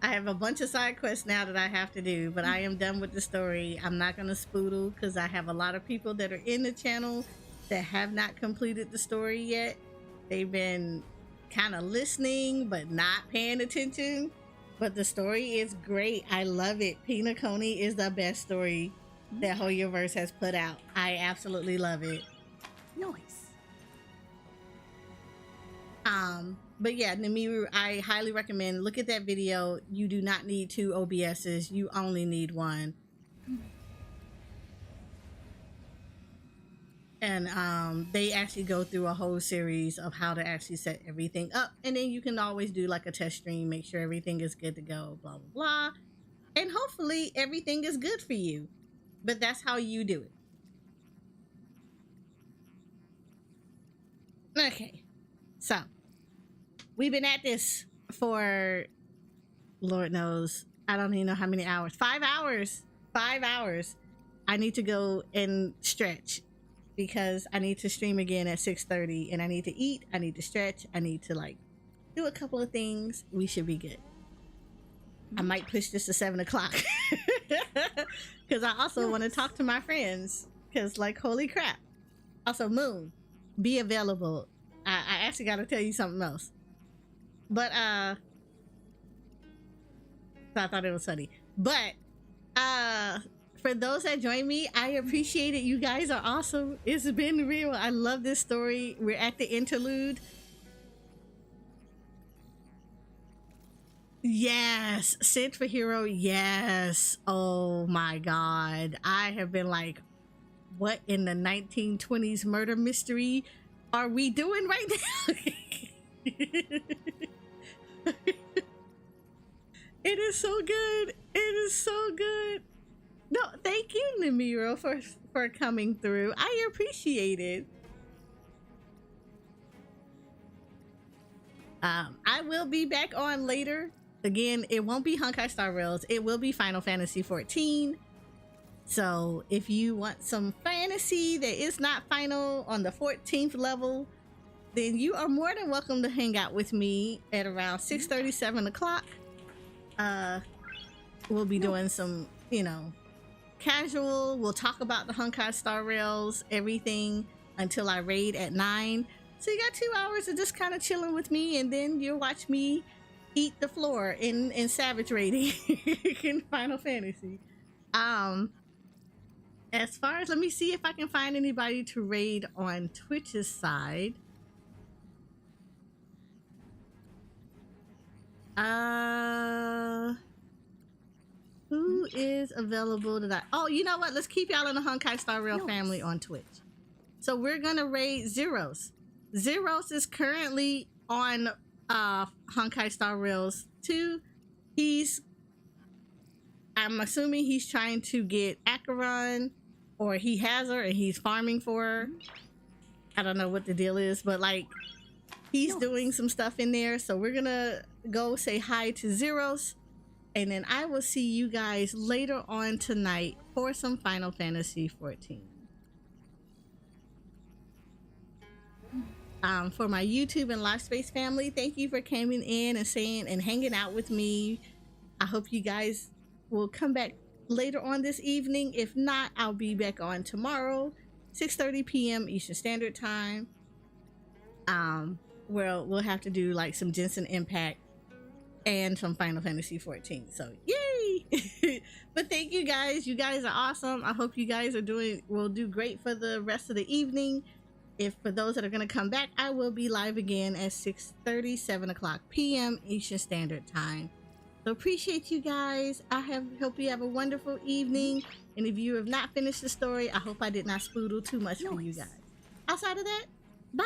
I have a bunch of side quests now that I have to do, but I am done with the story. I'm not going to spoodle because I have a lot of people that are in the channel that have not completed the story yet. They've been kind of listening, but not paying attention. But the story is great. I love it. Penacony is the best story that Hoyoverse has put out. I absolutely love it. Nice. But yeah, Nimiru, I highly recommend look at that video. You do not need 2 OBSs. You only need 1. And they actually go through a whole series of how to actually set everything up. And then you can always do like a test stream, make sure everything is good to go, blah, blah, blah. And hopefully everything is good for you. But that's how you do it. Okay. So we've been at this for, Lord knows, I don't even know how many hours. 5 hours. 5 hours. I need to go and stretch because I need to stream again at 6:30 and I need to eat. I need to stretch. I need to like do a couple of things. We should be good. I might push this to 7 o'clock because I also want to talk to my friends because like, holy crap. Also, Moon, be available. I actually got to tell you something else. But I thought it was funny. But for those that join me, I appreciate it. You guys are awesome. It's been real. I love this story. We're at the interlude. Yes, Sent for Hero. Yes. Oh my god. I have been like, what in the 1920s murder mystery are we doing right now? It is so good. It is so good. No, thank you, Namiro, for coming through. I appreciate it. I will be back on later. Again, it won't be Honkai Star Rails. It will be Final Fantasy XIV. So if you want some fantasy that is not final on the 14th level, then you are more than welcome to hang out with me at around 6:30, 7 o'clock. We'll be doing some, you know, casual. We'll talk about the Honkai Star Rails, everything until I raid at 9. So you got 2 hours of just kind of chilling with me, and then you'll watch me eat the floor in Savage raiding in Final Fantasy. As far as, let me see if I can find anybody to raid on Twitch's side. Who who is available tonight? Oh, you know what? Let's keep y'all in the Honkai Star Rail family on Twitch. So we're gonna raid Zeros. Zeros is currently on Honkai Star Rails 2. I'm assuming he's trying to get Acheron, or he has her and he's farming for her. I don't know what the deal is, but like he's doing some stuff in there. So we're gonna go say hi to Zeros, and then I will see you guys later on tonight for some Final Fantasy 14. For my YouTube and Live Space family, thank you for coming in and saying and hanging out with me. I hope you guys will come back later on this evening. If not, I'll be back on tomorrow, 6:30 p.m. Eastern Standard Time. Where we'll have to do like some Genshin Impact and some Final Fantasy 14. So yay! But thank you guys. You guys are awesome. I hope you guys will do great for the rest of the evening. If for those that are going to come back, I will be live again at 6:30, 7 o'clock p.m. Eastern Standard Time. So appreciate you guys. Hope you have a wonderful evening. And if you have not finished the story, I hope I did not spoodle too much for you guys. Outside of that, bye.